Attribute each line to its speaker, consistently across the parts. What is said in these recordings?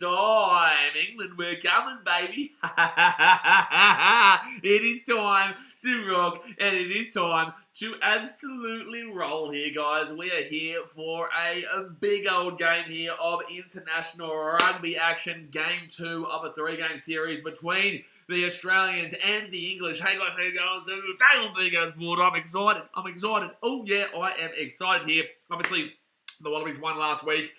Speaker 1: time. England, we're coming, baby. It is time to rock, and it is time to absolutely roll here, guys. We are here for a big old game here of international rugby action. Game 2 of a 3-game series between the Australians and the English. Hey, guys, how you going? There goes, board. I'm excited. Oh, yeah, I am excited here. Obviously, the Wallabies won last week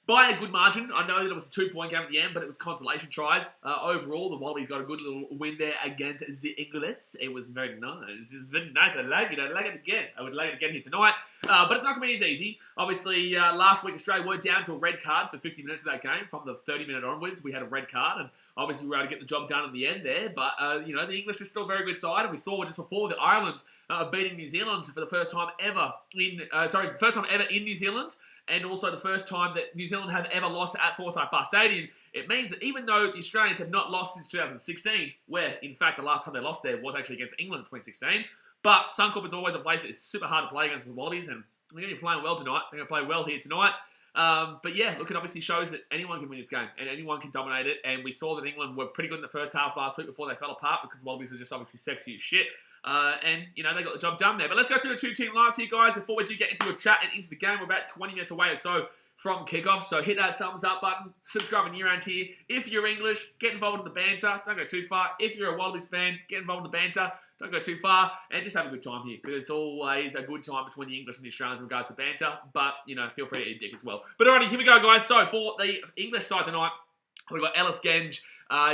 Speaker 1: by a good margin. I know that it was a 2-point game at the end, but it was consolation tries. Overall, the Wallabies got a good little win there against the English. It was very nice. It's very nice. I like it. I like it again. I would like it again here tonight. But it's not going to be as easy. Obviously, last week, Australia were down to a red card for 50 minutes of that game. From the 30-minute onwards, we had a red card, and obviously we were able to get the job done in the end there. But, the English are still a very good side, and we saw just before the Ireland beating New Zealand for the first time ever in New Zealand. And also the first time that New Zealand have ever lost at Forsyth Bar Stadium. It means that even though the Australians have not lost since 2016, where, in fact, the last time they lost there was actually against England in 2016, but Suncorp is always a place that is super hard to play against the Wallabies, and they're going to be playing well tonight. They're going to play well here tonight. But yeah, look, it obviously shows that anyone can win this game, and anyone can dominate it, and we saw that England were pretty good in the first half last week before they fell apart, because the Wallabies are just obviously sexy as shit. And, they got the job done there. But let's go through the two-team lineups here, guys, before we do get into a chat and into the game. We're about 20 minutes away or so from kickoff, so hit that thumbs up button, subscribe when you're around here. If you're English, get involved in the banter, don't go too far. If you're a Wallabies fan, get involved in the banter, don't go too far, and just have a good time here, because it's always a good time between the English and the Australians in regards to banter, but, feel free to eat dick as well. But alrighty, here we go, guys. So, for the English side tonight, we've got Ellis Genge,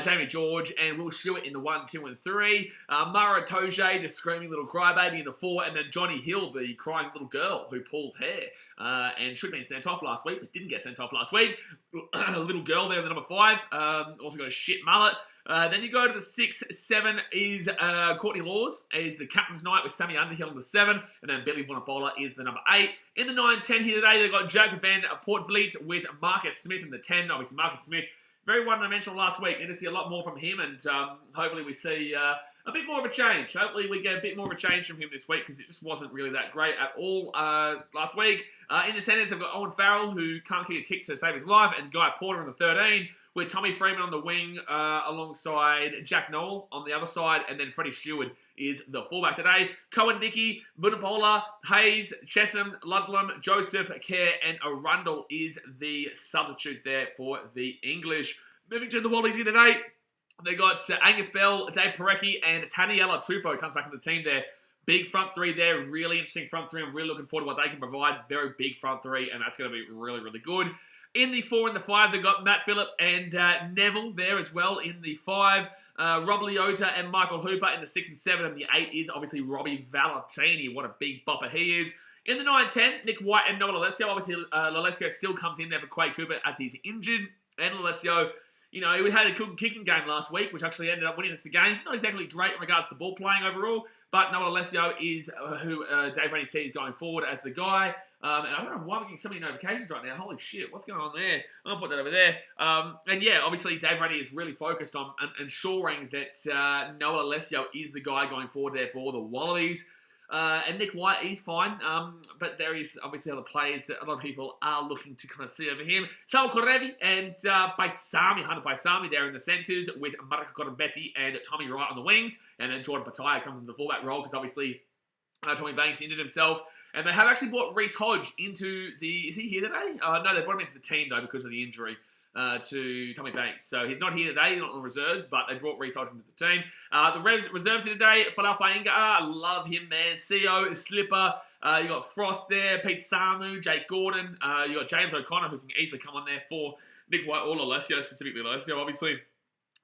Speaker 1: Jamie George, and Will Stewart in the 1, 2, and 3. Mara Toje, the screaming little crybaby in the 4, and then Johnny Hill, the crying little girl who pulls hair, and should have been sent off last week, but didn't get sent off last week. Little girl there in the number 5. Also got a shit mullet. Then you go to the 6, 7 is Courtney Laws, is the captain's night with Sammy Underhill in the 7, and then Billy Vunipola is the number 8. In the 9, 10 here today, they've got Jack Van Portvliet with Marcus Smith in the 10. Obviously, Marcus Smith, very one-dimensional last week. Need to see a lot more from him, and hopefully we see a bit more of a change. Hopefully we get a bit more of a change from him this week, because it just wasn't really that great at all last week. In the centres, they've got Owen Farrell, who can't kick a kick to save his life, and Guy Porter in the 13, with Tommy Freeman on the wing alongside Jack Noel on the other side, and then Freddie Stewart is the fullback today. Cohen Dickey, Vunipola, Hayes, Chesham, Ludlam, Joseph, Kerr, and Arundel is the substitutes there for the English. Moving to the Wallabies here today, they got Angus Bell, Dave Parecki, and Taniela Tupou comes back in the team there. Big front three there, really interesting front three. I'm really looking forward to what they can provide. Very big front three, and that's going to be really, really good. In the 4 and the 5, they've got Matt Phillip and Neville there as well in the 5. Rob Leota and Michael Hooper in the 6 and 7, and the 8 is obviously Robbie Valentini. What a big bopper he is. In the 9 10, Nick White and Noah Lalesio. Obviously, Lalesio still comes in there for Quade Cooper as he's injured. And Lalesio, we had a good kicking game last week, which actually ended up winning us the game. Not exactly great in regards to the ball playing overall, but Noah Lalesio is who Dave Rennie sees going forward as the guy. And I don't know why we're getting so many notifications right now. Holy shit, what's going on there? I'll put that over there. And yeah, obviously Dave Rennie is really focused on ensuring that Noah Lalesio is the guy going forward there for the Wallabies. And Nick White, he's fine, but there is obviously other players that a lot of people are looking to kind of see over him. Sal Korevi and Hunter Paisami there in the centres, with Marika Corbetti and Tommy Wright on the wings, and then Jordan Pataya comes in the fullback role, because obviously Tommy Banks injured himself, and they have actually brought Reece Hodge into the... Is he here today? No, they brought him into the team, though, because of the injury to Tommy Banks. So he's not here today, he's not on the reserves, but they brought Reece Hodge into the team. The reserves here today, Falal Fainga, I love him, man. CEO, Slipper, you got Frost there, Pete Samu, Jake Gordon, you got James O'Connor, who can easily come on there for Nick White or Lalesio, specifically Lalesio, obviously.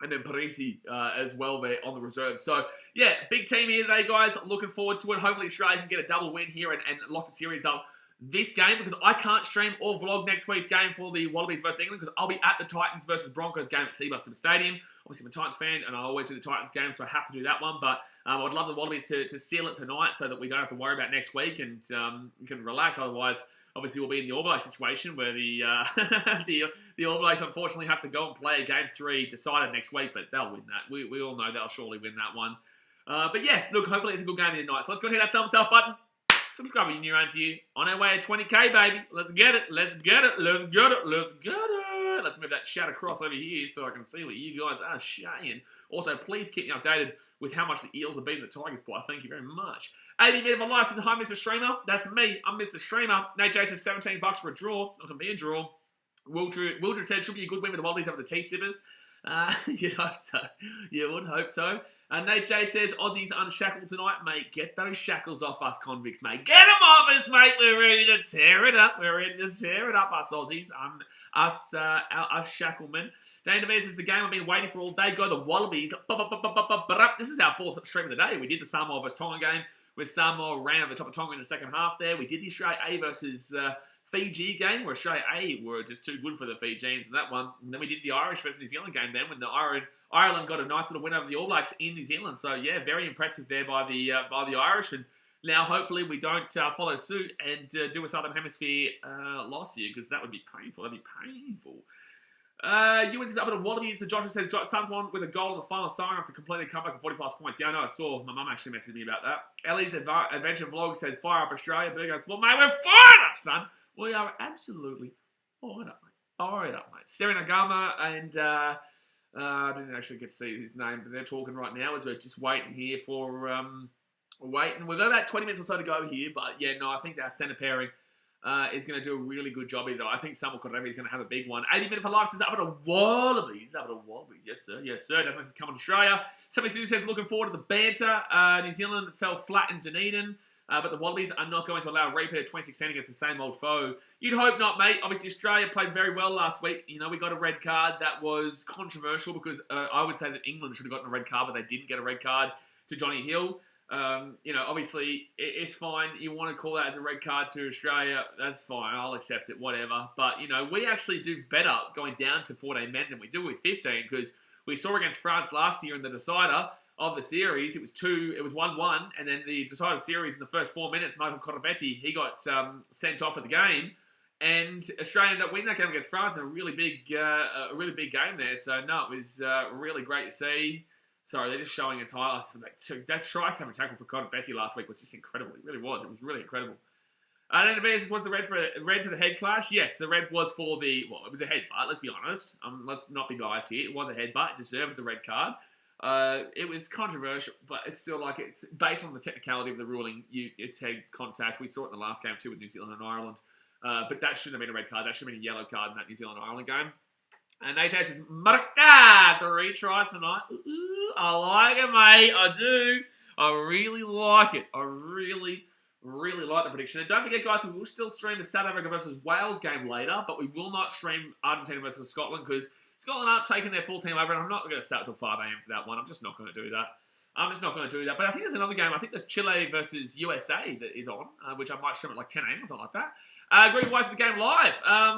Speaker 1: And then Parisi as well there on the reserve. So, yeah, big team here today, guys. Looking forward to it. Hopefully Australia can get a double win here and lock the series up this game, because I can't stream or vlog next week's game for the Wallabies versus England, because I'll be at the Titans versus Broncos game at Seabus Stadium. Obviously, I'm a Titans fan, and I always do the Titans game, so I have to do that one. But I'd love the Wallabies to seal it tonight, so that we don't have to worry about next week, and we can relax. Otherwise, obviously, we'll be in the All Blacks situation where the the All Blacks unfortunately have to go and play Game 3 decided next week, but they'll win that. We all know they'll surely win that one. But yeah, look, hopefully it's a good game tonight. So let's go and hit that thumbs up button. Subscribe if you're new around here. On our way to 20k, baby. Let's get it. Let's get it. Let's get it. Let's get it. go. Let's move that chat across over here so I can see what you guys are saying. Also, please keep me updated with how much the Eels are beating the Tigers by. Thank you very much. 80 minute of a license. Hi, Mr. Streamer. That's me. I'm Mr. Streamer. Nate J says $17 for a draw. It's not going to be a draw. Wildred said should be a good win with the Wallabies over the T-Sippers. You'd hope so. You would hope so. Nate J says Aussies unshackled tonight, mate. Get those shackles off us convicts, mate. Get them off us, mate. We're ready to tear it up. We're ready to tear it up, us Aussies. Us shacklemen. Dane DeVere says the game I've been waiting for all day. Go the Wallabies. This is our fourth stream of the day. We did the Samoa versus Tonga game with Samoa ran over the top of Tonga in the second half there. We did the Australia A versus Fiji game where Australia A were just too good for the Fijians in that one. And then we did the Irish versus New Zealand game then when the Ireland got a nice little win over the All Blacks in New Zealand. So yeah, very impressive there by the Irish. And now hopefully we don't follow suit and do a Southern Hemisphere loss here because that would be painful. That'd be painful. Ewan says up at the Wallabies. The Joshua says Suns won with a goal in the final siren after completing a comeback of 40 plus points. Yeah, I know. I saw. My mum actually messaged me about that. Ellie's Adventure Vlog said fire up Australia. Boo goes, well, mate, we're fired up, son. We are absolutely fired up, mate. Fired up, mate. Serenagama and I didn't actually get to see his name, but they're talking right now as we're just waiting here for waiting. We've got about 20 minutes or so to go here, but yeah, no, I think our centre pairing is going to do a really good job here. I think Samuel Korevi is going to have a big one. 80 minutes for life is up at the Wallabies. Up at the Wallabies. Yes, sir. Yes, sir. That's to come on Australia. Somebody says looking forward to the banter. New Zealand fell flat in Dunedin. But the Wallabies are not going to allow a repeat of 2016 against the same old foe. You'd hope not, mate. Obviously, Australia played very well last week. You know, we got a red card that was controversial because I would say that England should have gotten a red card, but they didn't get a red card to Johnny Hill. You know, obviously, it's fine. You want to call that as a red card to Australia, that's fine. I'll accept it, whatever. But, you know, we actually do better going down to 14 men than we do with 15 because we saw against France last year in the decider of the series, it was 1-1, and then the decided series in the first 4 minutes, Michael Cotobetti, he got sent off at the game, and Australia ended up winning that game against France in a really big game there. So no, it was really great to see. Sorry, they're just showing us highlights from that try to have a tackle for Cotobetti last week was just incredible. It really was. It was really incredible. And then was the red for the head clash? Yes, the red was for the it was a headbutt. Let's be honest. Let's not be biased here. It was a headbutt. It deserved the red card. It was controversial, but it's still like it's based on the technicality of the ruling. It's head contact. We saw it in the last game too with New Zealand and Ireland. But that shouldn't have been a red card. That should have been a yellow card in that New Zealand-Ireland game. And AJ says, Marca, 3 tries tonight. Ooh, I like it, mate. I do. I really like it. I really like the prediction. And don't forget, guys, we will still stream the South Africa versus Wales game later, but we will not stream Argentina versus Scotland because Scotland aren't taking their full team over, and I'm not going to start till 5 a.m. for that one. I'm just not going to do that. But I think there's another game. I think there's Chile versus USA that is on, which I might stream at like 10 a.m. or something like that. Greg Wise, the game live.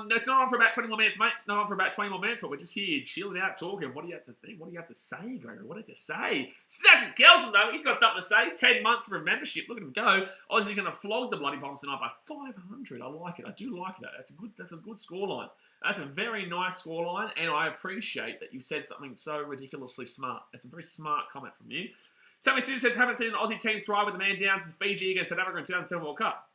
Speaker 1: It's not on for about 20 more minutes, mate. Not on for about 20 more minutes, but we're just here chilling out, talking. What do you have to think? What do you have to say, Gregory? What do you have to say? Sasha Kelson, though, he's got something to say. 10 months for a membership. Look at him go. Aussie's going to flog the Bloody Bombs tonight by 500. I like it. I do like that. That's a good scoreline. That's a very nice scoreline, and I appreciate that you said something so ridiculously smart. That's a very smart comment from you. Sammy Sue says, haven't seen an Aussie team thrive with the man down since Fiji against South Africa in 2007 World Cup.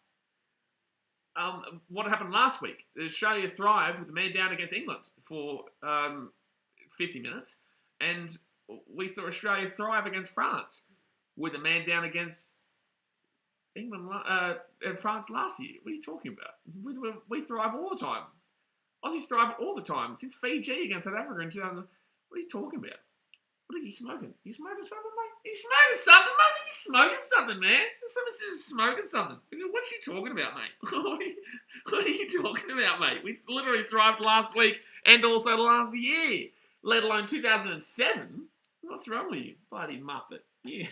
Speaker 1: What happened last week? Australia thrived with the man down against England for 50 minutes, and we saw Australia thrive against France with the man down against England and France last year. What are you talking about? We thrive all the time. Aussies thrive all the time. Since Fiji against South Africa in 2000. What are you talking about? What are you smoking? You smoking something, mate? You smoking something, mate? You smoking something, man? Someone says smoking something. What are you talking about, mate? What are you talking about, mate? We literally thrived last week and also last year, let alone 2007. What's wrong with you, bloody muppet? Yeah.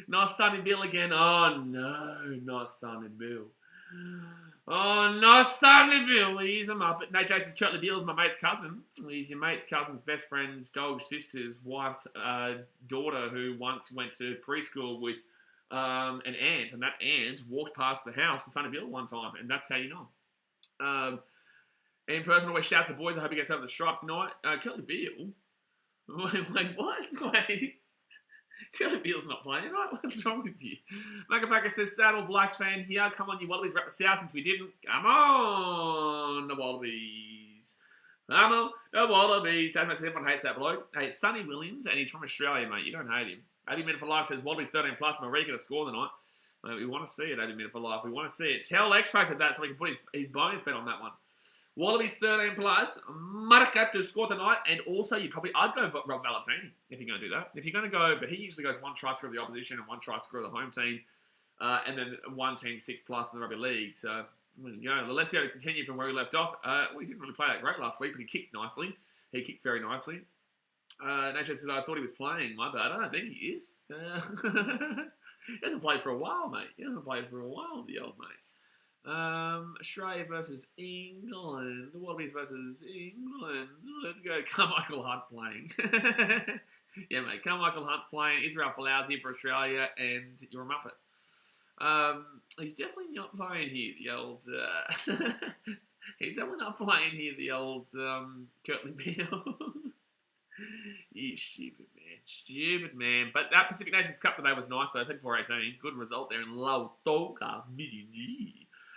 Speaker 1: Nice Sonny Bill again. Oh no, nice Sonny Bill. Oh, no, Sonny Bill. He's a muppet. No, Jason's Curtly Bill's my mate's cousin. He's your mate's cousin's best friend's dog's sister's wife's daughter who once went to preschool with an aunt, and that aunt walked past the house of Sonny Bill one time, and that's how you know. In person, always shouts the boys. I hope he gets over the stripe tonight. Curtly Bill? Wait, what? Wait. Curly Beale's not playing, right? What's wrong with you? Macapaka says, Saddle Blacks fan here. Come on, you Wallabies, wrap the South since we didn't. Come on, the Wallabies. Come on, the Wallabies. Don't mess, everyone hates that bloke. Hey, it's Sonny Williams, and he's from Australia, mate. You don't hate him. 80 Minute for Life says Wallabies 13 plus. Marika to score tonight. Mate, we want to see it, 80 Minute for Life. We want to see it. Tell X Factor that so we can put his bonus bet on that one. Wallabies 13 plus. Marika to score tonight. And also, I'd go Rob Valentini if you're going to do that. If you're going to go, but he usually goes one try score of the opposition and one try score of the home team. And then one team 6 plus in the rugby league. So, Alessio to continue from where we left off. We didn't really play that great last week, but he kicked nicely. He kicked very nicely. Nacho says, I thought he was playing. My bad. I don't think he is. He hasn't played for a while, mate. He hasn't played for a while, the old mate. Australia versus England. The Wallabies versus England. Let's go. Carmichael Hunt playing. Yeah, mate. Carmichael Hunt playing. Israel Folau's here for Australia, and you're a Muppet. He's definitely not playing here, the old... he's definitely not playing here, the old Curtly Beale. You stupid man. Stupid man. But that Pacific Nations Cup today was nice, though. 34-18. Good result there in Lautoka.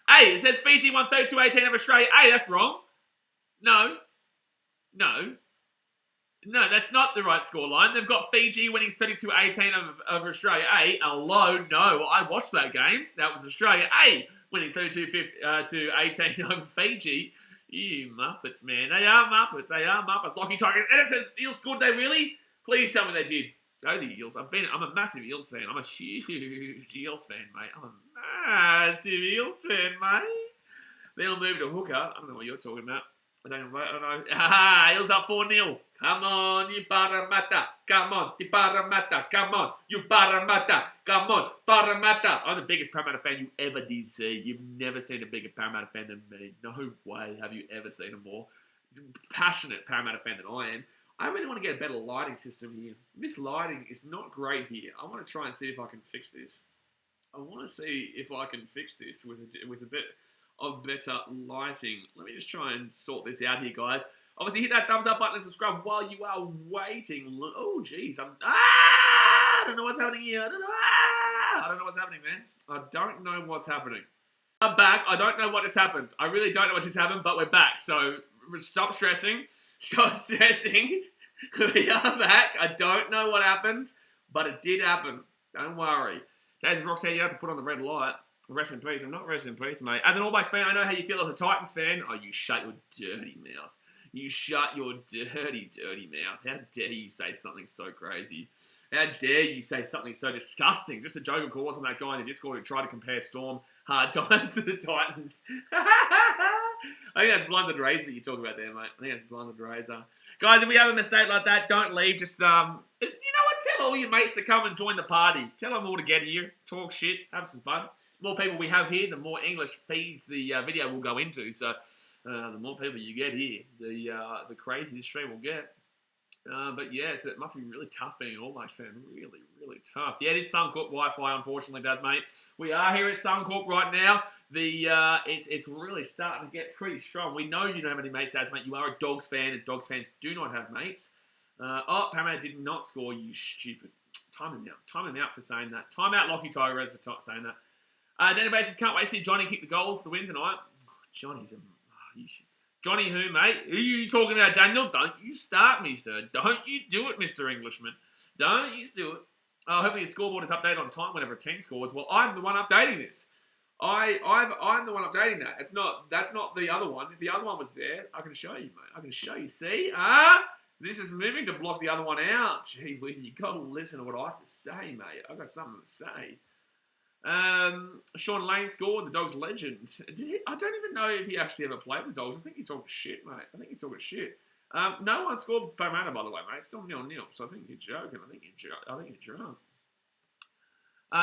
Speaker 1: Hey, it says Fiji won 32-18 of Australia. Hey, that's wrong. No, that's not the right scoreline. They've got Fiji winning 32-18 of Australia. Hey, hello, no, I watched that game. That was Australia. Hey, winning 32-18 over Fiji. You Muppets, man. They are Muppets. They are Muppets. Lockie Tiger. And it says, Eels scored they really? Please tell me they did. Go the Eels. I'm a massive Eels fan. I'm a huge Eels fan, mate. I'm a massive Eels fan, mate. Then I'll move to hooker. I don't know what you're talking about. I don't know. Eels up 4-0. Come on, you Parramatta. Come on, you Parramatta. Come on, you Parramatta. Come on, Parramatta. I'm the biggest Parramatta fan you ever did see. You've never seen a bigger Parramatta fan than me. No way have you ever seen a more passionate Parramatta fan than I am. I really want to get a better lighting system here. This lighting is not great here. I want to try and see if I can fix this. I want to see if I can fix this with a bit of better lighting. Let me just try and sort this out here, guys. Obviously, hit that thumbs up button and subscribe while you are waiting. Oh, jeez. I don't know what's happening here. I don't know what's happening, man. I don't know what's happening. I'm back. I don't know what just happened. I really don't know what just happened, but we're back. So, stop stressing. Stop stressing. We are back. I don't know what happened, but it did happen. Don't worry. Jason Brock said you have to put on the red light. Rest in peace. I'm not rest in peace, mate. As an All Blacks fan, I know how you feel as a Titans fan. Oh, you shut your dirty mouth. You shut your dirty, dirty mouth. How dare you say something so crazy? How dare you say something so disgusting? Just a joke, of course, on that guy in the Discord who tried to compare Storm hard times to the Titans. I think that's Blundered Razor that you're talking about there, mate. I think that's Blundered Razor. Guys, if we have a mistake like that, don't leave. Just, you know what? Tell all your mates to come and join the party. Tell them all to get here, talk shit, have some fun. The more people we have here, the more English feeds the video will go into. So, the more people you get here, the crazier the stream will get. But yeah, so it must be really tough being an All Blacks fan. Really, really tough. Yeah, it is Suncorp Wi-Fi, unfortunately, does, mate. We are here at Suncorp right now. It's really starting to get pretty strong. We know you don't have any mates, Daz, mate. You are a Dogs fan, and Dogs fans do not have mates. Parramatta did not score, you stupid. Time him out. Time him out for saying that. Time out Lockie Tigers for saying that. Danny Basis, can't wait to see Johnny kick the goals to win tonight. Johnny's a... Johnny who, mate? Who are you talking about, Daniel? Don't you start me, sir. Don't you do it, Mr. Englishman. Don't you do it. Hopefully the scoreboard is updated on time whenever a team scores. Well, I'm the one updating this. I'm the one updating that. That's not the other one. If the other one was there, I can show you, mate. I can show you. See? This is moving to block the other one out. Gee whiz, you got to listen to what I have to say, mate. I've got something to say. Sean Lane scored, the Dogs legend. I don't even know if he actually ever played the Dogs. I think you're talking shit, mate. I think you're talking shit. No one scored for Parramatta, by the way, mate. It's still 0-0, so I think you're joking. I think you're drunk.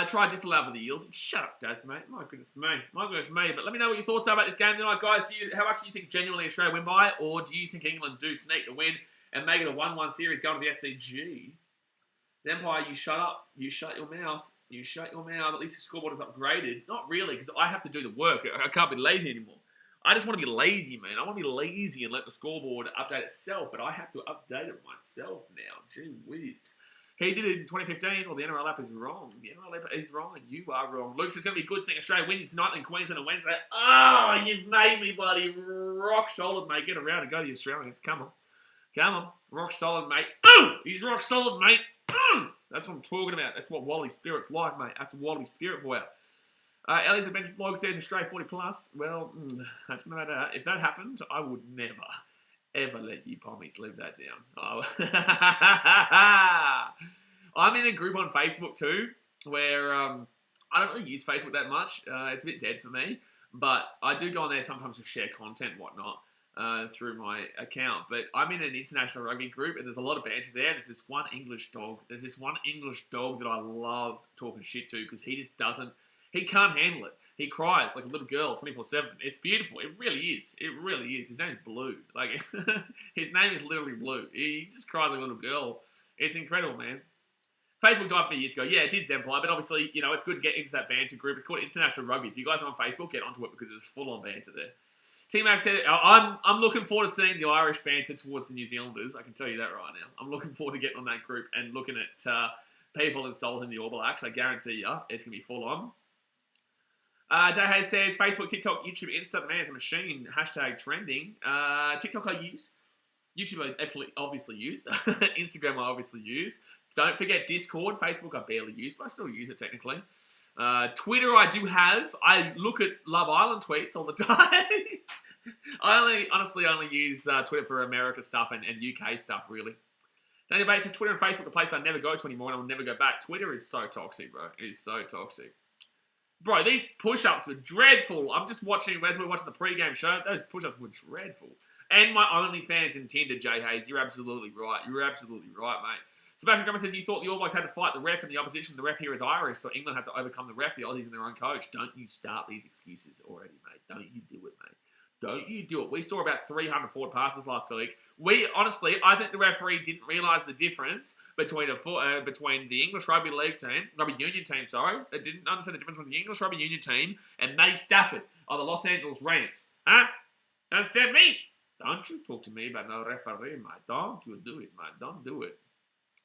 Speaker 1: Try disallow for the Eels. Shut up, Daz, mate. My goodness me. But let me know what your thoughts are about this game tonight, guys. How much do you think genuinely Australia win by, or do you think England do sneak the win and make it a 1-1 series going to the SCG? Empire, you shut up. You shut your mouth. You shut your mouth. At least the scoreboard is upgraded. Not really, because I have to do the work. I can't be lazy anymore. I just want to be lazy, man. I want to be lazy and let the scoreboard update itself, but I have to update it myself now. Gee whiz. He did it in 2015. Well, the NRL app is wrong. The NRL app is wrong, and you are wrong. Luke, it's going to be good seeing Australia winning tonight in Queensland on Wednesday. Oh, you've made me bloody rock solid, mate. Get around and go to the Australians. Come on. Come on. Rock solid, mate. Ooh! He's rock solid, mate. Ooh! That's what I'm talking about. That's what Wallaby Spirit's like, mate. That's what Wallaby Spirit for you. Ellie's Adventure Vlog says Australia 40 plus. Well, no matter. If that happened, I would never, ever let you pommies live that down. Oh. I'm in a group on Facebook too, where I don't really use Facebook that much. It's a bit dead for me, but I do go on there sometimes to share content and whatnot through my account. But I'm in an international rugby group, and there's a lot of banter there. There's this one English dog. There's this one English dog that I love talking shit to because he just doesn't. He can't handle it. He cries like a little girl 24/7. It's beautiful. It really is. It really is. His name is Blue. Like, his name is literally Blue. He just cries like a little girl. It's incredible, man. Facebook died for me years ago. Yeah, it did, Zenply, but obviously, you know, it's good to get into that banter group. It's called International Rugby. If you guys are on Facebook, get onto it because there's full-on banter there. T-Mac said, I'm looking forward to seeing the Irish banter towards the New Zealanders. I can tell you that right now. I'm looking forward to getting on that group and looking at people insulting the All Blacks. I guarantee you, it's going to be full-on. Jay Hayes says, Facebook, TikTok, YouTube, Insta, the man is a machine. Hashtag trending. TikTok I use. YouTube I obviously use. Instagram I obviously use. Don't forget Discord. Facebook I barely use, but I still use it technically. Twitter I do have. I look at Love Island tweets all the time. I honestly only use Twitter for America stuff and UK stuff, really. Daniel Bates says, Twitter and Facebook, the place I never go to anymore and I'll never go back. Twitter is so toxic, bro. It is so toxic. Bro, these push-ups were dreadful. I'm just watching, as we're watching the pre-game show, those push-ups were dreadful. And my OnlyFans intended, Jay Hayes. You're absolutely right. You're absolutely right, mate. Sebastian Grummer says, you thought the All Blacks had to fight the ref and the opposition. The ref here is Irish, so England had to overcome the ref, the Aussies and their own coach. Don't you start these excuses already, mate. Don't you do it, mate. Don't you do it. We saw about 300 forward passes last week. Honestly, I think the referee didn't realise the difference between the English Rugby League team, Rugby Union team, sorry. They didn't understand the difference between the English Rugby Union team and Matty Stafford of the Los Angeles Rams. Huh? Understand me? Don't you talk to me about no referee, mate. Don't you do it, mate. Don't do it.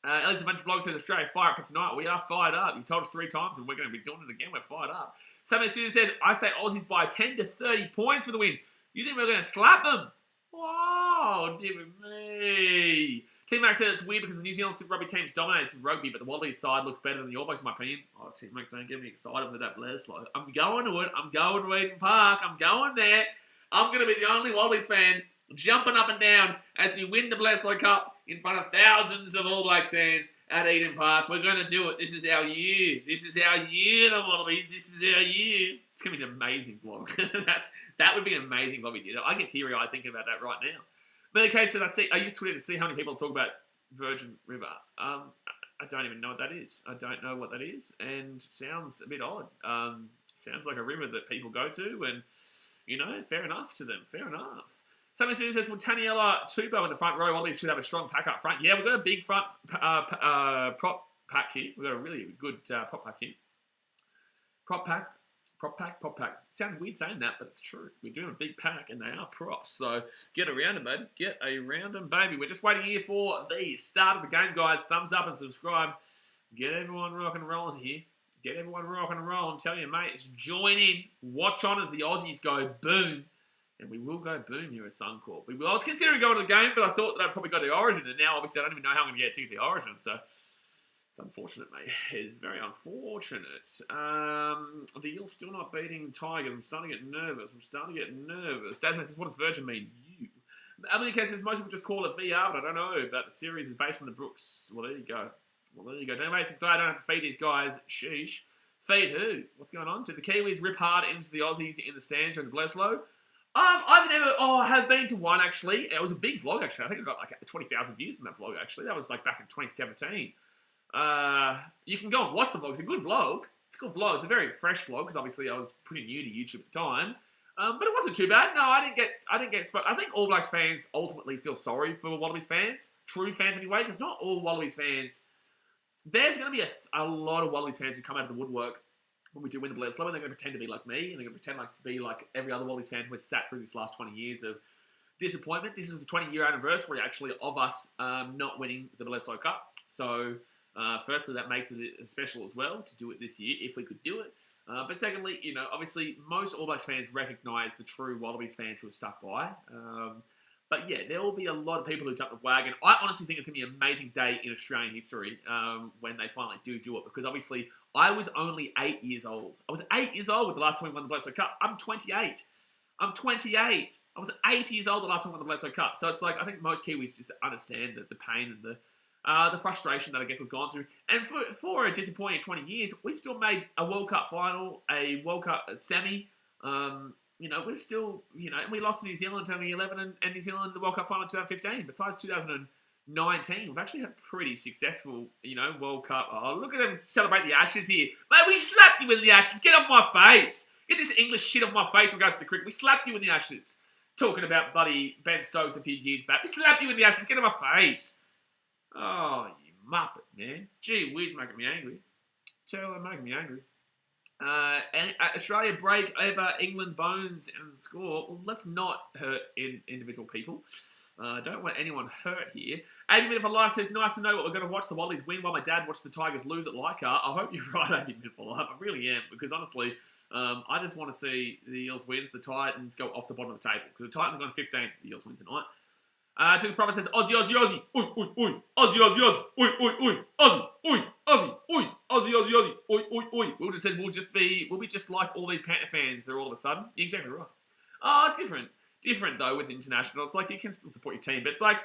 Speaker 1: Ellie's Adventure Vlog says, Australia, fire up for tonight. We are fired up. You told us 3 times and we're going to be doing it again. We're fired up. Samuel Susan says, I say Aussies by 10 to 30 points for the win. You think we're going to slap them? Oh, dear me. T-Mac said it's weird because the New Zealand Super Rugby teams dominates in rugby, but the Wallabies side looks better than the All Blacks, in my opinion. Oh, T-Mac, don't get me excited with that Bledisloe. I'm going to it. I'm going to Eden Park. I'm going there. I'm going to be the only Wallabies fan jumping up and down as we win the Bledisloe Cup in front of thousands of All Blacks fans at Eden Park. We're going to do it. This is our year. This is our year, the Wallabies. This is our year. It's going to be an amazing vlog. That would be an amazing vlog we did. I get teary-eyed thinking about that right now. But in the case that I use Twitter to see how many people talk about Virgin River. I don't even know what that is. I don't know what that is, and sounds a bit odd. Sounds like a river that people go to, and, you know, fair enough to them. Fair enough. Somebody says, well, Taniela Tupou in the front row. Wallabies should have a strong pack up front. Yeah, we've got a big front prop pack here. We've got a really good prop pack here. Prop pack. Sounds weird saying that, but it's true. We're doing a big pack, and they are props. So get around them, baby. Get around them, baby. We're just waiting here for the start of the game, guys. Thumbs up and subscribe. Get everyone rock and rolling here. Get everyone rock and rolling. Tell your mates, join in. Watch on as the Aussies go boom. And we will go boom here at Suncorp. I was considering going to the game, but I thought that I'd probably go to the Origin. And now, obviously, I don't even know how I'm going to get a ticket to the Origin. So it's unfortunate, mate. It is very unfortunate. The Eels still not beating Tigers. I'm starting to get nervous. Dasman says, what does Virgin mean? You. Emily K says, most people just call it VR, but I don't know. But the series is based on the Brooks. Well, there you go. Anyway, says, glad I don't have to feed these guys. Sheesh. Feed who? What's going on? Did the Kiwis rip hard into the Aussies in the stands during the Bledisloe? I have been to one, actually. It was a big vlog, actually. I think I got like 20,000 views from that vlog, actually. That was like back in 2017. You can go and watch the vlog. It's a good vlog. It's a very fresh vlog, because obviously I was pretty new to YouTube at the time. But it wasn't too bad. No, I didn't get I think All Blacks fans ultimately feel sorry for Wallabies fans. True fans anyway, because not all Wallabies fans. There's going to be a lot of Wallabies fans who come out of the woodwork when we do win the Bledisloe, and they're going to pretend to be like me, and they're going to pretend to be like every other Wallabies fan who has sat through this last 20 years of disappointment. This is the 20-year anniversary, actually, of us not winning the Bledisloe Cup. So Firstly, that makes it special as well to do it this year, if we could do it. But secondly, obviously most All Blacks fans recognise the true Wallabies fans who have stuck by. But yeah, there will be a lot of people who jump the wagon. I honestly think it's going to be an amazing day in Australian history when they finally do it. Because obviously, I was only 8 years old. I was 8 years old with the last time we won the Bledisloe Cup. I'm 28. I'm 28. I was 8 years old the last time we won the Bledisloe Cup. So it's like, I think most Kiwis just understand the pain and the frustration that I guess we've gone through. And for a disappointing 20 years, we still made a World Cup final, a World Cup semi. We're still, we lost to New Zealand in 2011 and New Zealand in the World Cup final in 2015. Besides 2019, we've actually had pretty successful, World Cup. Oh, look at them celebrate the Ashes here. Mate, we slapped you in the Ashes. Get off my face. Get this English shit off my face in regards to the cricket. We slapped you in the Ashes. Talking about buddy Ben Stokes a few years back. We slapped you in the Ashes. Get off my face. Oh, you muppet, man. Gee whiz, making me angry. Tell her, making me angry. Australia break over England bones and score. Well, let's not hurt individual people. Don't want anyone hurt here. 80 Minute for Life says, nice to know what we're going to watch the Wallabies win while my dad watched the Tigers lose at Leica. I hope you're right, 80 Minute for Life. I really am, because honestly, I just want to see the Eels win, the Titans go off the bottom of the table, because the Titans have gone 15th, the Eels win tonight. To the Prophet says, Aussie, Aussie, Aussie, oi, oi, oi, Aussie, Aussie, Aussie, oi, oi, oi, Aussie, oi, Aussie, oi, Aussie, Aussie, Aussie, oi, oi, oi. Will just says, we'll be just like all these Panther fans, they're all of a sudden. You're exactly right. Different though with international. It's like you can still support your team, but it's like,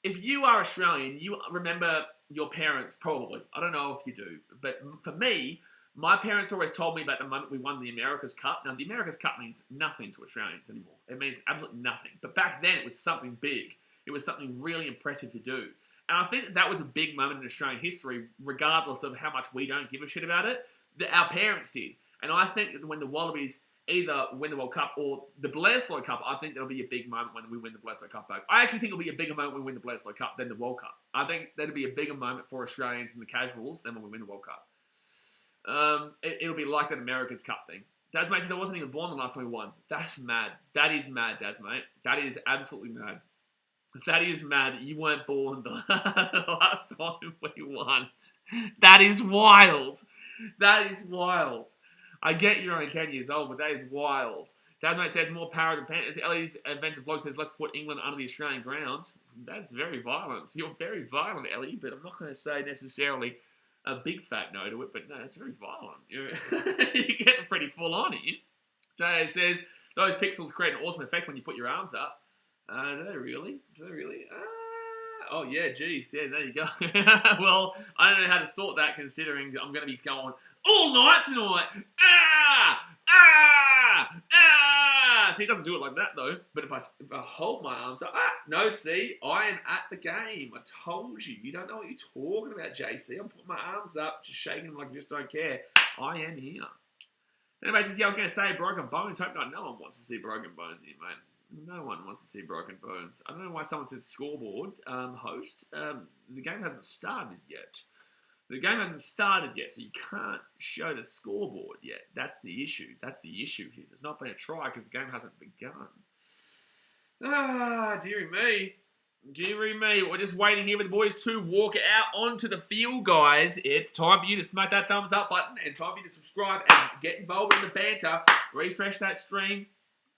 Speaker 1: if you are Australian, you remember your parents, probably. I don't know if you do, but for me, my parents always told me about the moment we won the America's Cup. Now, the America's Cup means nothing to Australians anymore. It means absolutely nothing. But back then, it was something big. It was something really impressive to do. And I think that was a big moment in Australian history, regardless of how much we don't give a shit about it, that our parents did. And I think that when the Wallabies either win the World Cup or the Bledisloe Cup, I think that'll be a big moment when we win the Bledisloe Cup back. I actually think it'll be a bigger moment when we win the Bledisloe Cup than the World Cup. I think that'll be a bigger moment for Australians and the casuals than when we win the World Cup. It'll be like that America's Cup thing. Daz, mate, says I wasn't even born the last time we won. That's mad. That is mad, Daz, mate. That is absolutely mad. That is mad that you weren't born the last time we won. That is wild. That is wild. I get you're only 10 years old, but that is wild. Daz, mate, says more power than Panthers. Ellie's Adventure Vlog says, let's put England under the Australian ground. That's very violent. You're very violent, Ellie, but I'm not going to say necessarily a big fat no to it, but no, it's very violent. You're getting pretty full on here. Jay says, those pixels create an awesome effect when you put your arms up. Do they really? Do they really? Oh, yeah, geez. Yeah, there you go. Well, I don't know how to sort that, considering I'm going to be going all night tonight. See, he doesn't do it like that, though. But if I hold my arms up, no, see, I am at the game. I told you. You don't know what you're talking about, JC. I'm putting my arms up, just shaking them like I just don't care. I am here. Anyway, says, yeah, I was going to say broken bones. Hope not. No one wants to see broken bones here, mate. No one wants to see broken bones. I don't know why someone says scoreboard. Host, the game hasn't started yet. The game hasn't started yet, so you can't show the scoreboard yet. That's the issue. That's the issue here. There's not been a try because the game hasn't begun. Dearie me. Dearie me. We're just waiting here for the boys to walk out onto the field, guys. It's time for you to smack that thumbs up button and time for you to subscribe and get involved in the banter. Refresh that stream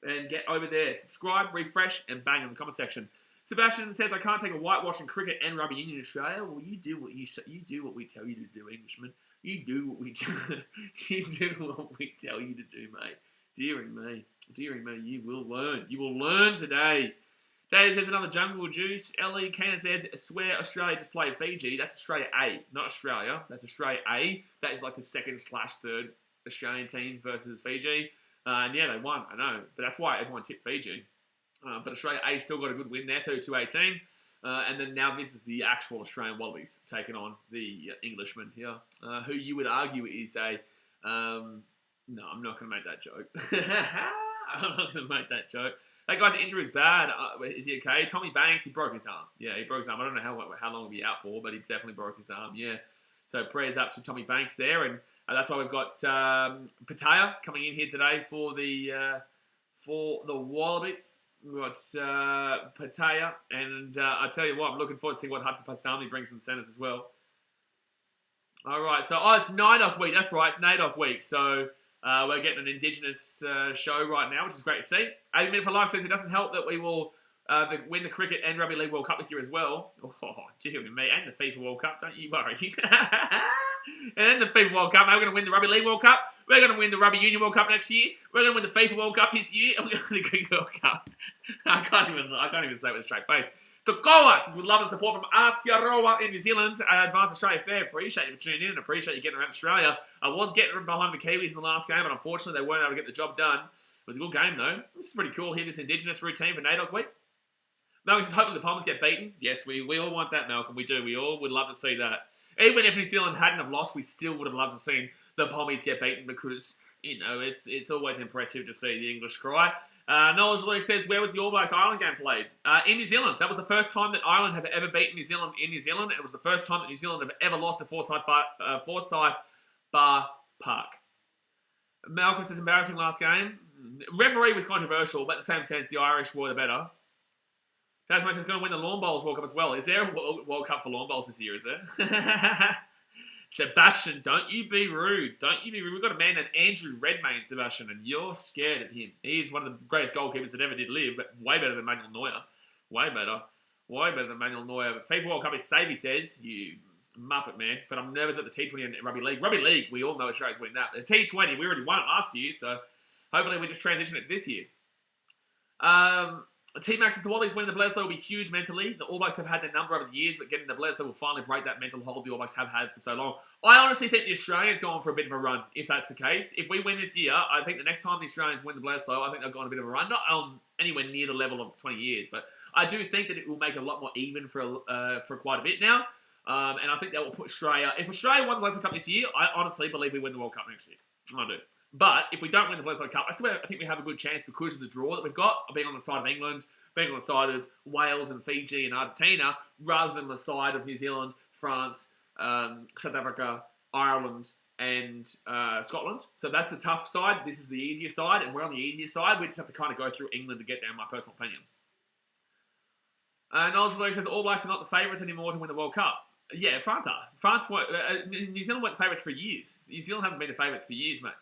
Speaker 1: and get over there. Subscribe, refresh, and bang in the comment section. Sebastian says, I can't take a whitewash in cricket and rugby union in Australia. Well, you do what you do what we tell you to do, Englishman. You do what we do. You do what we tell you to do, mate. Dearie me. Dearie me, you will learn. You will learn today. Dave says another jungle juice. Ellie Kane says, I swear Australia just played Fiji. That's Australia A, not Australia. That's Australia A. That is like the second/third Australian team versus Fiji. And yeah, they won, I know. But that's why everyone tipped Fiji. But Australia A still got a good win there, 32-18. And then now this is the actual Australian Wallabies taking on the Englishman here, who you would argue is a... no, I'm not going to make that joke. I'm not going to make that joke. That guy's injury is bad. Is he okay? Tommy Banks, he broke his arm. Yeah, he broke his arm. I don't know how long he'll be out for, but he definitely broke his arm, yeah. So prayers up to Tommy Banks there. And that's why we've got Pataya coming in here today for the Wallabies. We've got Pataya. And I tell you what, I'm looking forward to seeing what Hapta Pasami brings in the centres as well. All right, so it's NAIDOC week. That's right, it's NAIDOC week. So we're getting an Indigenous show right now, which is great to see. 8 minute for life says it doesn't help that we will win the Cricket and Rugby League World Cup this year as well. Oh, dear me, and the FIFA World Cup, don't you worry. And the FIFA World Cup, mate, we're going to win the Rugby League World Cup. We're going to win the Rugby Union World Cup next year. We're going to win the FIFA World Cup this year, and we're going to win the Cricket World Cup. I can't even say it with a straight face. Kickoff says with love and support from Aotearoa in New Zealand. Advance Australia Fair. Appreciate you for tuning in and appreciate you getting around Australia. I was getting behind the Kiwis in the last game, but unfortunately they weren't able to get the job done. It was a good game though. This is pretty cool here, this Indigenous routine for NAIDOC week. Malcolm says, hopefully the Palmers get beaten. Yes, we all want that, Malcolm. We do. We all would love to see that. Even if New Zealand hadn't have lost, we still would have loved to see the Palmies get beaten because, you know, it's always impressive to see the English cry. Knowledge Luke says, where was the All Blacks Ireland game played? In New Zealand. That was the first time that Ireland have ever beaten New Zealand in New Zealand. And it was the first time that New Zealand have ever lost at Forsyth Bar Park. Malcolm says, embarrassing last game. Referee was controversial, but in the same sense, the Irish were the better. Tasman says, going to win the Lawn Bowls World Cup as well. Is there a World Cup for Lawn Bowls this year, is there? Sebastian, don't you be rude. Don't you be rude. We've got a man named Andrew Redmayne, Sebastian, and you're scared of him. He's one of the greatest goalkeepers that ever did live, but way better than Manuel Neuer. Way better. Way better than Manuel Neuer. But FIFA World Cup is safe, he says. You muppet, man. But I'm nervous at the T20 and Rugby League. Rugby League, we all know Australia's winning that. The T20, we already won it last year, so hopefully we just transition it to this year. T-Max says the Wallabies winning the Bledisloe will be huge mentally. The All Blacks have had their number over the years, but getting the Bledisloe will finally break that mental hold the All Blacks have had for so long. I honestly think the Australians go on for a bit of a run, if that's the case. If we win this year, I think the next time the Australians win the Bledisloe, I think they'll go on a bit of a run. Not on anywhere near the level of 20 years, but I do think that it will make it a lot more even for quite a bit now. And I think that will put Australia... If Australia won the Bledisloe Cup this year, I honestly believe we win the World Cup next year. I do. But if we don't win the Bledisloe Cup, I think we have a good chance because of the draw that we've got, being on the side of England, being on the side of Wales and Fiji and Argentina, rather than the side of New Zealand, France, South Africa, Ireland, and Scotland. So that's the tough side. This is the easier side, and we're on the easier side. We just have to kind of go through England to get there, in my personal opinion. Knowledge Luke says All Blacks are not the favourites anymore to win the World Cup. Yeah, France are. New Zealand weren't the favourites for years. New Zealand haven't been the favourites for years, mate.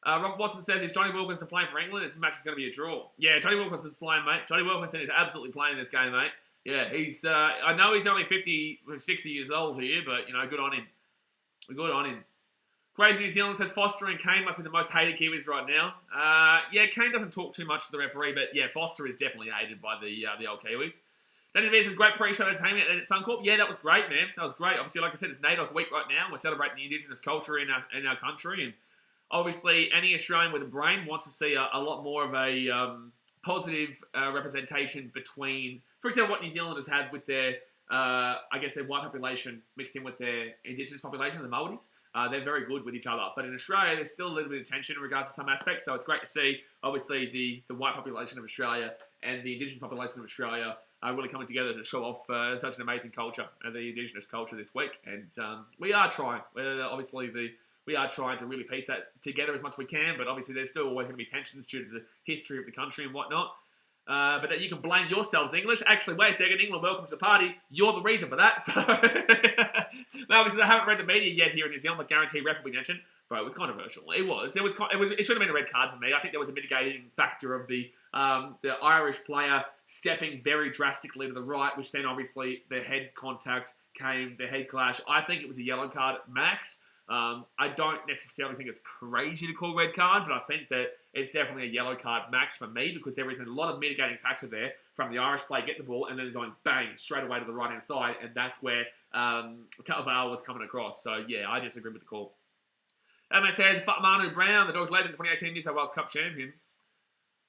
Speaker 1: Rob Watson says, is Johnny Wilkinson playing for England? This match is going to be a draw. Yeah, Johnny Wilkinson's playing, mate. Johnny Wilkinson is absolutely playing this game, mate. Yeah, he's... I know he's only 60 years old here, but, you know, good on him. Good on him. Crazy New Zealand says, Foster and Kane must be the most hated Kiwis right now. Yeah, Kane doesn't talk too much to the referee, but, yeah, Foster is definitely hated by the old Kiwis. Danny Veer says, great pre-show entertainment at Suncorp. Yeah, that was great, man. That was great. Obviously, like I said, it's NAIDOC week right now. We're celebrating the Indigenous culture in our country, and obviously, any Australian with a brain wants to see a lot more of a positive representation between, for example, what New Zealanders have with their, I guess, their white population mixed in with their Indigenous population, the Maoris. They're very good with each other. But in Australia, there's still a little bit of tension in regards to some aspects. So it's great to see, obviously, the white population of Australia and the Indigenous population of Australia really coming together to show off such an amazing culture, the Indigenous culture this week. And we are trying. We are trying to really piece that together as much as we can, but obviously there's still always going to be tensions due to the history of the country and whatnot. But that you can blame yourselves, English. Actually, wait a second, England, welcome to the party. You're the reason for that. So, no, because I haven't read the media yet here in New Zealand, but guarantee ref will be mentioned. Bro, it was controversial. It should have been a red card for me. I think there was a mitigating factor of the Irish player stepping very drastically to the right, which then obviously the head contact came, the head clash. I think it was a yellow card max. I don't necessarily think it's crazy to call red card, but I think that it's definitely a yellow card max for me because there is a lot of mitigating factor there from the Irish play, get the ball, and then going bang straight away to the right-hand side, and that's where Talval was coming across. So, yeah, I disagree with the call. As I said, Manu Brown, the Dogs legend, 2018 New South Wales Cup champion.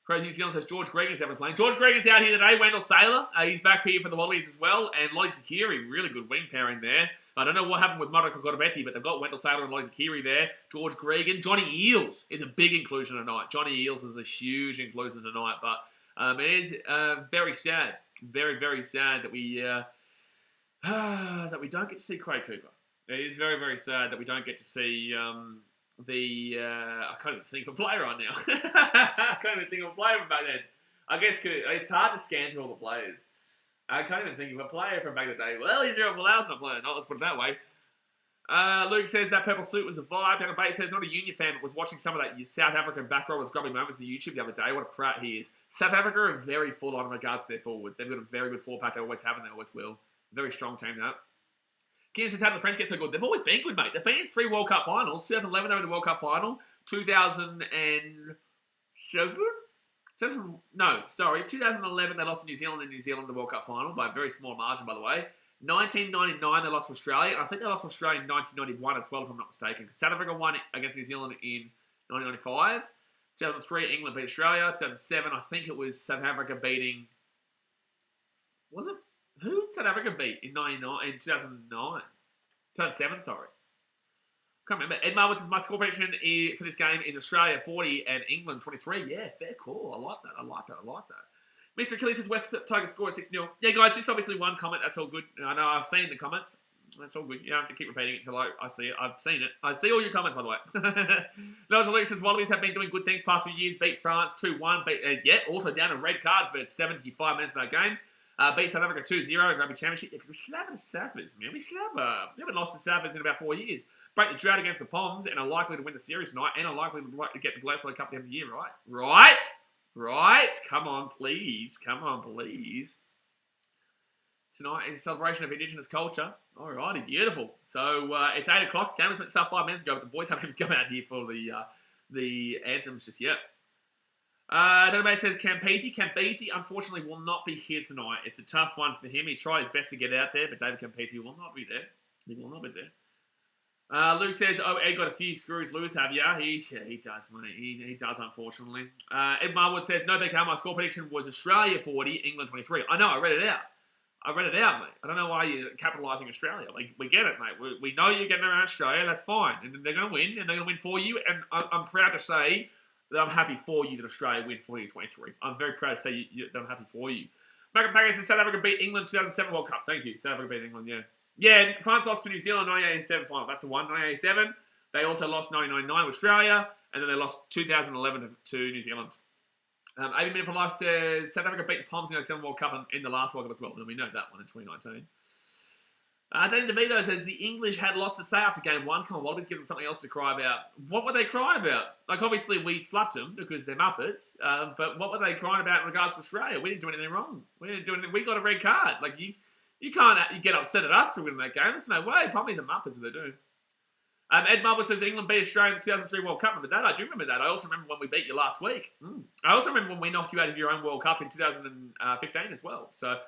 Speaker 1: Crazy New Zealand says George Gregan's out playing. George Gregan's out here today. Wendell Saylor, he's back here for the Wallabies as well. And Lottie Takiri, really good wing pairing there. I don't know what happened with Mariko Gotobetti, but they've got Wendell Saylor and Lottie Takiri there. George Gregan. Johnny Eales is a big inclusion tonight. Johnny Eales is a huge inclusion tonight. But it is very sad. Very, very sad that we don't get to see Craig Cooper. It is very, very sad that we don't get to see... I can't even think of a player right now. I can't even think of a player from back then. I guess it's hard to scan through all the players. I can't even think of a player from back in the day. Well, Israel Folau's not playing. No, let's put it that way. Luke says that purple suit was a vibe. Daniel Bates says not a Union fan, but was watching some of that South African back row was grabbing moments on YouTube the other day. What a prat he is. South Africa are very full on in regards to their forward. They've got a very good four pack. They always have and they always will. Very strong team that. Keane says how did the French get so good? They've always been good, mate. They've been in 3 World Cup finals. 2011 they were in the World Cup final. 2007. 2011 they lost to New Zealand in New Zealand in the World Cup final by a very small margin, by the way. 1999 they lost to Australia, and I think they lost to Australia in 1991 as well, if I'm not mistaken, because South Africa won against New Zealand in 1995. 2003 England beat Australia. 2007 I think it was South Africa beating. Was it? Who did South Africa beat in 2009? 2007, sorry. Can't remember. Ed Marwood says my score prediction for this game is Australia 40 and England 23. Yeah, fair call. I like that. Mr. Achilles says West Tigers score 6-0. Yeah, guys, just obviously one comment. That's all good. I know I've seen the comments. That's all good. You don't have to keep repeating it until I see it. I've seen it. I see all your comments, by the way. Nigel Luke says Wallabies have been doing good things past few years. Beat France 2-1. Also down a red card for 75 minutes of that game. Beat South Africa 2-0 Rugby Championship. Yeah, because we slab the Saffers, man. We haven't lost the Saffers in about 4 years. Break the drought against the Poms and are likely to win the series tonight and are likely to get the Bledisloe Cup at the end of the year, right? Right? Come on, please. Tonight is a celebration of Indigenous culture. Alrighty, beautiful. So it's 8 o'clock. Game was meant to start 5 minutes ago, but the boys haven't even come out here for the anthems just yet. Database says Campese unfortunately will not be here tonight. It's a tough one for him. He tried his best to get out there, but David Campese will not be there. He will not be there. Luke says, Ed got a few screws loose, have ya? He does, mate. He does, unfortunately. Ed Marwood says, no BKRmy, my score prediction was Australia 40, England 23. I know, I read it out, mate. I don't know why you're capitalising Australia. We get it, mate. We know you're getting around Australia. That's fine. And they're going to win, and they're going to win for you. And I'm proud to say that I'm happy for you that Australia win 40-23. I'm very proud to say that I'm happy for you. Magan says South Africa beat England 2007 World Cup. Thank you. South Africa beat England, yeah. Yeah, France lost to New Zealand 1987 final. That's the one, 1987. They also lost 1999 to Australia, and then they lost 2011 to New Zealand. 80 Minute for Life says South Africa beat the Palms in the 07 World Cup in the last World Cup as well. And we know that one in 2019. Danny DeVito says the English had lots to say after game 1. Come on, Wallabies, give them something else to cry about. What were they crying about? Like, obviously, we slapped them because they're Muppets. But what were they crying about in regards to Australia? We didn't do anything wrong. We got a red card. Like, you can't get upset at us for winning that game. There's no way. Pommies are Muppets if they do. Ed Marble says England beat Australia in the 2003 World Cup. Remember that? I do remember that. I also remember when we beat you last week. I also remember when we knocked you out of your own World Cup in 2015 as well. So,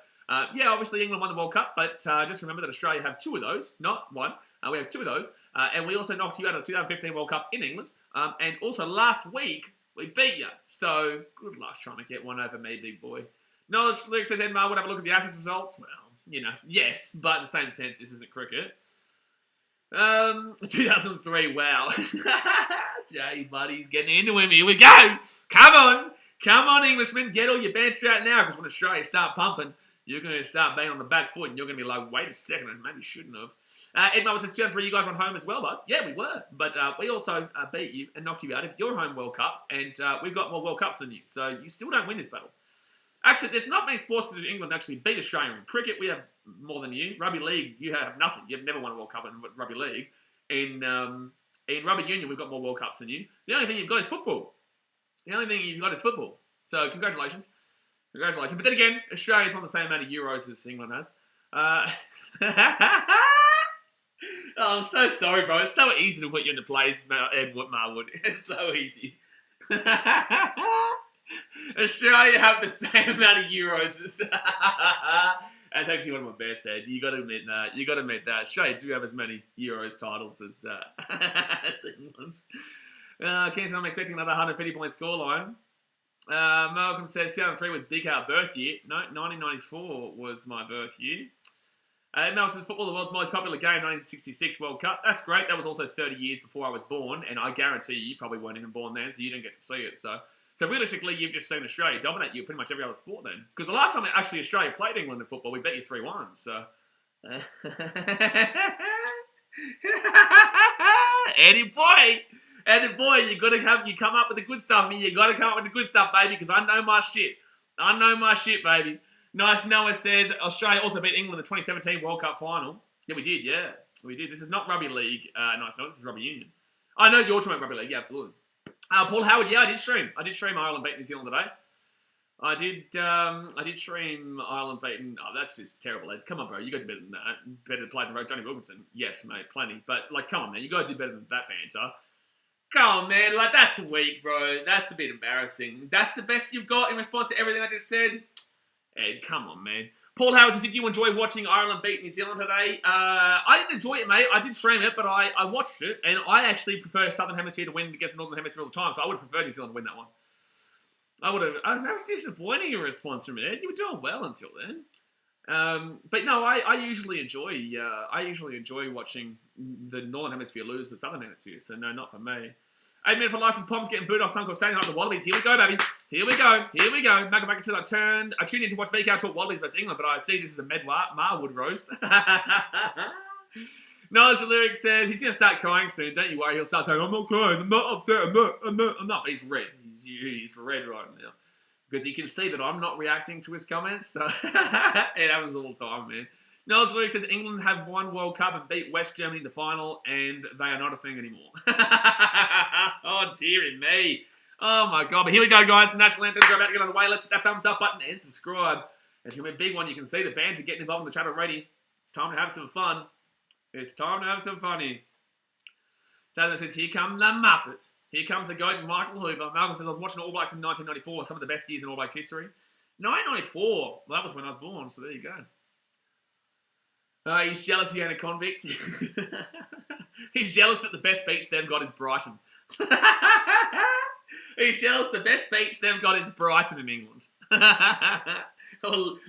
Speaker 1: yeah, obviously England won the World Cup, but just remember that Australia have 2 of those, not 1. We have 2 of those. And we also knocked you out of the 2015 World Cup in England. And also last week, we beat you. So, good luck trying to get one over me, big boy. Knowledge Luke says Ed Marble would have a look at the Ashes results. Well, you know, yes, but in the same sense, this isn't cricket. 2003, wow. Jay, buddy's getting into him. Here we go. Come on, Englishmen. Get all your banter out now, because when Australia start pumping, you're going to start being on the back foot, and you're going to be like, wait a second, I maybe shouldn't have. Ed Marble says 2003, you guys went home as well, bud. Yeah, we were. But we also beat you and knocked you out of your home World Cup, and we've got more World Cups than you. So you still don't win this battle. Actually, there's not many sports that England actually beat Australia in. Cricket, we have more than you. Rugby league, you have nothing. You've never won a World Cup in rugby league. In rugby union, we've got more World Cups than you. The only thing you've got is football. So congratulations. But then again, Australia's won the same amount of Euros as England has. Oh, I'm so sorry, bro. It's so easy to put you into place, Edward Marwood. It's so easy. Australia have the same amount of Euros as... That's actually what my bear said. You got to admit that. Australia do have as many Euros titles as England. Can't say I'm expecting another 150-point scoreline. Malcolm says 2003 was Big Our birth year. No, 1994 was my birth year. Mel says football, the world's most popular game, 1966 World Cup. That's great. That was also 30 years before I was born, and I guarantee you probably weren't even born then, so you didn't get to see it. So realistically, you've just seen Australia dominate you pretty much every other sport then. Because the last time actually Australia played England in football, we beat you 3-1. So, Eddie boy, you come up with the good stuff. You got to come up with the good stuff, baby, because I know my shit. Baby. Nice Noah says Australia also beat England in the 2017 World Cup final. Yeah, we did, yeah. We did. This is not rugby league. No, it's not. This is rugby union. I know you're talking about rugby league. Yeah, absolutely. Paul Howard, yeah, I did stream. Ireland beat New Zealand today. I did stream Ireland beating. Oh, that's just terrible. Come on, bro. You got to do better than that. Better to play than Johnny Wilkinson. Yes, mate, plenty. But, like, come on, man. You got to do better than that banter. Come on, man. Like, that's weak, bro. That's a bit embarrassing. That's the best you've got in response to everything I just said? Ed, come on, man. Paul Howard says, did you enjoy watching Ireland beat New Zealand today? I didn't enjoy it, mate. I did stream it, but I watched it, and I actually prefer Southern Hemisphere to win against the Northern Hemisphere all the time, so I would have preferred New Zealand to win that one. That was disappointing in response from it. You were doing well until then. But no, I usually enjoy watching the Northern Hemisphere lose the Southern Hemisphere, so no, not for me. 8 minutes for license. Pom's getting booed off Suncorp Stadium after the Wallabies. Here we go, baby. Here we go. Macca said I tuned in to watch BKR talk Wallabies versus England, but I see this is a Marwood roast. Knowledge the lyric says he's going to start crying soon. Don't you worry. He'll start saying, I'm not crying. I'm not upset. I'm not. But he's red. He's red right now. Because he can see that I'm not reacting to his comments. So it happens all the time, man. Knowledge Luke says England have won World Cup and beat West Germany in the final, and they are not a thing anymore. Oh, dearie me. Oh, my God. But here we go, guys. The national anthems are about to get underway. Let's hit that thumbs up button and subscribe. It's going to be a big one. You can see the banter getting involved in the chat already. It's time to have some fun. It's time to have some fun here. Taylor says, here come the Muppets. Here comes the goat, Michael Hoover. Malcolm says, I was watching All Blacks in 1994, some of the best years in All Blacks history. 1994. Well, that was when I was born, so there you go. He's jealous he ain't a convict. He's jealous that the best beach they've got is Brighton. He's jealous the best beach they've got is Brighton in England.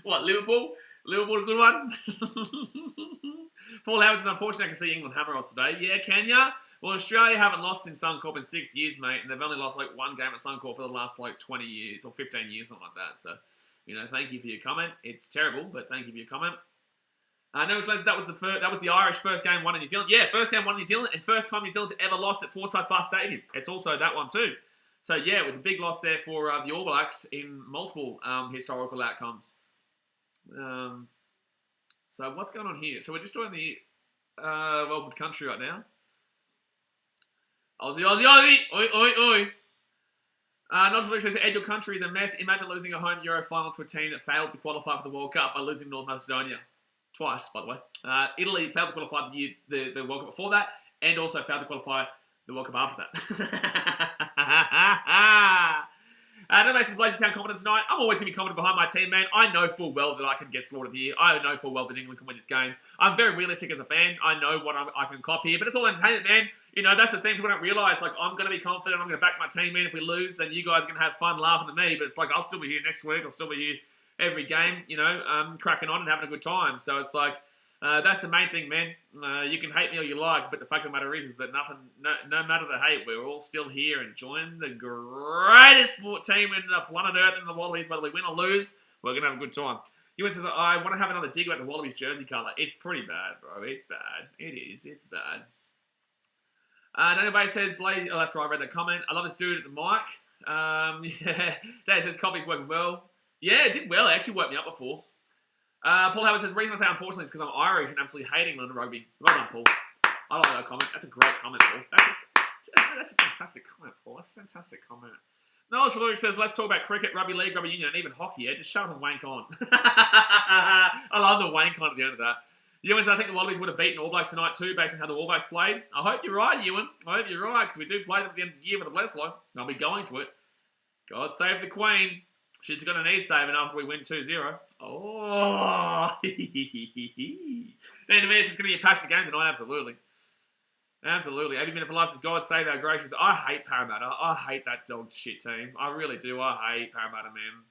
Speaker 1: What, Liverpool? Liverpool a good one? Paul Howard says, unfortunately, I can see England hammer us today. Yeah, can ya? Well, Australia haven't lost in Suncorp in 6 years, mate, and they've only lost like one game at Suncorp for the last like 20 years or 15 years, something like that. So, thank you for your comment. It's terrible, but thank you for your comment. No, that was the Irish first game won in New Zealand. Yeah, first game won in New Zealand, and first time New Zealand's ever lost at Forsyth Park Stadium. It's also that one too. So yeah, it was a big loss there for the All Blacks in multiple historical outcomes. So what's going on here? So we're just doing the Welcome to Country right now. Aussie, Aussie, Aussie! Oi, oi, oi! Nigel says, Ed, your country is a mess. Imagine losing a home Euro final to a team that failed to qualify for the World Cup by losing North Macedonia. Twice, by the way. Italy failed to qualify the World Cup before that, and also failed to qualify the World Cup after that. Nobody says, Blaze, you sound confident tonight. I'm always going to be confident behind my team, man. I know full well that I can get slaughtered here. I know full well that England can win this game. I'm very realistic as a fan. I know what I can cop here, but it's all entertainment, man. That's the thing people don't realise. Like, I'm going to be confident. I'm going to back my team, man. If we lose, then you guys are going to have fun laughing at me, but it's like, I'll still be here next week. I'll still be here every game, cracking on and having a good time. So it's like, that's the main thing, man. You can hate me all you like, but the fact of the matter is that no matter the hate, we're all still here enjoying the greatest team in the planet Earth in the Wallabies. Whether we win or lose, we're going to have a good time. Ewan says, I want to have another dig about the Wallabies jersey colour. It's pretty bad, bro. It's bad. It is. It's bad. Daniel Bay says, Blaze, oh, that's right, I read that comment. I love this dude at the mic. Yeah. Dave says, coffee's working well. Yeah, it did well. It actually woke me up before. Paul Howard says, the reason I say unfortunately is because I'm Irish and absolutely hating England rugby. Well done, Paul. I like that comment. That's a great comment, Paul. That's a fantastic comment, Paul. That's a fantastic comment. Knowledge Luke says, let's talk about cricket, rugby league, rugby union, and even hockey. Yeah, just shut up and wank on. I love the wank on at the end of that. Ewan says, I think the Wallabies would have beaten All Blacks tonight too, based on how the All Blacks played. I hope you're right, Ewan. I hope you're right, because we do play them at the end of the year with the Bledisloe. I'll be going to it. God save the Queen. She's going to need saving after we win 2-0. Oh. Then to me, it's going to be a passionate game tonight, absolutely. Absolutely. 80 minutes for life says, God save our gracious. I hate Parramatta. I hate that dog shit team. I really do. I hate Parramatta, man.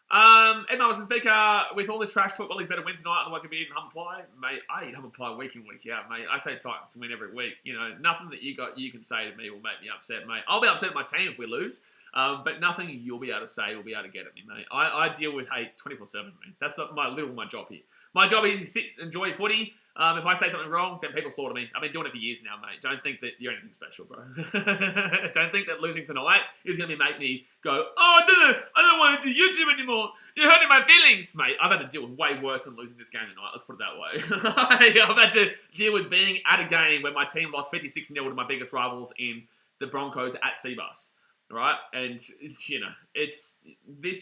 Speaker 1: Ed Marvel says, Speaker, with all this trash talk, well, he's better win tonight, otherwise he'll be eating humble pie. Mate, I eat humble pie week in, week out, mate. I say Titans win every week. Nothing that you can say to me will make me upset, mate. I'll be upset at my team if we lose, but nothing you'll be able to say will be able to get at me, mate. I deal with hate 24/7, man. That's my job here. My job is to sit and enjoy footy. If I say something wrong, then people slaughter me. I've been doing it for years now, mate. Don't think that you're anything special, bro. Don't think that losing tonight is going to make me go, oh, I don't want to do YouTube anymore. You're hurting my feelings, mate. I've had to deal with way worse than losing this game tonight. Let's put it that way. I've had to deal with being at a game where my team lost 56-0 to my biggest rivals in the Broncos at Seabus. Right, and this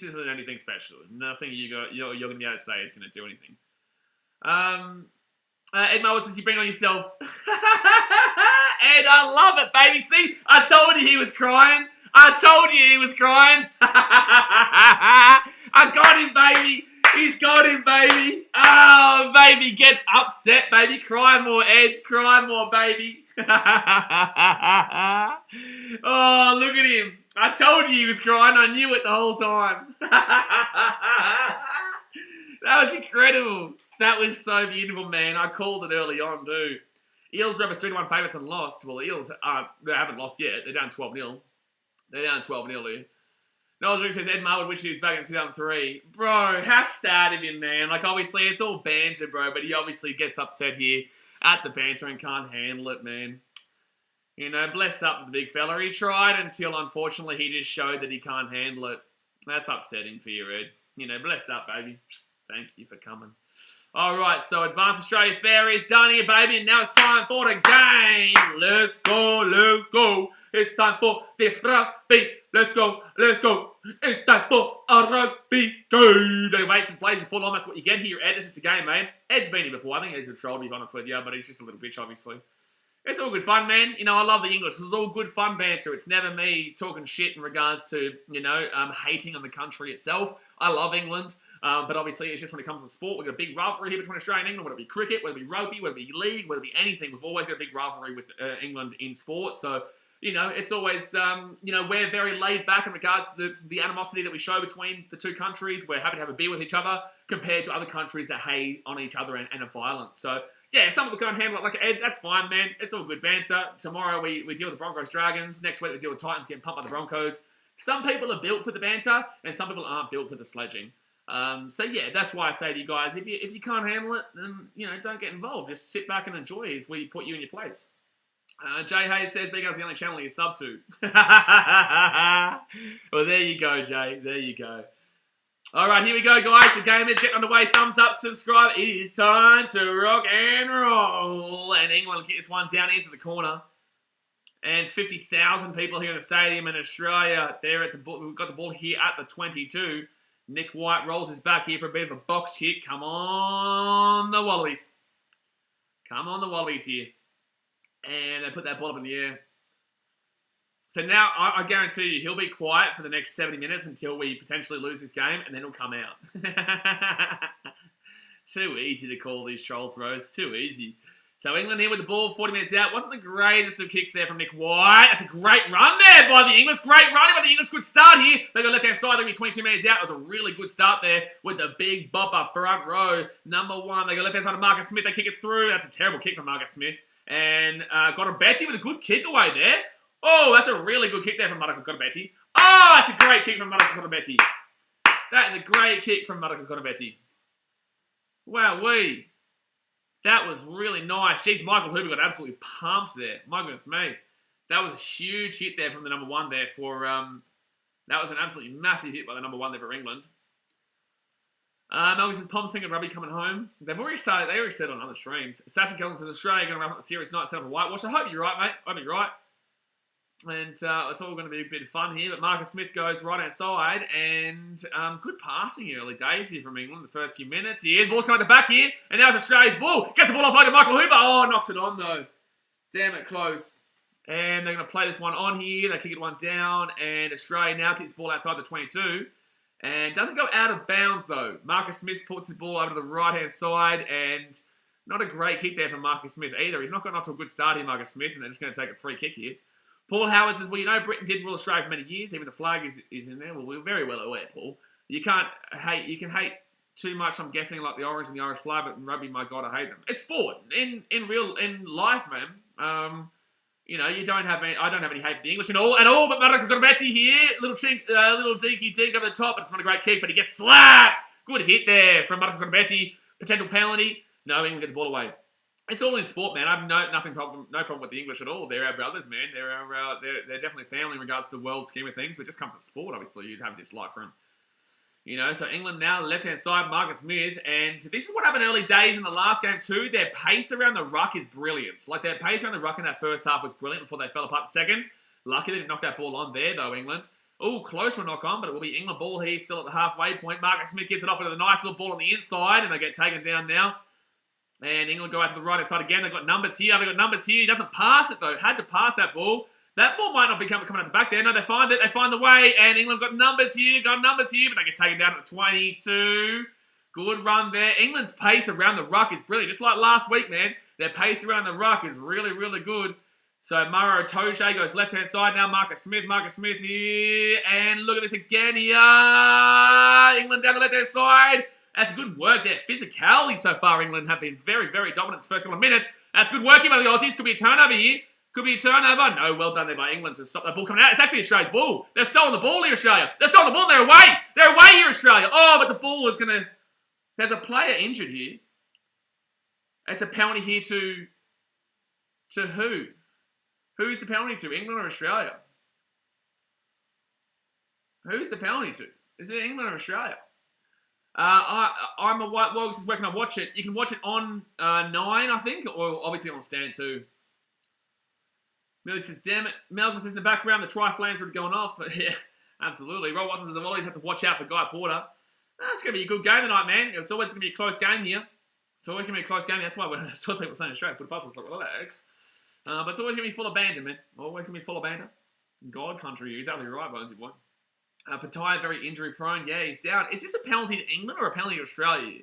Speaker 1: isn't anything special. Nothing you're going to be able to say is going to do anything. Ed Mowers says you bring it on yourself. Ed, I love it, baby. See, I told you he was crying. I got him, baby. He's got him, baby. Oh, baby, get upset, baby. Cry more, Ed. Cry more, baby. Oh, look at him. I told you he was crying. I knew it the whole time. That was incredible. That was so beautiful, man. I called it early on, too. Eels were over 3-1 favourites and lost. Well, the Eels they haven't lost yet. They're down 12-0. They're down 12-0, dude. Noel Drake says, Ed Marwood wishes he was back in 2003. Bro, how sad of him, man. Like, obviously, it's all banter, bro, but he obviously gets upset here at the banter and can't handle it, man. You know, bless up to the big fella. He tried until, unfortunately, he just showed that he can't handle it. That's upsetting for you, Ed. You know, bless up, baby. Thank you for coming. All right, so Advanced Australia Fair is done here, baby, and now it's time for the game. Let's go, let's go. It's time for the rugby. Let's go, let's go. It's time for a rugby game. Anyway, since Blaze is full on, that's what you get here, Ed. It's just a game, man. Ed's been here before. I think he's a troll, to be honest with you, but he's just a little bitch, obviously. It's all good fun, man. You know, I love the English. It's all good fun banter. It's never me talking shit in regards to, you know, hating on the country itself. I love England, but obviously it's just when it comes to sport, we've got a big rivalry here between Australia and England, whether it be cricket, whether it be rugby, whether it be league, whether it be anything. We've always got a big rivalry with England in sport. So, you know, it's always, you know, we're very laid back in regards to the animosity that we show between the two countries. We're happy to have a beer with each other compared to other countries that hate on each other and are violent. So, yeah, if some people can't handle it like Ed, that's fine, man. It's all good banter. Tomorrow we deal with the Broncos Dragons. Next week we deal with Titans getting pumped by the Broncos. Some people are built for the banter, and some people aren't built for the sledging. So yeah, that's why I say to you guys, if you can't handle it, then you know don't get involved. Just sit back and enjoy. Is where you put you in your place. Jay Hayes says BKR's the only channel you sub to. Well, there you go, Jay. There you go. All right, here we go, guys. The game is getting underway. Thumbs up, subscribe. It is time to rock and roll. And England get this one down into the corner. And 50,000 people here in the stadium in Australia. They're at the ball. We've got the ball here at the 22. Nick White rolls his back here for a bit of a box kick. Come on, the Wallabies. Come on, the Wallabies here. And they put that ball up in the air. So now, I guarantee you, he'll be quiet for the next 70 minutes until we potentially lose this game, and then he'll come out. Too easy to call these trolls, bro. It's too easy. So England here with the ball, 40 minutes out. Wasn't the greatest of kicks there from Nick White. That's a great run there by the English. Great running by the English. Good start here. They got left-hand side. They'll be 22 minutes out. It was a really good start there with the big bop up front row. Number one. They got left-hand side of Marcus Smith. They kick it through. That's a terrible kick from Marcus Smith. And got a Betty with a good kick away there. Oh, that's a really good kick there from Madaka Kotobetti. Oh, that's a great kick from Madaka Kotobetti. That is a great kick from Madaka Kotobetti. Wowee. That was really nice. Jeez, Michael Hoover got absolutely pumped there. My goodness me. That was a huge hit there from the number one there for... that was an absolutely massive hit by the number one there for England. Melvin says, Pom's thinking rugby coming home. They already said on other streams. Sasha Kelvin says, Australia going to wrap up the series tonight, set up a whitewash. I hope you're right, mate. I hope you're right. And it's all going to be a bit of fun here. But Marcus Smith goes right outside. And good passing early days here from England. The first few minutes here. The ball's coming at the back here. And now it's Australia's ball. Gets the ball offload to Michael Hooper. Oh, knocks it on though. Damn it, close. And they're going to play this one on here. They kick it one down. And Australia now kicks the ball outside the 22. And doesn't go out of bounds though. Marcus Smith puts his ball over to the right-hand side. And not a great kick there from Marcus Smith either. He's not gotten off to a good start here, Marcus Smith. And they're just going to take a free kick here. Paul Howard says, well, you know, Britain did rule Australia for many years. Even the flag is in there. Well, we're very well aware, Paul. You can hate too much, I'm guessing, like the orange and the Irish flag, but in rugby, my God, I hate them. It's sport. In life, man. You know, I don't have any hate for the English at all, but Marco Gorbetti here. Little dinky dink over the top, but it's not a great kick, but he gets slapped. Good hit there from Marco Gorbetti. Potential penalty. No, England get the ball away. It's all in sport, man. I have no problem with the English at all. They're our brothers, man. They're definitely family in regards to the world scheme of things. But it just comes to sport, obviously, you'd have a dislike for them. You know, so England now, left-hand side, Marcus Smith. And this is what happened early days in the last game too. Their pace around the ruck is brilliant. Like, their pace around the ruck in that first half was brilliant before they fell apart in the second. Lucky they didn't knock that ball on there, though, England. Oh, close one knock on, but it will be England ball here, still at the halfway point. Marcus Smith gets it off with a nice little ball on the inside, and they get taken down now. And England go out to the right-hand side again. They've got numbers here. He doesn't pass it, though. Had to pass that ball. That ball might not be coming out the back there. No, they find it. They find the way. And England got numbers here. But they get taken down at 22. Good run there. England's pace around the ruck is brilliant. Just like last week, man. Their pace around the ruck is really, really good. So Maro Toje goes left-hand side now. Marcus Smith here. And look at this again here. England down the left-hand side. That's good work there. Physicality so far, England have been very, very dominant the first couple of minutes. That's good work here by the Aussies. Could be a turnover here. No, well done there by England to stop that ball coming out. It's actually Australia's ball. They're stolen the ball here, Australia. They're stolen the ball. They're away. They're away here, Australia. Oh, but the ball is going to... There's a player injured here. It's a penalty here to who? Who's the penalty to? England or Australia? Who's the penalty to? Is it England or Australia? I'm a white Wogs is working on watch it. You can watch it on 9, I think, or obviously on Stand 2. Millie says, damn it. Malcolm says in the background, the tri-flans are going off. Yeah, absolutely. Rob Watson says the Wallabies have to watch out for Guy Porter. It's going to be a good game tonight, man. It's always going to be a close game here. It's always going to be a close game. That's why I saw people saying Australia foot puzzles. Like, relax. But it's always going to be full of banter, man. Always going to be full of banter. God country, you're exactly right, Bonesy boy. Pattaya, very injury prone. Yeah, he's down. Is this a penalty to England or a penalty to Australia?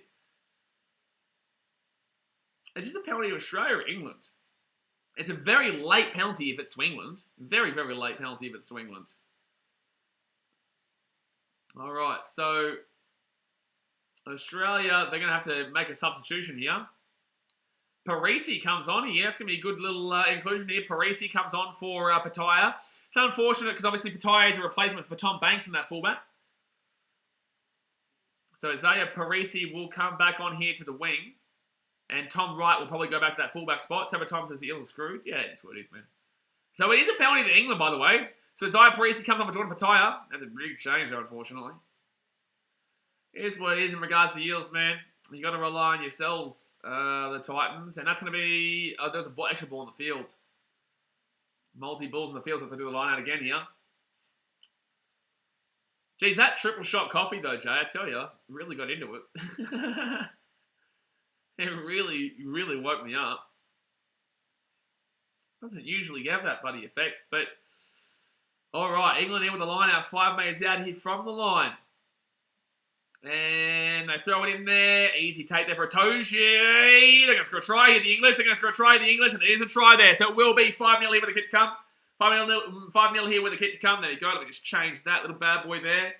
Speaker 1: Is this a penalty to Australia or England? It's a very late penalty if it's to England. Very, very late penalty if it's to England. All right, so Australia, they're going to have to make a substitution here. Parisi comes on here. It's going to be a good little inclusion here. Parisi comes on for Pattaya. It's unfortunate because obviously Pattaya is a replacement for Tom Banks in that fullback. So Isaiah Parisi will come back on here to the wing. And Tom Wright will probably go back to that fullback spot. Toby Tom says the Eels are screwed. Yeah, it's what it is, man. So it is a penalty to England, by the way. So Isaiah Parisi comes on for Jordan Pattaya. That's a big change, though, unfortunately. Here's what it is in regards to the Eels, man. You got to rely on yourselves, the Titans. And that's going to be... there's an extra ball in the field. Multi-balls in the field, so they do the line out again here. Geez, that triple shot coffee, though, Jay, I tell you, really got into it. It really, really woke me up. Doesn't usually have that bloody effect, but... Alright, England in with the line out. 5 metres out here from the line. And they throw it in there. Easy take there for Toji. They're going to score a try here, the English. And there's a try there. So it will be 5-0 here with the kick to come. 5-0 here with the kick to come. There we go. Let me just change that little bad boy there.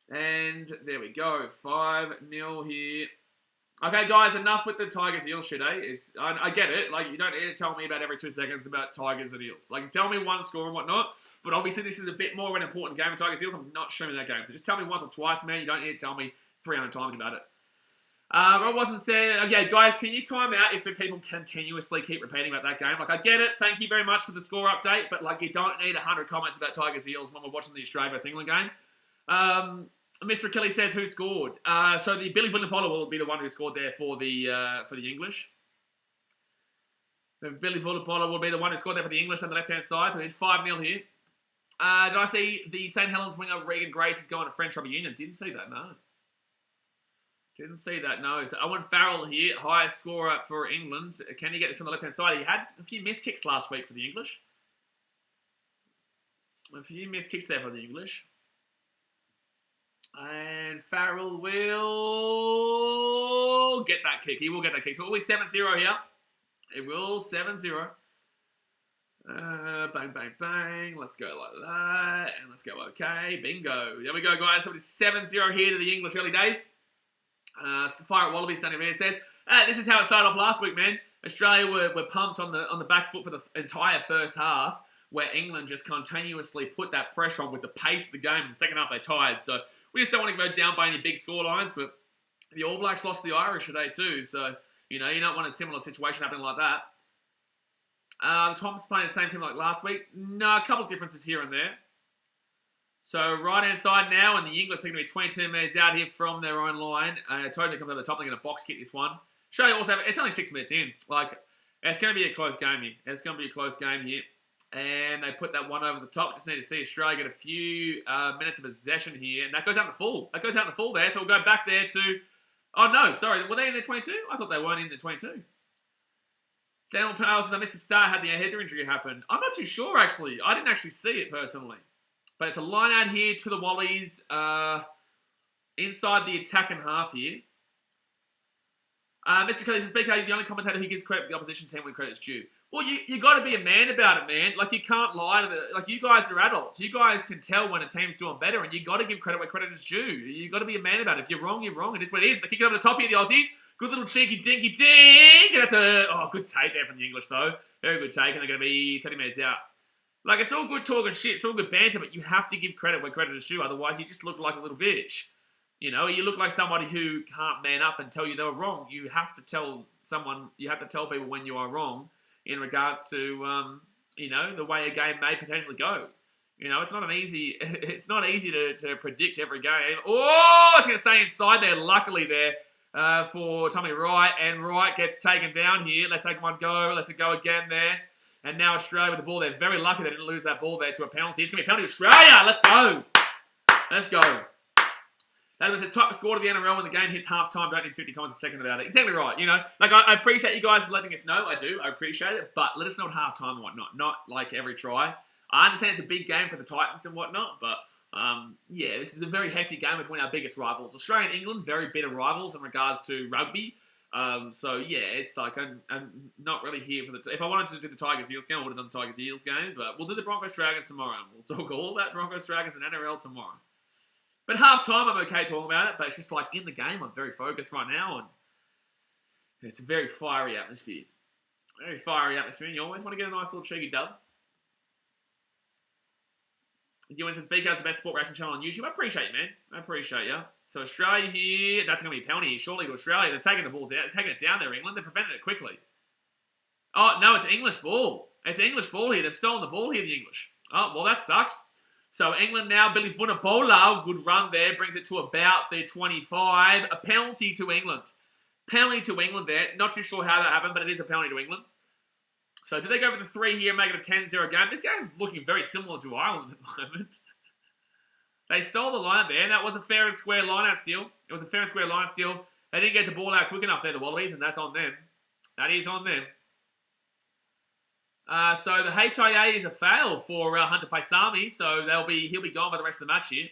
Speaker 1: And there we go. 5-0 here. Okay, guys, enough with the Tigers Eels shit, eh? I get it. Like, you don't need to tell me about every 2 seconds about Tigers and Eels. Like, tell me one score and whatnot. But obviously, this is a bit more of an important game of Tigers Eels. I'm not showing that game. So just tell me once or twice, man. You don't need to tell me 300 times about it. Rob wasn't saying, okay, guys, can you time out if people continuously keep repeating about that game? Like, I get it. Thank you very much for the score update. But, like, you don't need 100 comments about Tigers Eels when we're watching the Australia vs England game. Mr. Kelly says who scored. So the Billy Vunipola will be the one who scored there for the English. Billy Vunipola will be the one who scored there for the English on the left-hand side. So he's 5-0 here. Did I see the St. Helens winger Regan Grace is going to French Rugby Union? Didn't see that, no. Didn't see that, no. So Owen Farrell here, highest scorer for England. Can he get this on the left-hand side? He had a few missed kicks last week for the English. A few missed kicks there for the English. And Farrell will get that kick. He will get that kick. So it will be 7-0 here. It will 7-0. Bang, bang, bang. Let's go like that. And let's go okay. Bingo. There we go, guys. So it's 7-0 here to the English early days. Fire at Wallabies down here says, this is how it started off last week, man. Australia were pumped on the back foot for the entire first half, where England just continuously put that pressure on with the pace of the game. In the second half, they tied. So we just don't want to go down by any big score lines, but The All Blacks lost to the Irish today too, so, you know, you don't want a similar situation happening like that. The Tom's playing the same team like last week. No, a couple of differences here and there. So right-hand side now, and the English are going to be 22 metres out here from their own line. Tojo comes over the top. They're going to box kick this one. Australia also have, it's only 6 minutes in. Like, it's going to be a close game here. It's going to be a close game here. And they put that one over the top. Just need to see Australia get a few minutes of possession here. And that goes out in the full. That goes out in the full there. So we'll go back there to... Oh, no, sorry. Were they in the 22? I thought they weren't in the 22. Daniel Powell, I missed the start, had the head injury happen. I'm not too sure, actually. I didn't actually see it, personally. But it's a line out here to the Wallabies inside the attacking half here. Mr. Kelly says, BK, the only commentator who gives credit to the opposition team when credit's due. Well, you got to be a man about it, man. Like, you can't lie to the... Like, you guys are adults. You guys can tell when a team's doing better, and you got to give credit where credit is due. You got to be a man about it. If you're wrong, you're wrong. It is what it is. They kick it over the top here, the Aussies. Good little cheeky dinky ding. And that's a... Oh, good take there from the English, though. Very good take, and they're going to be 30 minutes out. Like, it's all good talking shit. It's all good banter, but you have to give credit where credit is due. Otherwise, you just look like a little bitch. You know, you look like somebody who can't man up and tell you they were wrong. You have to tell someone... You have to tell people when you are wrong in regards to, you know, the way a game may potentially go. You know, it's not easy to predict every game. Oh, I was going to say inside there, luckily there, for Tommy Wright. And Wright gets taken down here. Let's take one go. Let's go again there. And now Australia with the ball. They're very lucky they didn't lose that ball there to a penalty. It's going to be a penalty to Australia. Let's go. Let's go. That was his type of score to the NRL when the game hits half-time. Don't need 50 comments a second about it. Exactly right. You know, like, I appreciate you guys for letting us know. I do. I appreciate it. But let us know at half-time and whatnot. Not like every try. I understand it's a big game for the Titans and whatnot. But, yeah, this is a very hectic game between our biggest rivals. Australia and England, very bitter rivals in regards to rugby. So, yeah, it's like I'm not really here for the... If I wanted to do the Tigers-Eels game, I would have done the Tigers-Eels game. But we'll do the Broncos-Dragons tomorrow. We'll talk all about Broncos-Dragons and NRL tomorrow. But half-time, I'm okay talking about it, but it's just like in the game, I'm very focused right now, and it's a very fiery atmosphere. Very fiery atmosphere, and you always want to get a nice little cheeky dub. Ewan says, BK's the best sport reaction channel on YouTube. I appreciate you, man. I appreciate you. So Australia here, that's going to be a penalty here, surely to Australia. They're taking the ball down, taking it down there, England. They're preventing it quickly. Oh, no, it's an English ball. It's an English ball here. They've stolen the ball here, the English. Oh, well, that sucks. So England now, Billy Vunipola, good run there, brings it to about the 25. A penalty to England. Penalty to England there. Not too sure how that happened, but it is a penalty to England. So do they go for the 3 here and make it a 10-0 game? This game's looking very similar to Ireland at the moment. They stole the line there, and that was a fair and square line-out steal. It was a fair and square line steal. They didn't get the ball out quick enough there, the Wallabies, and that's on them. That is on them. So the HIA is a fail for Hunter Paisami, so he'll be gone for the rest of the match here.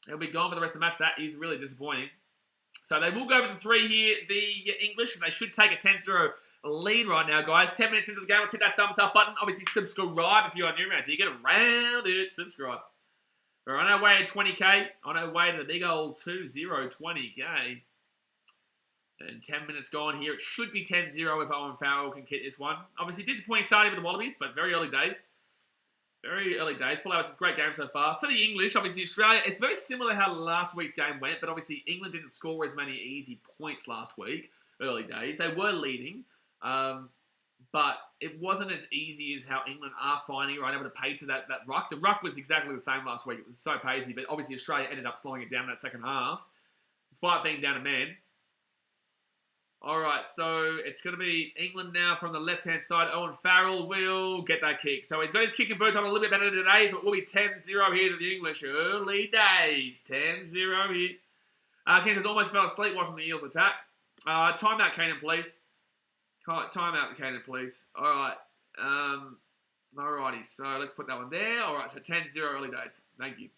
Speaker 1: He'll be gone for the rest of the match. That is really disappointing. So they will go for the 3 here, the English, and they should take a 10-0 lead right now, guys. 10 minutes into the game, let's hit that thumbs up button. Obviously, subscribe if you are new around here. Get around it, subscribe. We're on our way to 20k, on our way to the big old 20k. And 10 minutes gone here. It should be 10-0 if Owen Farrell can get this one. Obviously, disappointing starting with the Wallabies, but very early days. Very early days. Paul Harris, it's a great game so far. For the English, obviously Australia, it's very similar to how last week's game went, but obviously England didn't score as many easy points last week, early days. They were leading, but it wasn't as easy as how England are finding right now with the pace of that ruck. The ruck was exactly the same last week. It was so pacey, but obviously Australia ended up slowing it down in that second half, despite being down a man. All right, so it's going to be England now from the left-hand side. Owen Farrell will get that kick. So he's got his kicking boots on a little bit better today, so it will be 10-0 here to the English. Early days, 10-0 here. Kansas almost fell asleep watching the Eels attack. Timeout, Kanan, please. Timeout, Kanan, please. All right. Alrighty, so let's put that one there. All right, so 10-0 early days. Thank you.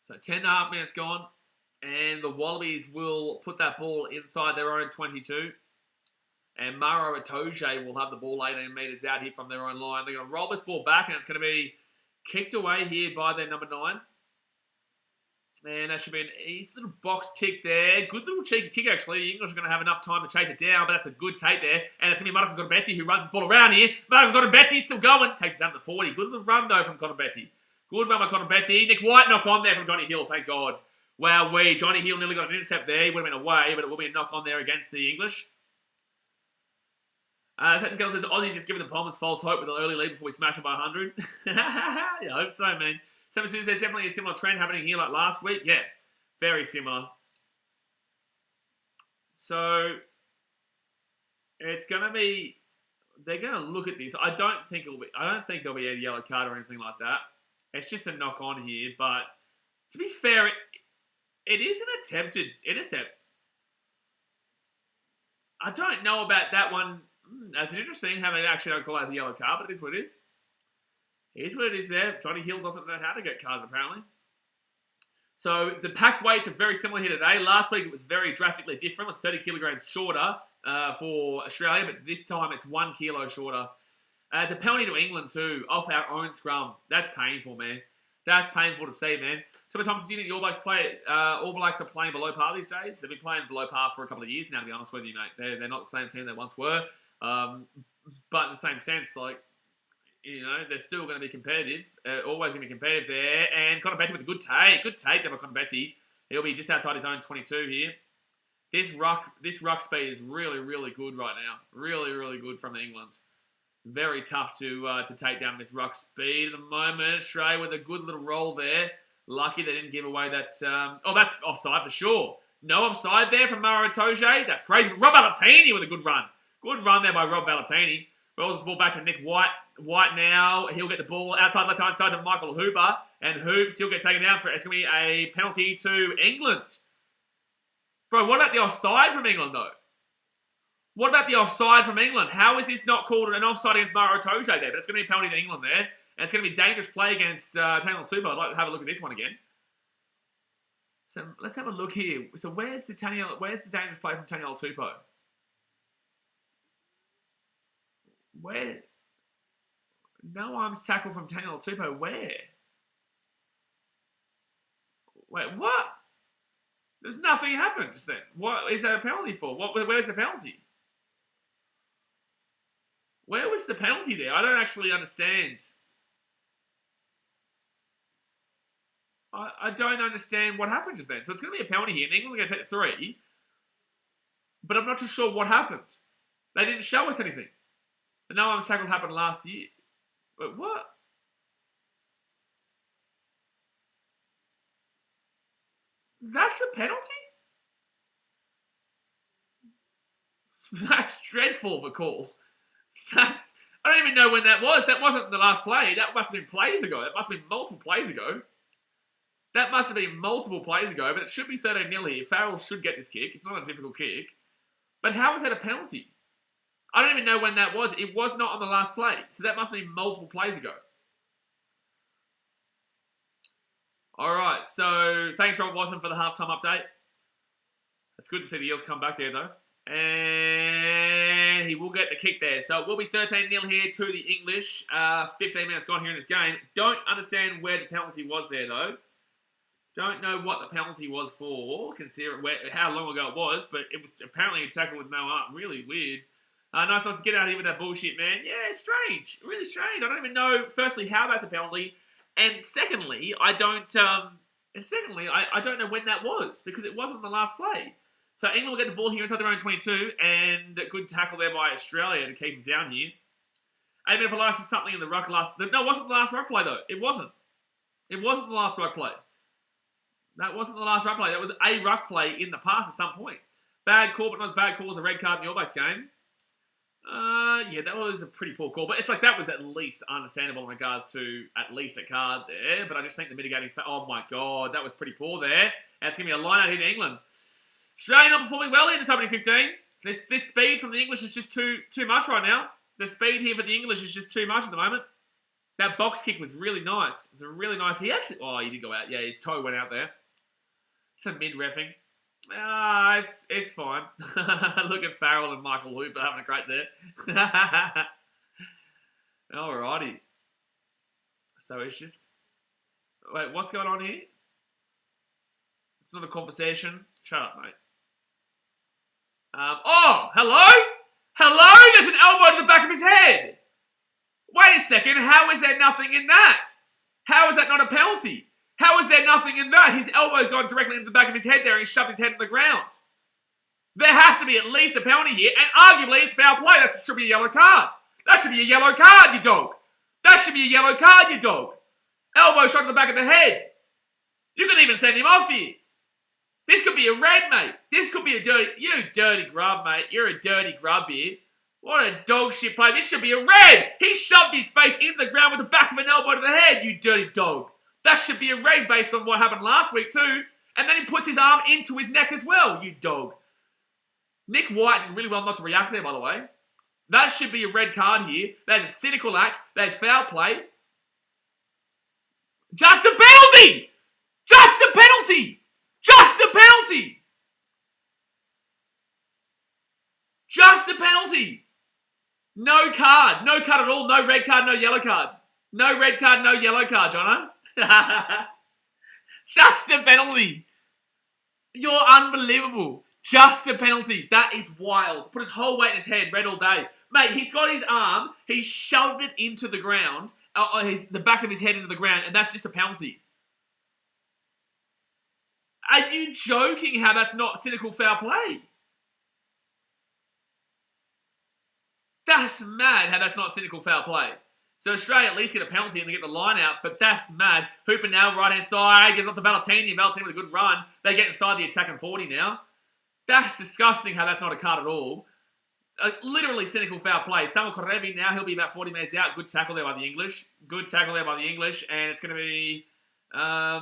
Speaker 1: So 10.5 minutes gone. And the Wallabies will put that ball inside their own 22. And Maro Itoje will have the ball 18 metres out here from their own line. They're going to roll this ball back, and it's going to be kicked away here by their number 9. And that should be an easy little box kick there. Good little cheeky kick, actually. The English are going to have enough time to chase it down, but that's a good take there. And it's going to be Marco Conobetti who runs this ball around here. Marco Conobetti still going. Takes it down to the 40. Good little run, though, from Conobetti. Good run by Conobetti. Nick White knock on there from Johnny Hill, thank God. Wow, Johnny Hill nearly got an intercept there. He would have been away, but it will be a knock on there against the English. Second girl says, Aussies just giving the Palmers false hope with an early lead before we smash them by 100. Yeah, I hope so, man. Seven Sue says, definitely a similar trend happening here like last week. Yeah, very similar. So, it's going to be... They're going to look at this. I don't think there'll be a yellow card or anything like that. It's just a knock on here. But to be fair, it is an attempted intercept. I don't know about that one. That's interesting how they actually don't call it as a yellow card, but it is what it is. Here's what it is there. Johnny Hill doesn't know how to get carded, apparently. So the pack weights are very similar here today. Last week it was very drastically different. It was 30 kilograms shorter for Australia, but this time it's 1 kilo shorter. It's a penalty to England too, off our own scrum. That's painful, man. That's painful to see, man. Thomas Thompson, do you think the All Blacks are playing below par these days? They've been playing below par for a couple of years now, to be honest with you, mate. They're not the same team they once were. But in the same sense, like, you know, they're still going to be competitive. Always going to be competitive there. And Connor Betty with a good take. Good take there by Connor Betty. He'll be just outside his own 22 here. This ruck speed is really, really good right now. Really, really good from England. Very tough to take down this ruck speed at the moment. Australia with a good little roll there. Lucky they didn't give away that... oh, that's offside for sure. No offside there from Maro Itoje. That's crazy. Rob Valetini with a good run. Good run there by Rob Valetini. Rolls the ball back to Nick White. White now, he'll get the ball outside left-hand side to Michael Hooper. And Hoops, he'll get taken down for it. It's going to be a penalty to England. Bro, what about the offside from England, though? What about the offside from England? How is this not called an offside against Maro Itoje there? But it's going to be a penalty to England there. And it's going to be dangerous play against Taylor Tupa. I'd like to have a look at this one again. So let's have a look here. So where's the dangerous play from Taniela Tupou? Where? No arms tackle from Taniela Tupou. Where? Wait, what? There's nothing happened just then. What is that a penalty for? Where's the penalty? Where was the penalty there? I don't actually understand. I don't understand what happened just then. So it's going to be a penalty here. And England are going to take 3. But I'm not too sure what happened. They didn't show us anything. The no arms tackle happened last year. Wait, what? That's a penalty? That's dreadful of a call. I don't even know when that was. That wasn't the last play. That must have been plays ago. That must have been multiple plays ago. That must have been multiple plays ago, but it should be 13-0 here. Farrell should get this kick. It's not a difficult kick. But how was that a penalty? I don't even know when that was. It was not on the last play. So that must have been multiple plays ago. All right, so thanks, Rob Watson, for the halftime update. It's good to see the Eels come back there, though. And he will get the kick there. So it will be 13-0 here to the English. 15 minutes gone here in this game. Don't understand where the penalty was there, though. Don't know what the penalty was for, considering how long ago it was, but it was apparently a tackle with no arm. Really weird. Nice one to get out of here with that bullshit, man. Yeah, strange. Really strange. I don't even know, firstly, how that's a penalty. And secondly, I don't know when that was, because it wasn't the last play. So England will get the ball here inside their own 22, and a good tackle there by Australia to keep them down here. 8 minutes for life is something in the ruck last... No, it wasn't the last ruck play, though. It wasn't. It wasn't the last ruck play. That wasn't the last ruck play. That was a ruck play in the past at some point. Bad call, but not as bad call as a red card in the All Blacks game. Yeah, that was a pretty poor call. But it's like that was at least understandable in regards to at least a card there. But I just think the mitigating... Oh, my God. That was pretty poor there. And it's going to be a line out here to England. Australia not performing well in this opening 15. This speed from the English is just too much right now. The speed here for the English is just too much at the moment. That box kick was really nice. It's a really nice... He actually... Oh, he did go out. Yeah, his toe went out there. Some mid-reffing. It's fine. Look at Farrell and Michael Hooper having a great there. Alrighty. So it's just... Wait, what's going on here? It's not a conversation. Shut up, mate. Oh, hello? Hello? There's an elbow to the back of his head. Wait a second. How is there nothing in that? How is that not a penalty? How is there nothing in that? His elbow's gone directly into the back of his head there and he shoved his head in the ground. There has to be at least a penalty here, and arguably it's foul play. That should be a yellow card. That should be a yellow card, you dog. That should be a yellow card, you dog. Elbow shot to the back of the head. You could even send him off here. This could be a red, mate. This could be a dirty... You dirty grub, mate. You're a dirty grub here. What a dog shit play. This should be a red. He shoved his face into the ground with the back of an elbow to the head, you dirty dog. That should be a red based on what happened last week too. And then he puts his arm into his neck as well, you dog. Nick White did really well not to react there, by the way. That should be a red card here. That is a cynical act. That is foul play. Just a penalty! Just a penalty! Just a penalty! Just a penalty! No card. No card at all. No red card, no yellow card. No red card, no yellow card, Jono. Just a penalty. You're unbelievable. Just a penalty. That is wild. Put his whole weight in his head, red all day. Mate, he's got his arm, he's shoved it into the ground, the back of his head into the ground, and that's just a penalty. Are you joking how that's not cynical foul play? That's mad how that's not cynical foul play. So Australia at least get a penalty and they get the line out, but that's mad. Hooper now, right-hand side, gets up to Valentini. Valentini with a good run. They get inside the attacking 40 now. That's disgusting how that's not a card at all. Literally cynical foul play. Samuel Korevi now, he'll be about 40 metres out. Good tackle there by the English. Good tackle there by the English. And it's going to be... I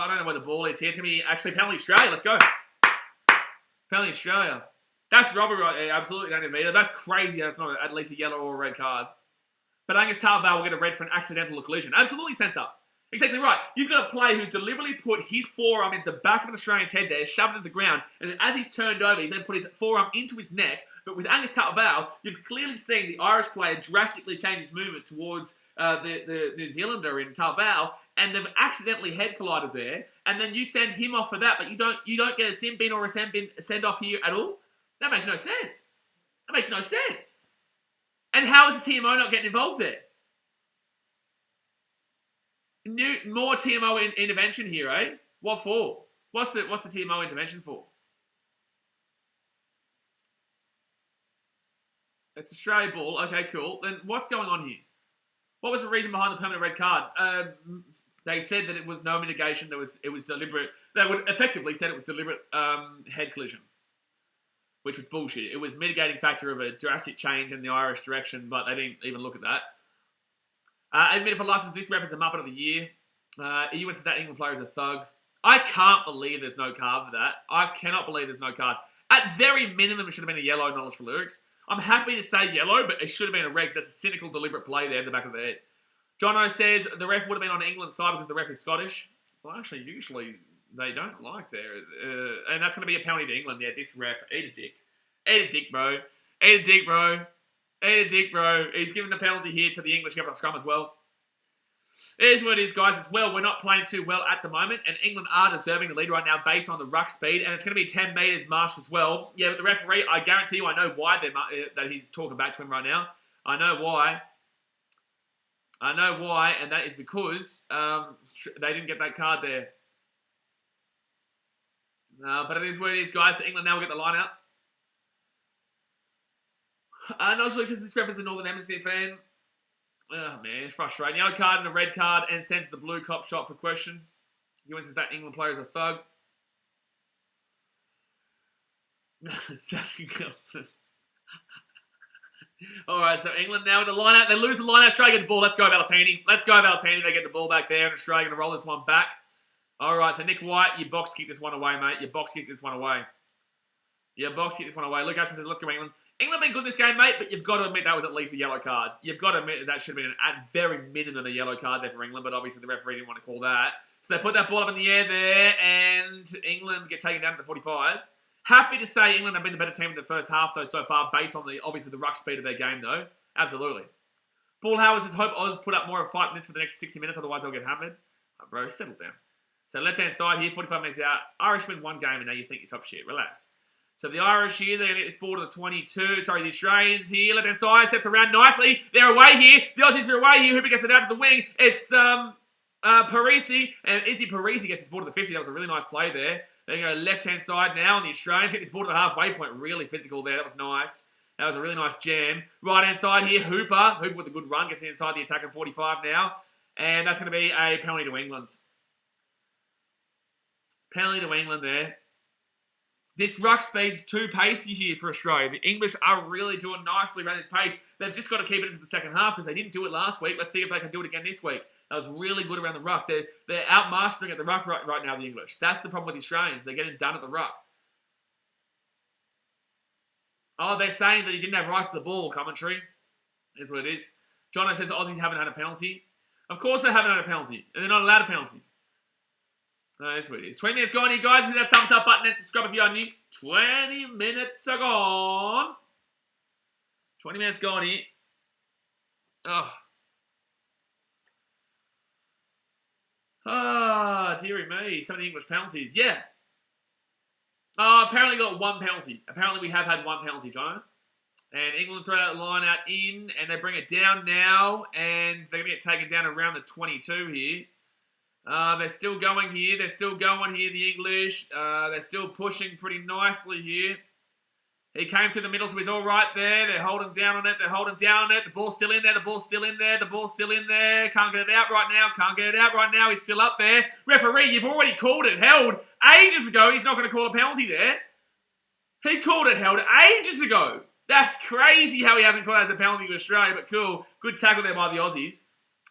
Speaker 1: don't know where the ball is here. It's going to be actually penalty Australia. Let's go. Penalty Australia. That's robbery right there. Absolutely don't need That's crazy. That's not at least a yellow or a red card. But Angus Tarval will get a red for an accidental collision. Absolutely censor. Exactly right. You've got a player who's deliberately put his forearm into the back of an Australian's head there, shoved it into the ground, and then as he's turned over, he's then put his forearm into his neck. But with Angus Tarval, you've clearly seen the Irish player drastically change his movement towards the New Zealander in Tarval, and they've accidentally head collided there, and then you send him off for that, but you don't get a sin bin or a send off here at all? That makes no sense. That makes no sense. And how is the TMO not getting involved there? More TMO intervention here, eh? What for? What's the TMO intervention for? It's Australia ball. Okay, cool. Then what's going on here? What was the reason behind the permanent red card? They said that it was no mitigation. It was deliberate. They would effectively said it was deliberate head collision, which was bullshit. It was mitigating factor of a drastic change in the Irish direction, but they didn't even look at that. Admitted for license, this ref is a Muppet of the Year. EU says that England player is a thug. I can't believe there's no card for that. I cannot believe there's no card. At very minimum, it should have been a yellow, knowledge for lyrics. I'm happy to say yellow, but it should have been a red because that's a cynical, deliberate play there in the back of the head. Jono says the ref would have been on England's side because the ref is Scottish. Well, actually, usually they don't like there. And that's going to be a penalty to England. Yeah, this ref, eat a dick. Eat a dick, bro. Eat a dick, bro. Eat a dick, bro. He's given the penalty here to the English government scrum as well. Here's what it is, guys, as well. We're not playing too well at the moment, and England are deserving the lead right now based on the ruck speed, and it's going to be 10 metres marched as well. Yeah, but the referee, I guarantee you, I know why that he's talking back to him right now. I know why. I know why, and that is because they didn't get that card there. But it is what it is, guys. So England now will get the line out. Nigel says this ref is a Northern Hemisphere fan. Oh, man, it's frustrating. Yellow card and a red card and sent to the blue cop shot for question. Ewan says that England player is a thug. Sasha Gilson. Alright, so England now with the line out. They lose the line out. Australia get the ball. Let's go, Valentini. Let's go, Valentini. They get the ball back there, and Australia going to roll this one back. Alright, so Nick White, you box kick this one away, mate. You box kick this one away. You box kick this one away. Luke Ashton says, let's go, England. England been good in this game, mate, but you've got to admit that was at least a yellow card. You've got to admit that should have been at very minimum a yellow card there for England, but obviously the referee didn't want to call that. So they put that ball up in the air there, and England get taken down to the 45. Happy to say England have been the better team in the first half, though, so far, based on obviously the ruck speed of their game, though. Absolutely. Paul Howard says, hope Oz put up more of a fight than this for the next 60 minutes, otherwise they'll get hammered. Oh, bro, settle down. So left-hand side here, 45 minutes out. Irish win one game, and now you think you're top shit. Relax. So the Irish here, they're going to get this ball to the 22. Sorry, the Australians here. Left-hand side, steps around nicely. They're away here. The Aussies are away here. Hooper gets it out to the wing. It's Parisi, and Izzy Parisi gets his ball to the 50. That was a really nice play there. They go left-hand side now, and the Australians get this ball to the halfway point. Really physical there. That was nice. That was a really nice jam. Right-hand side here, Hooper. Hooper with a good run. Gets inside the attack in 45 now. And that's going to be a penalty to England. Penalty to England there. This ruck speed's too pacey here for Australia. The English are really doing nicely around this pace. They've just got to keep it into the second half because they didn't do it last week. Let's see if they can do it again this week. That was really good around the ruck. They're out-mastering at the ruck right now, the English. That's the problem with the Australians. They're getting done at the ruck. Oh, they're saying that he didn't have rights to the ball, commentary. Is what it is. Jono says Aussies haven't had a penalty. Of course they haven't had a penalty. And they're not allowed a penalty. That's what it is. 20 minutes gone here, guys. Hit that thumbs up button and subscribe if you are new. 20 minutes are gone. 20 minutes gone here. Oh. Ah, dearie me. Some of the English penalties. Yeah. Apparently got one penalty. Apparently we have had one penalty, John. And England throw that line out in, and they bring it down now, and they're going to get taken down around the 22 here. They're still going here. They're still going here, the English. They're still pushing pretty nicely here. He came through the middle, so he's all right there. They're holding down on it. They're holding down on it. The ball's still in there. The ball's still in there. The ball's still in there. Can't get it out right now. Can't get it out right now. He's still up there. Referee, you've already called it held ages ago. He's not going to call a penalty there. He called it held ages ago. That's crazy how he hasn't called it as a penalty to Australia, but cool. Good tackle there by the Aussies.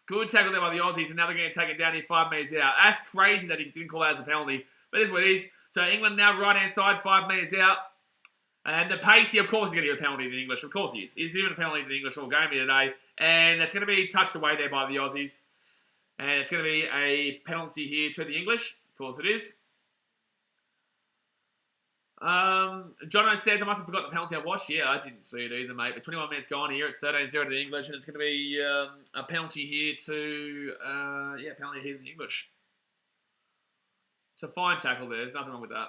Speaker 1: Good tackle there by the Aussies, and now they're going to take it down here 5 metres out. That's crazy that he didn't call that as a penalty, but it is what it is. So England now right-hand side, 5 metres out. And the pace here, of course, is going to give a penalty to the English. Of course he is. He's given a penalty to the English all game here today. And it's going to be touched away there by the Aussies. And it's going to be a penalty here to the English. Of course it is. Jono says, I must have forgotten the penalty I watched. Yeah, I didn't see it either, mate. But 21 minutes gone here. It's 13-0 to the English. And it's going to be a penalty here to... penalty here to the English. It's a fine tackle there. There's nothing wrong with that.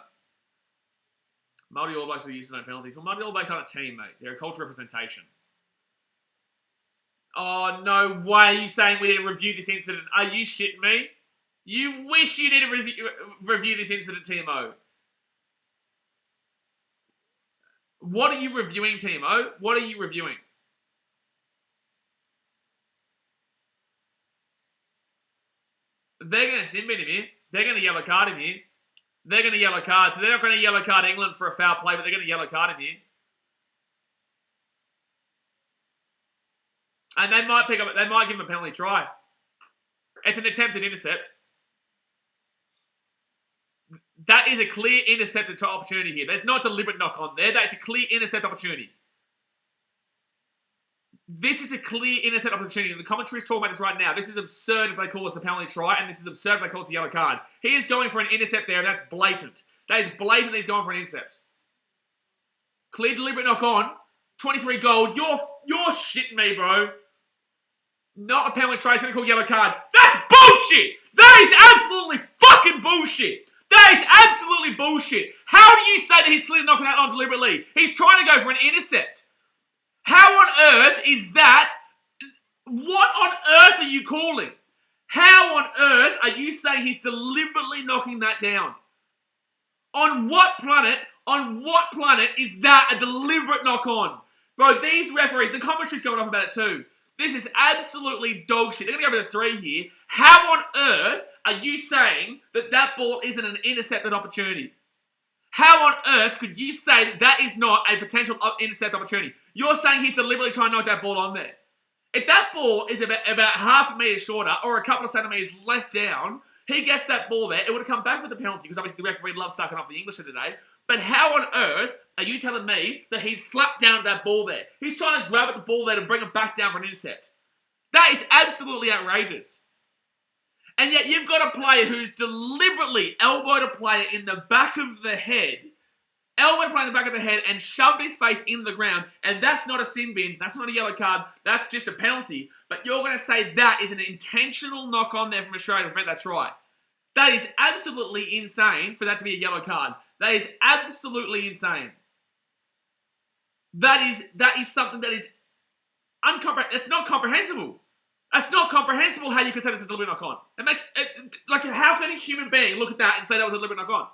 Speaker 1: Multi All Blacks are used to no penalties. Well, Multi All Blacks aren't a team, mate. They're a cultural representation. Oh, no way. Are you saying we didn't review this incident? Are you shitting me? You wish you didn't review this incident, Timo. What are you reviewing, Timo? What are you reviewing? They're going to sin bin him here. They're going to yellow card him here. They're going to yellow card. So they're not going to yellow card England for a foul play, but they're going to yellow card him here. And they might pick up. They might give him a penalty try. It's an attempted intercept. That is a clear intercept opportunity here. There's not deliberate knock on there. That's a clear intercept opportunity. This is a clear intercept opportunity. The commentary is talking about this right now. This is absurd if they call us a penalty try, and this is absurd if they call us a yellow card. He is going for an intercept there, and that's blatant. That is blatant that he's going for an intercept. Clear deliberate knock on. 23 gold. You're shitting me, bro. Not a penalty try. He's going to call yellow card. That's bullshit. That is absolutely fucking bullshit. That is absolutely bullshit. How do you say that he's clearly knocking that on deliberately? He's trying to go for an intercept. How on earth is that? What on earth are you calling? How on earth are you saying he's deliberately knocking that down? On what planet is that a deliberate knock on? Bro, these referees, the commentary's going off about it too. This is absolutely dog shit. They're going to go for the 3 here. How on earth are you saying that that ball isn't an intercepted opportunity? How on earth could you say that that is not a potential intercept opportunity? You're saying he's deliberately trying to knock that ball on there. If that ball is about half a metre shorter or a couple of centimetres less down, he gets that ball there, it would have come back for the penalty because obviously the referee loves sucking off the English today. But how on earth are you telling me that he's slapped down that ball there? He's trying to grab at the ball there to bring it back down for an intercept. That is absolutely outrageous. And yet you've got a player who's deliberately elbowed a player in the back of the head, and shoved his face into the ground, and that's not a sin bin, that's not a yellow card, that's just a penalty. But you're going to say that is an intentional knock on there from Australia to prevent that try. That is absolutely insane for that to be a yellow card. That is absolutely insane. That is something that is it's not comprehensible. That's not comprehensible how you can say that's a deliberate knock-on. It makes like, how can a human being look at that and say that was a deliberate knock-on?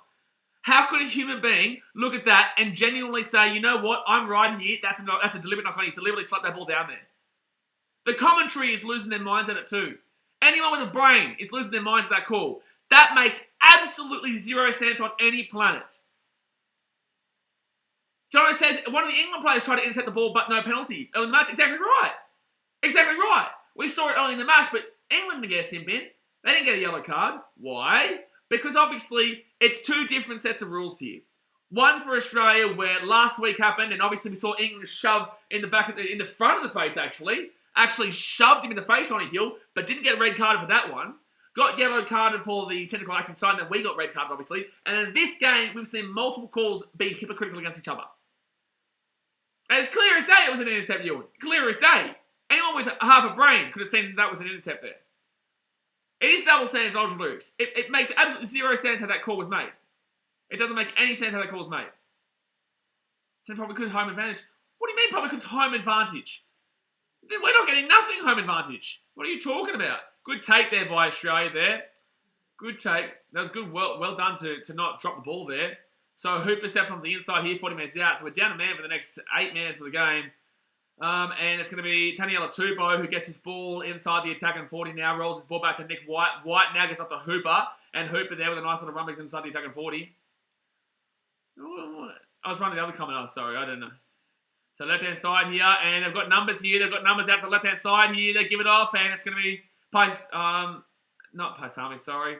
Speaker 1: How could a human being look at that and genuinely say, you know what, I'm right here, that's a deliberate knock-on, he's deliberately slapped that ball down there. The commentary is losing their minds at it too. Anyone with a brain is losing their minds at that call. That makes absolutely zero sense on any planet. Jono says, one of the England players tried to intercept the ball, but no penalty. Early in the match, exactly right. Exactly right. We saw it early in the match, but England didn't get a simp in. They didn't get a yellow card. Why? Because obviously, it's two different sets of rules here. One for Australia, where last week happened, and obviously we saw England shove in the front of the face, actually shoved him in the face on a heel, but didn't get a red card for that one. Got yellow carded for the technical action side, and then we got red carded, obviously. And in this game, we've seen multiple calls be hypocritical against each other. And it's clear as day it was an intercept, Ewan. Clear as day. Anyone with half a brain could have seen that was an intercept there. It is double standards, ultra loops. It makes absolutely zero sense how that call was made. It doesn't make any sense how that call was made. So probably because home advantage. What do you mean probably because home advantage? We're not getting nothing home advantage. What are you talking about? Good take there by Australia there. Good take. That was good. Well done to not drop the ball there. So Hooper steps from the inside here, 40 minutes out. So we're down a man for the next 8 minutes of the game. And it's going to be Taniela Tupou who gets his ball inside the attacking 40 now, rolls his ball back to Nick White. White now gets up to Hooper, and Hooper there with a nice little rumblings inside the attacking 40. I was running the other comment. Oh, sorry, I don't know. So left-hand side here, and they've got numbers here. They've got numbers out to the left-hand side here. They give it off, and it's going to be not Paisami, sorry.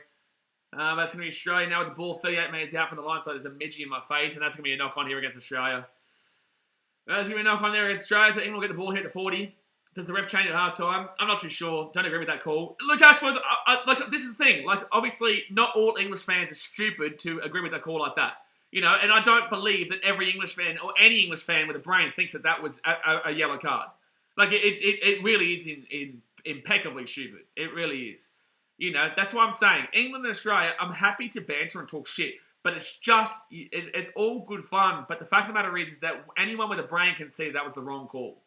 Speaker 1: That's going to be Australia now with the ball 38 minutes out from the line, so there's a midgie in my face, and that's going to be a knock-on here against Australia. There's going to be a knock-on there against Australia, so England will get the ball hit to 40. Does the ref change at half-time? I'm not too sure. Don't agree with that call. Look, Ashworth, this is the thing. Like, obviously, not all English fans are stupid to agree with that call like that. You know, and I don't believe that every English fan or any English fan with a brain thinks that was a yellow card. Like, it really is impeccably stupid. It really is. You know, that's what I'm saying. England and Australia, I'm happy to banter and talk shit. But it's just, it's all good fun. But the fact of the matter is that anyone with a brain can see that was the wrong call.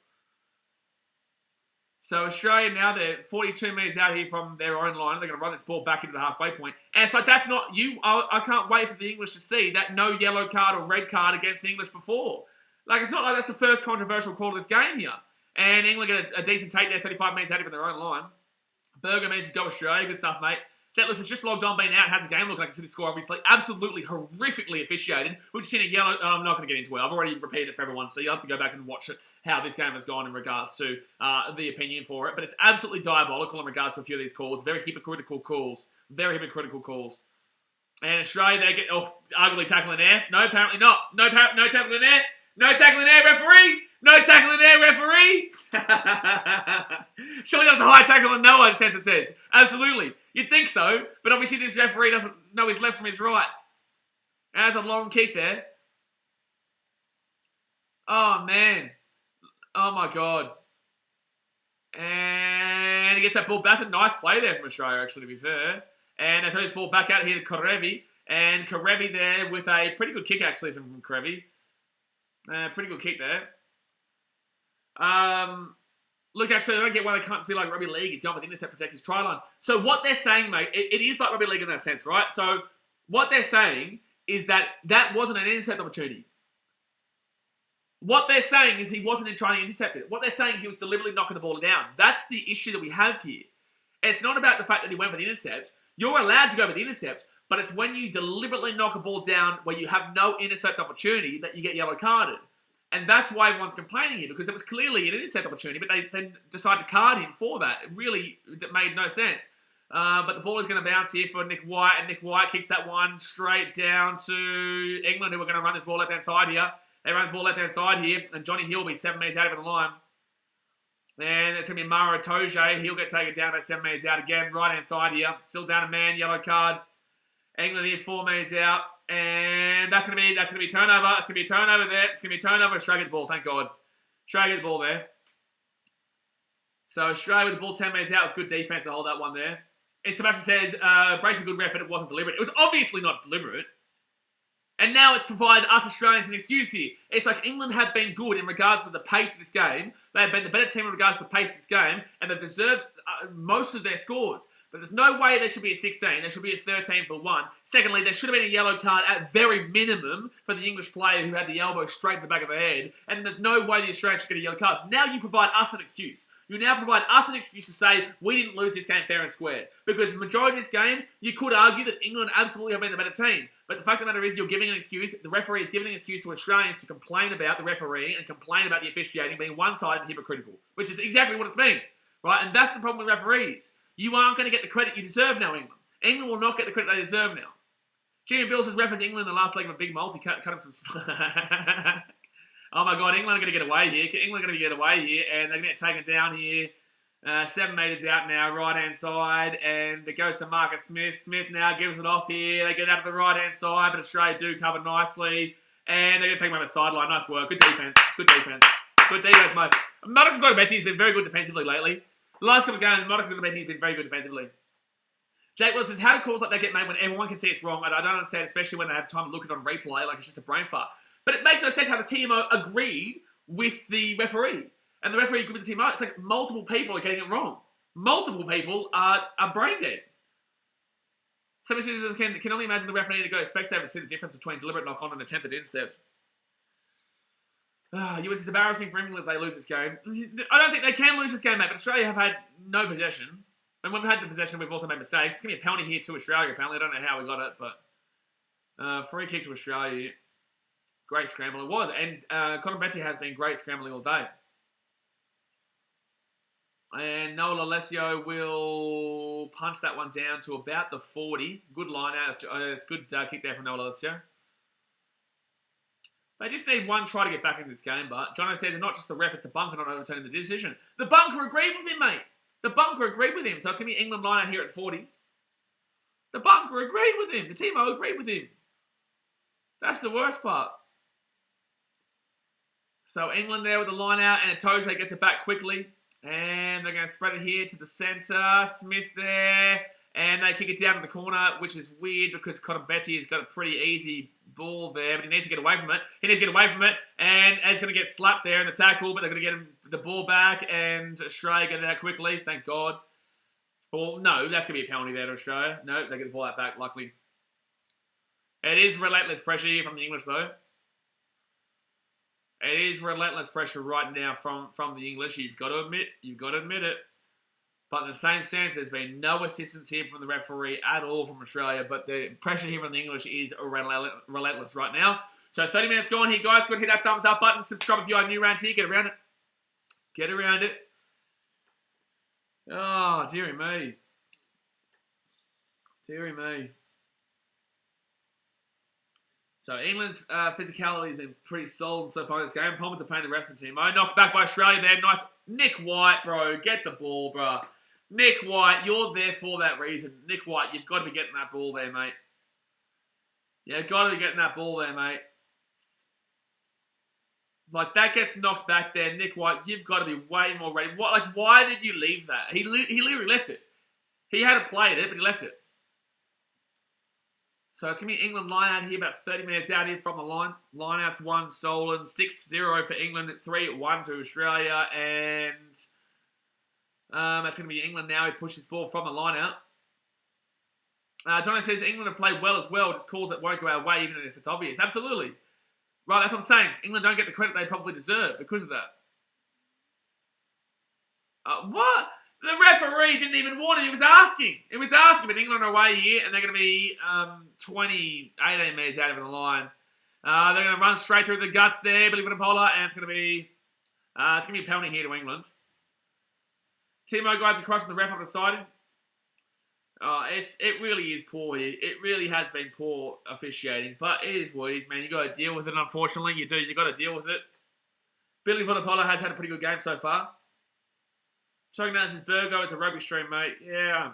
Speaker 1: So Australia now, they're 42 metres out here from their own line. They're going to run this ball back into the halfway point. And it's like, that's not, I can't wait for the English to see that no yellow card or red card against the English before. Like, it's not like that's the first controversial call of this game here. And England get a decent take there, 35 metres out from their own line. Berger means to go Australia. Good stuff, mate. Jetless has just logged on, been out, has a game look. I can see the score, obviously. Absolutely horrifically officiated. We've just seen a yellow. I'm not going to get into it. I've already repeated it for everyone, so you'll have to go back and watch it, how this game has gone in regards to the opinion for it. But it's absolutely diabolical in regards to a few of these calls. Very hypocritical calls. Very hypocritical calls. And Australia, they get arguably tackling in air. No, apparently not. No tackling in air. No tackling in air, referee. No tackle in there, referee! Surely that was a high tackle on no one, Sensor says. Absolutely. You'd think so, but obviously this referee doesn't know his left from his right. There's a long kick there. Oh, man. Oh, my God. And he gets that ball back. That's a nice play there from Australia, actually, to be fair. And they throw this ball back out here to Karevi. And Karevi there with a pretty good kick, actually, from Karevi. Pretty good kick there. Look, actually, I don't get why they can't be like rugby league. It's the only thing that protects his try line. So what they're saying, mate, it is like rugby league in that sense, right? So what they're saying is that wasn't an intercept opportunity. What they're saying is he wasn't trying to intercept it. What they're saying, he was deliberately knocking the ball down. That's the issue that we have here. It's not about the fact that he went for the intercept. You're allowed to go for the intercept, but it's when you deliberately knock a ball down where you have no intercept opportunity that you get yellow carded. And that's why everyone's complaining here, because it was clearly an intercept opportunity, but they then decided to card him for that. It really made no sense. But the ball is going to bounce here for Nick White, and Nick White kicks that one straight down to England, who are going to run this ball left-hand side here. They run this ball left-hand side here, and Johnny Hill will be 7 metres out of the line. And it's going to be Mara Toje. He'll get taken down about 7 metres out again. Right-hand side here. Still down a man, yellow card. England here 4 metres out. And that's gonna be turnover. It's gonna be a turnover there. It's gonna be a turnover. Australia get the ball, thank God. Australia get the ball there. So Australia with the ball 10 metres out. It was good defense to hold that one there. And Sebastian says, breaks a good rep, but it wasn't deliberate. It was obviously not deliberate. And now it's provided us Australians an excuse here. It's like England have been good in regards to the pace of this game. They have been the better team in regards to the pace of this game, and they've deserved most of their scores. But there's no way they should be at 16. They should be at 13 for 1. Secondly, there should have been a yellow card at very minimum for the English player who had the elbow straight in the back of the head. And there's no way the Australians should get a yellow card. So now you provide us an excuse. You now provide us an excuse to say we didn't lose this game fair and square. Because the majority of this game, you could argue that England absolutely have been the better team. But the fact of the matter is you're giving an excuse, the referee is giving an excuse to Australians to complain about the referee and complain about the officiating being one-sided and hypocritical. Which is exactly what it's been. Right? And that's the problem with referees. You aren't going to get the credit you deserve now, England. England will not get the credit they deserve now. Jimmy Bill says referees England in the last leg of a big multi. Cut him some slack. Oh my God, England are going to get away here. England are going to get away here, and they're going to get taken down here. 7 metres out now, right-hand side, and it goes to Marcus Smith. Smith now gives it off here. They get out to the right-hand side, but Australia do cover nicely, and they're going to take him over the sideline. Nice work. Good defence. Good defence. Good defence, mate. Monica Gotabeti has been very good defensively lately. The last couple of games, Monica Gotabeti has been very good defensively. Jake Willis says, how do calls like that get made when everyone can see it's wrong? I don't understand, especially when they have time to look at it on replay, like it's just a brain fart. But it makes no sense how the TMO agreed with the referee. And the referee agreed with the TMO. It's like multiple people are getting it wrong. Multiple people are brain dead. Somebody says, can only imagine the referee to go to Specsavers to see the difference between deliberate knock-on and attempted intercept. It's embarrassing for England if they lose this game. I don't think they can lose this game, mate, but Australia have had no possession. And when we've had the possession, we've also made mistakes. It's going to be a penalty here to Australia, apparently. I don't know how we got it, but free kick to Australia. Great scramble it was. And Connor Betty has been great scrambling all day. And Noah Alessio will punch that one down to about the 40. Good line out. It's good kick there from Noah Alessio. They just need one try to get back into this game, but Jono said it's not just the ref, it's the bunker not overturning the decision. The bunker agreed with him, mate. The bunker agreed with him, so it's going to be England line out here at 40. The bunker agreed with him. The TMO agreed with him. That's the worst part. So England there with the line out, and Itoje gets it back quickly. And they're going to spread it here to the centre. Smith there. And they kick it down to the corner, which is weird because Connor Betty has got a pretty easy ball there, but he needs to get away from it. He needs to get away from it, and he's going to get slapped there in the tackle, but they're going to get him the ball back, and Australia get it out quickly, thank God. Well, no, that's going to be a penalty there to Australia. No, they get the ball out back, luckily. It is relentless pressure here from the English, though. It is relentless pressure right now from the English. You've got to admit it. But in the same sense, there's been no assistance here from the referee at all from Australia. But the pressure here from the English is relentless right now. So 30 minutes gone here, guys. Go and hit that thumbs up button. Subscribe if you are new around here. Get around it. Get around it. Oh, dearie me. Dearie me. So England's physicality has been pretty solid so far in this game. Palmers are playing the refs and team. Oh, knocked back by Australia there. Nice. Nick White, bro. Get the ball, bro. Nick White, you're there for that reason. Nick White, you've got to be getting that ball there, mate. You've got to be getting that ball there, mate. Like, that gets knocked back there. Nick White, you've got to be way more ready. Why did you leave that? He literally left it. He had played it, but he left it. So it's going to be England line out here, about 30 minutes out here from the line. Line out's 1 stolen, 6-0 for England, 3-1 to Australia, and that's going to be England now. He pushes ball from the line out. Johnny says England have played well as well, just calls that won't go our way even if it's obvious. Absolutely. Right, that's what I'm saying. England don't get the credit they probably deserve because of that. What? The referee didn't even warn him. He was asking. But England are away here, and they're going to be 18 metres out of the line. They're going to run straight through the guts there, Billy Vanapola, and it's going to be a penalty here to England. Timo guys across from the ref on the side. It really is poor here. It really has been poor officiating, but it is what it is, man. You got to deal with it. Unfortunately, you do. You got to deal with it. Billy Vanapola has had a pretty good game so far. Talking about this Burgo is a rugby stream, mate. Yeah, I know.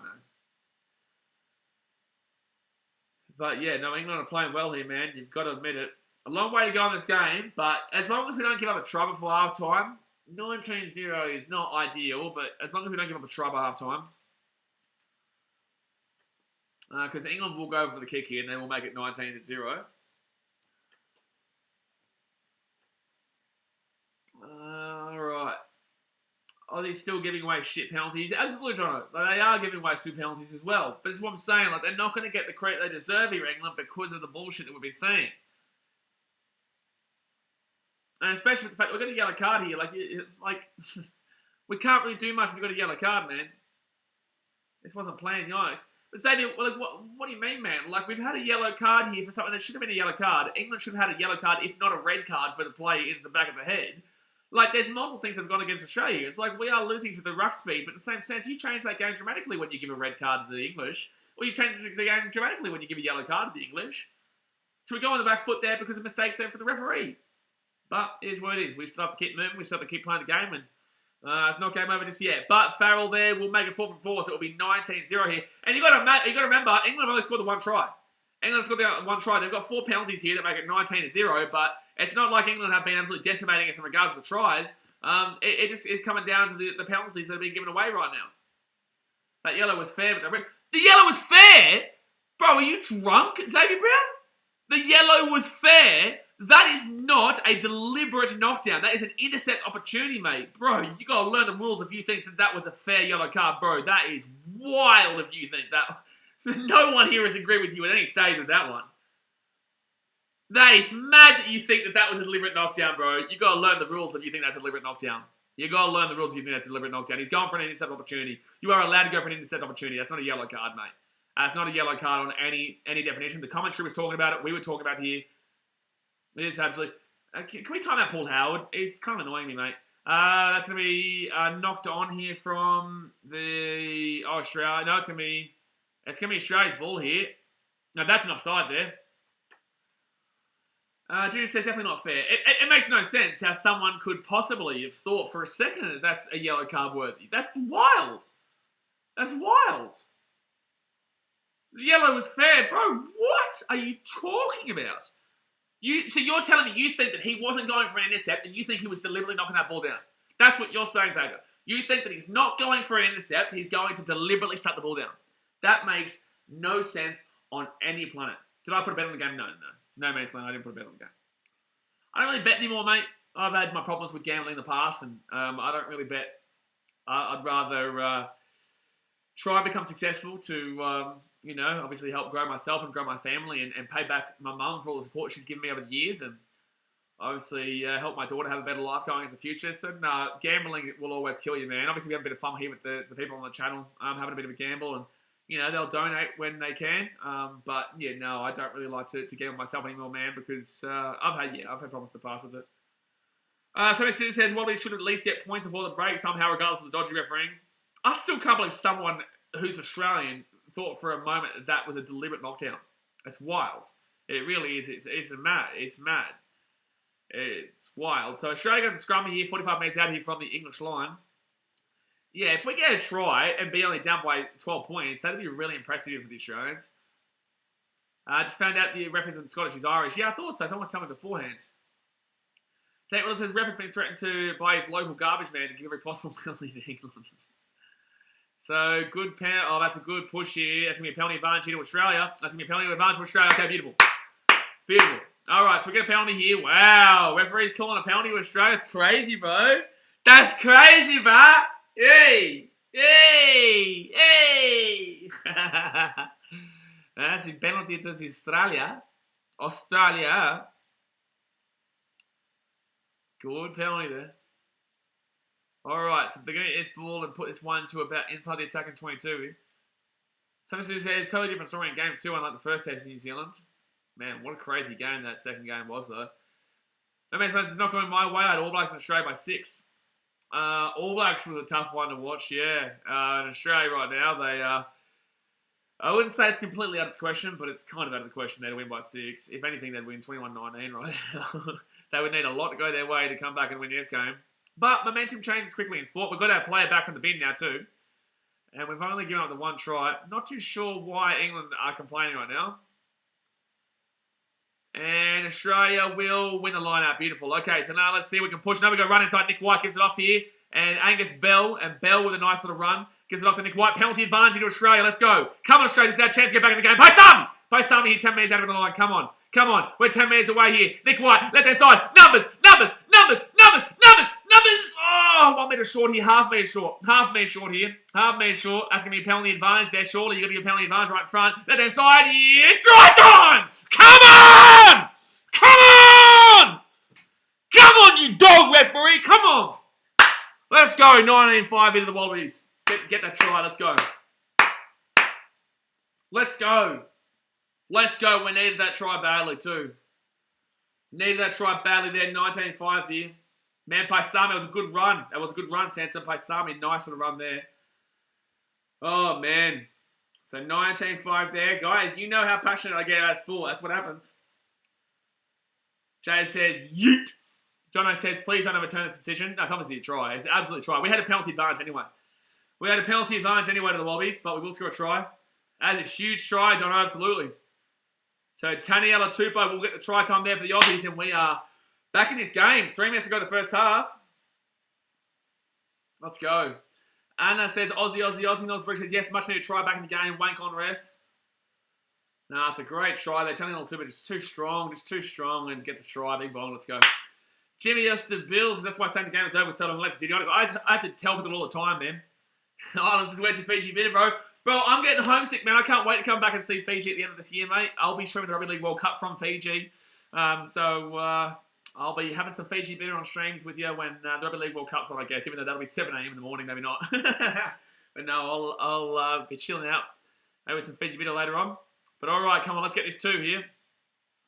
Speaker 1: But yeah, no, England are playing well here, man. You've got to admit it. A long way to go in this game, but as long as we don't give up a try before half time, 19-0 is not ideal, but as long as we don't give up a try by half time, because England will go for the kick here and then we'll make it 19-0. are they still giving away shit penalties? Absolutely, John. Like, they are giving away stupid penalties as well. But it's what I'm saying. Like, they're not going to get the credit they deserve here, England, because of the bullshit that we've been seeing. And especially with the fact that we've got a yellow card here. Like we can't really do much if we've got a yellow card, man. This wasn't planned, yikes. But Xavier, well, like, what do you mean, man? Like, we've had a yellow card here for something that should have been a yellow card. England should have had a yellow card, if not a red card, for the play into the back of the head. Like, there's multiple things that have gone against Australia. It's like we are losing to the ruck speed, but in the same sense, you change that game dramatically when you give a red card to the English, or you change the game dramatically when you give a yellow card to the English. So we go on the back foot there because of mistakes there for the referee. But it is what it is. We still have to keep moving. We still have to keep playing the game, and it's not game over just yet. But Farrell there will make it 4 from 4, so it'll be 19-0 here. And you got to remember, England have only scored the one try. England scored the one try. They've got 4 penalties here that make it 19-0, but it's not like England have been absolutely decimating us in regards to the tries. It just is coming down to the penalties that are being given away right now. That yellow was fair, but the yellow was fair? Bro, are you drunk, Xavier Brown? The yellow was fair? That is not a deliberate knockdown. That is an intercept opportunity, mate. Bro, you got to learn the rules if you think that was a fair yellow card. Bro, that is wild if you think that. No one here has agreed with you at any stage with that one. That is mad that you think that was a deliberate knockdown, bro. You got to learn the rules if you think that's a deliberate knockdown. You got to learn the rules if you think that's a deliberate knockdown. He's going for an intercept opportunity. You are allowed to go for an intercept opportunity. That's not a yellow card, mate. It's not a yellow card on any definition. The commentary was talking about it. We were talking about it here. It is absolutely... can we time out Paul Howard? He's kind of annoying me, mate. That's going to be knocked on here from the Australia. No, it's going to be Australia's ball here. No, that's an offside there. Judy says definitely not fair. It makes no sense how someone could possibly have thought for a second that that's a yellow card worthy. That's wild. That's wild. The yellow was fair. Bro, what are you talking about? So you're telling me you think that he wasn't going for an intercept and you think he was deliberately knocking that ball down. That's what you're saying, Xavier. You think that he's not going for an intercept, he's going to deliberately shut the ball down. That makes no sense on any planet. Did I put a bet on the game? No. No, man, I didn't put a bet on the game. I don't really bet anymore, mate. I've had my problems with gambling in the past, and I don't really bet. I'd rather try and become successful to, obviously help grow myself and grow my family and pay back my mum for all the support she's given me over the years, and obviously help my daughter have a better life going into the future. So, gambling will always kill you, man. Obviously, we have a bit of fun here with the people on the channel having a bit of a gamble, and they'll donate when they can. But yeah, no, I don't really like to gamble myself anymore, man, because I've had problems in the past with it. So it says Wallabies should at least get points before the break somehow, regardless of the dodgy refereeing. I still can't believe someone who's Australian thought for a moment that was a deliberate knockdown. It's wild. It really is. It's mad. It's mad. It's wild. So Australia got the scrum here, 45 metres out here from the English line. Yeah, if we get a try and be only down by 12 points, that'd be really impressive for the Australians. I just found out the ref isn't Scottish, he's Irish. Yeah, I thought so. Someone was telling me beforehand. Jake Willis says ref has been threatened by his local garbage man to give every possible penalty to England. So, good penalty. Oh, that's a good push here. That's going to be a penalty advantage here to Australia. That's going to be a penalty advantage to Australia. Okay, beautiful. Beautiful. All right, so we get a penalty here. Wow, referee's calling a penalty to Australia. That's crazy, bro. That's crazy, bro. Hey! Hey! Hey! That's a penalty to Australia. Australia. Good penalty there. Alright, so they're going to get this ball and put this one to about inside the attacking 22. Someone says it's totally different story in game 2, unlike the first test in New Zealand. Man, what a crazy game that second game was, though. No man, it's not going my way. I had All Blacks in Australia by 6. All Blacks was a tough one to watch, yeah. In Australia right now, they... I wouldn't say it's completely out of the question, but it's kind of out of the question there to win by 6. If anything, they'd win 21-19 right now. They would need a lot to go their way to come back and win this game. But momentum changes quickly in sport. We've got our player back from the bin now too. And we've only given up the one try. Not too sure why England are complaining right now. And Australia will win the line out. Beautiful. Okay, so now let's see if we can push. Now we go run inside. Nick White gives it off here. And Angus Bell. And Bell with a nice little run. Gives it off to Nick White. Penalty advantage to Australia. Let's go. Come on, Australia. This is our chance to get back in the game. Play some! Play some here. 10 metres out of the line. Come on. Come on. We're 10 metres away here. Nick White. Left hand side. Numbers. Numbers. Numbers. Numbers. Numbers. Numbers. Oh, 1 metre short here, half metre short. Half metre short here. Half metre short. That's going to be a penalty advantage there, surely. You've got to get a penalty advantage right in front. Left hand side here. Try time! Come on! Come on! Come on, you dog referee! Come on! Let's go. 19-5 into the Wallabies. Get that try. Let's go. Let's go. Let's go. We needed that try badly too. Needed that try badly there. 19-5 here. Man, Paisami, it was a good run. That was a good run, Sansa. Paisami, nice little run there. Oh, man. So 19-5 there. Guys, you know how passionate I get about sport. That's what happens. Jay says, yeet. Jono says, please don't overturn this decision. No, it's obviously a try. It's absolutely a try. We had a penalty advantage anyway. We had a penalty advantage anyway to the Wallabies, but we will score a try. That is a huge try, Jono, absolutely. So Taniela Tupou will get the try time there for the Aussies, and we are back in this game. 3 minutes to go the first half. Let's go. Anna says, Aussie. North says, yes, much needed try back in the game. Wank on ref. Nah, it's a great try there. Taniela Tupou just too strong, and get the try. Big ball, let's go. Jimmy us the Bills. That's why saying the game is over. Seldom left. I have to tell people all the time, man. Oh, this is where's the Fiji bit, bro. Bro, I'm getting homesick, man. I can't wait to come back and see Fiji at the end of this year, mate. I'll be streaming the Rugby League World Cup from Fiji. I'll be having some Fiji bitter on streams with you when the Rugby League World Cup's on, I guess, even though that'll be 7 a.m. in the morning, maybe not. But no, I'll be chilling out. Maybe some Fiji bitter later on. But all right, come on, let's get this 2 here.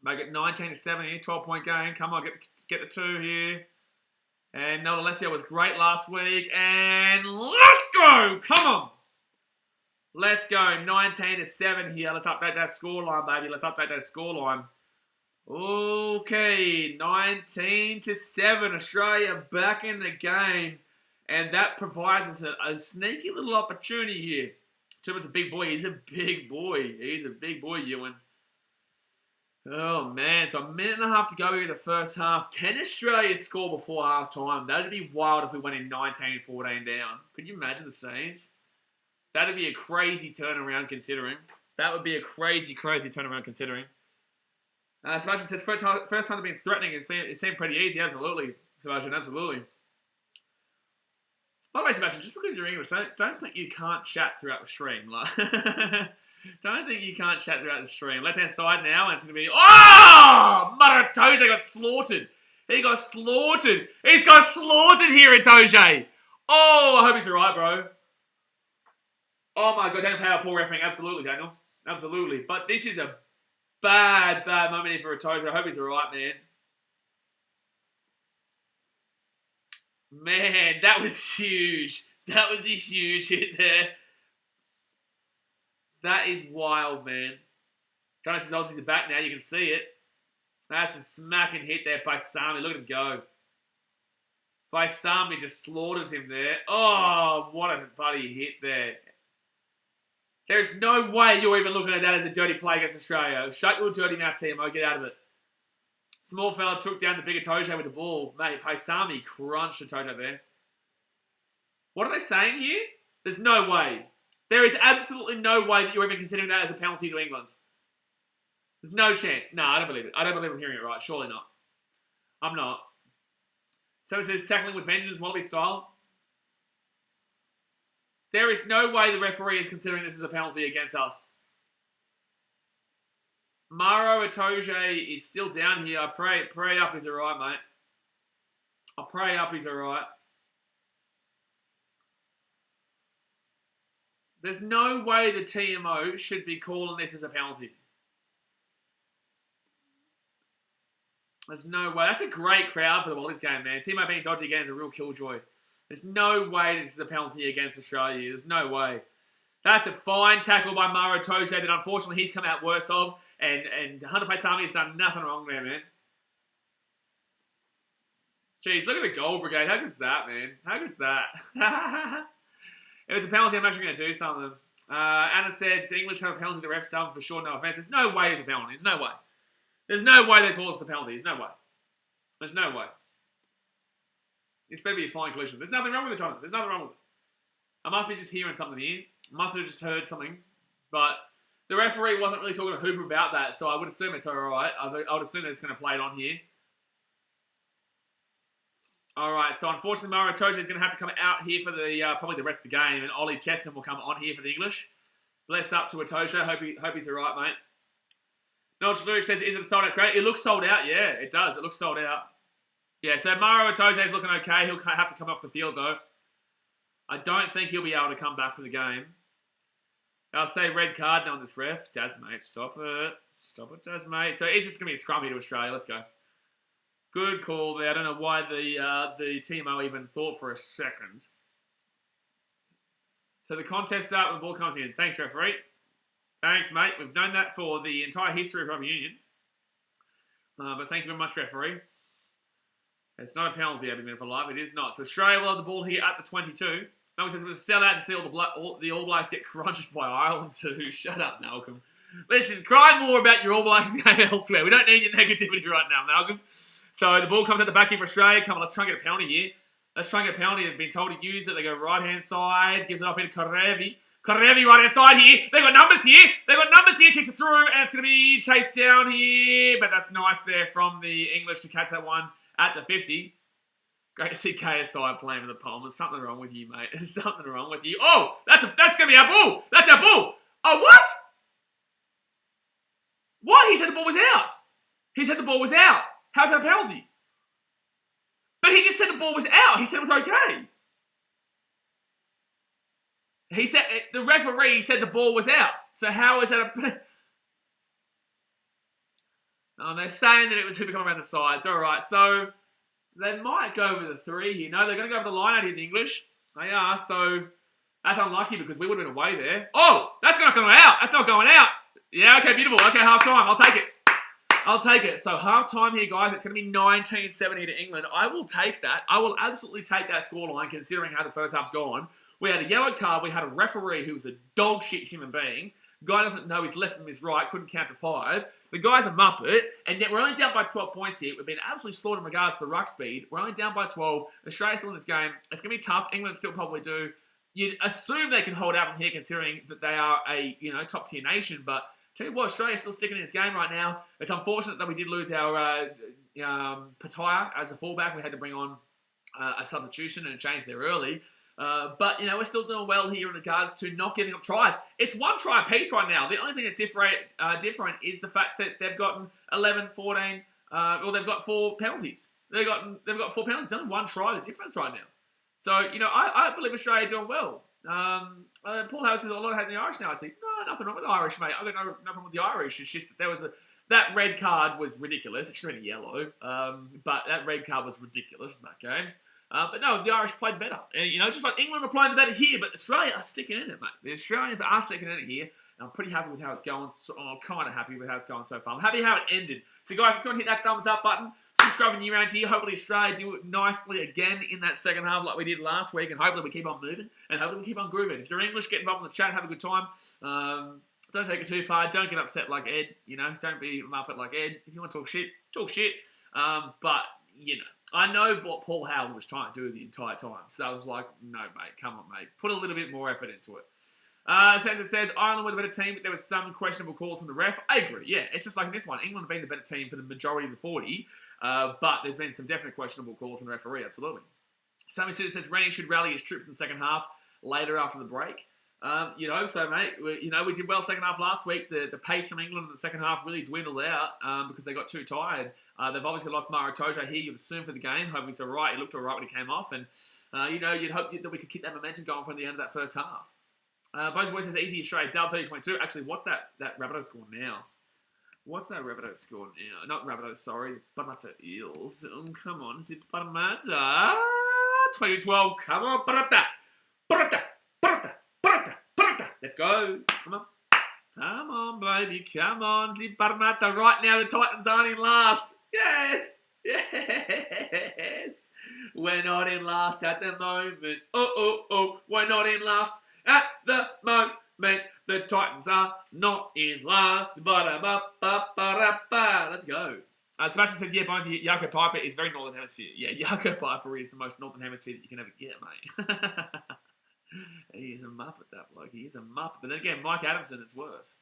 Speaker 1: Make it 19-7 here, 12-point game. Come on, get the 2 here. And Noah Alessio was great last week. And let's go! Come on! Let's go. 19-7 here. Let's update that scoreline, baby. Let's update that scoreline. Okay, 19-7. Australia back in the game. And that provides us a sneaky little opportunity here. Tupa's a big boy. He's a big boy. He's a big boy, Ewan. Oh, man. So a minute and a half to go here in the first half. Can Australia score before half-time? That would be wild if we went in 19-14 down. Could you imagine the scenes? That would be a crazy turnaround considering. That would be a crazy turnaround considering. Sebastian says, first time they've been threatening, it seemed pretty easy. Absolutely, Sebastian, absolutely. By the way, Sebastian, just because you're English, don't think you can't chat throughout the stream. Like, don't think you can't chat throughout the stream. Left-hand side now, and it's going to be... Oh! Maratoje got slaughtered. He got slaughtered. He's got slaughtered here, Itoje. Oh, I hope he's all right, bro. Oh, my God. Daniel Power, poor refereeing. Absolutely, Daniel. Absolutely. But this is a bad moment here for Itoje. I hope he's all right, man. Man, that was huge. That was a huge hit there. That is wild, man. Jonas says Aussies are back now. You can see it. That's a smacking hit there by Sami. Look at him go. By Sami just slaughters him there. Oh, what a bloody hit there. There's no way you're even looking at that as a dirty play against Australia. Shut your dirty mouth, TMO. Get out of it. Small fella took down the bigger Tojo with the ball. Mate, Paisami crunched the Tojo there. What are they saying here? There's no way. There is absolutely no way that you're even considering that as a penalty to England. There's no chance. No, I don't believe it. I don't believe I'm hearing it right. Surely not. I'm not. So it says tackling with vengeance, Wallaby style. There is no way the referee is considering this as a penalty against us. Maro Itoje is still down here. I pray up he's alright, mate. I pray up he's alright. There's no way the TMO should be calling this as a penalty. There's no way. That's a great crowd for the Wallabies game, man. TMO being dodgy again is a real killjoy. There's no way this is a penalty against Australia. There's no way. That's a fine tackle by Maro Toje that unfortunately he's come out worse of. And Hunter Paisami has done nothing wrong there, man. Jeez, look at the goal brigade. How good's that, man? How good's that? If it's a penalty, I'm actually going to do something. Anna says, the English have a penalty, the ref's done for sure, no offence. There's no way it's a penalty. There's no way. There's no way they call us the penalty. There's no way. There's no way. It's better be a flying collision. There's nothing wrong with it, Jonathan. There's nothing wrong with it. I must be just hearing something here. I must have just heard something. But the referee wasn't really talking to Hooper about that, so I would assume it's alright. I would assume they're just going to play it on here. All right, so unfortunately, Maro Toja is going to have to come out here for the probably the rest of the game, and Ollie Chesson will come on here for the English. Bless up to Atoja. Hope he's all right, mate. Notch Luke says, is it a sold-out crate? It looks sold out, yeah, it does. It looks sold out. Yeah, so Maro Atoja is looking okay. He'll have to come off the field, though. I don't think he'll be able to come back for the game. I'll say red card on this ref. Daz, mate, stop it. Stop it, Daz, mate. So it's just going to be a scrum here to Australia. Let's go. Good call there. I don't know why the TMO even thought for a second. So the contest starts when the ball comes in. Thanks, referee. Thanks, mate. We've known that for the entire history of rugby union. But thank you very much, referee. It's not a penalty every minute for life. It is not. So Australia will have the ball here at the 22. Malcolm says, we're sell out to see all the All Blacks get crunched by Ireland too. Shut up, Malcolm. Listen, cry more about your All Blacks elsewhere. We don't need your negativity right now, Malcolm. So the ball comes at the back here for Australia. Come on, let's try and get a penalty here. Let's try and get a penalty. They've been told to use it. They go right-hand side. Gives it off into Karevi. Karevi right-hand side here. They've got numbers here. They've got numbers here. Kicks it through. And it's going to be chased down here. But that's nice there from the English to catch that one at the 50. Great to see KSI playing with the palm. There's something wrong with you, mate. There's something wrong with you. Oh, that's going to be our ball. That's our ball. Oh, what? What? He said the ball was out. He said the ball was out. How's that a penalty? But he just said the ball was out. He said it was okay. He said, the referee said the ball was out. So how is that a... Oh, they're saying that it was Hooper coming around the sides. All right, so they might go over the 3 here. No, they're going to go over the line out here in English. They are, so that's unlucky because we would have been away there. Oh, that's not going out. That's not going out. Yeah, okay, beautiful. Okay, half time. I'll take it. I'll take it. So half time here, guys. It's going to be 1970 to England. I will take that. I will absolutely take that scoreline considering how the first half's gone. We had a yellow card. We had a referee who was a dog shit human being. Guy doesn't know his left from his right. Couldn't count to 5. The guy's a muppet. And yet we're only down by 12 points here. We've been absolutely slaughtered in regards to the ruck speed. We're only down by 12. Australia's still in this game. It's going to be tough. England still probably do. You'd assume they can hold out from here considering that they are a top tier nation. But tell you what, Australia's still sticking in this game right now. It's unfortunate that we did lose our Pataya as a fullback. We had to bring on a substitution and change there early. But, we're still doing well here in regards to not giving up tries. It's 1 try apiece right now. The only thing that's different is the fact that they've gotten 11, 14, they've got 4 penalties. They've got 4 penalties. It's only 1 try the difference right now. So, I believe Australia are doing well. Paul Howard says, a lot of hate in the Irish now. I say, no, nothing wrong with the Irish, mate. I've got no problem with the Irish. It's just that there was that red card was ridiculous. It should have been a yellow. But that red card was ridiculous in that game. But no, the Irish played better. And, just like England are playing the better here, but Australia are sticking in it, mate. The Australians are sticking in it here. And I'm pretty happy with how it's going. So, I'm kind of happy with how it's going so far. I'm happy how it ended. So, guys, let's go and hit that thumbs up button. Subscribe when you're around here. Hopefully, Australia do it nicely again in that second half like we did last week. And hopefully, we keep on moving. And hopefully, we keep on grooving. If you're English, get involved in the chat. Have a good time. Don't take it too far. Don't get upset like Ed. Don't be a muppet like Ed. If you want to talk shit, talk shit. But, I know what Paul Howard was trying to do the entire time. So I was like, no, mate, come on, mate. Put a little bit more effort into it. Sanders says, Ireland were the better team, but there was some questionable calls from the ref. I agree, yeah. It's just like in this one. England have been the better team for the majority of the 40, but there's been some definite questionable calls from the referee, absolutely. Sammy says, Rennie should rally his troops in the second half later after the break. So, mate, we did well second half last week. The pace from England in the second half really dwindled out because they got too tired. They've obviously lost Maro Toja here, you'd assume, for the game. Hoping he's all right. He looked all right when he came off. And, you'd hope that we could keep that momentum going from the end of that first half. Bones Boys says, easy Australia, dub 30-22. Actually, what's that Rabbitoh score now? What's that Rabbitoh score now? Not Rabbitoh, sorry. Parramatta Eels. Come on, is it Parramatta? 2012. Come on, Parramatta. Let's go. Come on. Come on, baby. Come on, Zip Parramatta. Right now, the Titans aren't in last. Yes. Yes. We're not in last at the moment. Oh. We're not in last at the moment. The Titans are not in last. Let's go. Sebastian says, yeah, Bonesy, Jaco Piper is very Northern Hemisphere. Yeah, Jaco Piper is the most Northern Hemisphere that you can ever get, mate. He is a muppet, that bloke. He is a muppet. But then again, Mike Adamson is worse.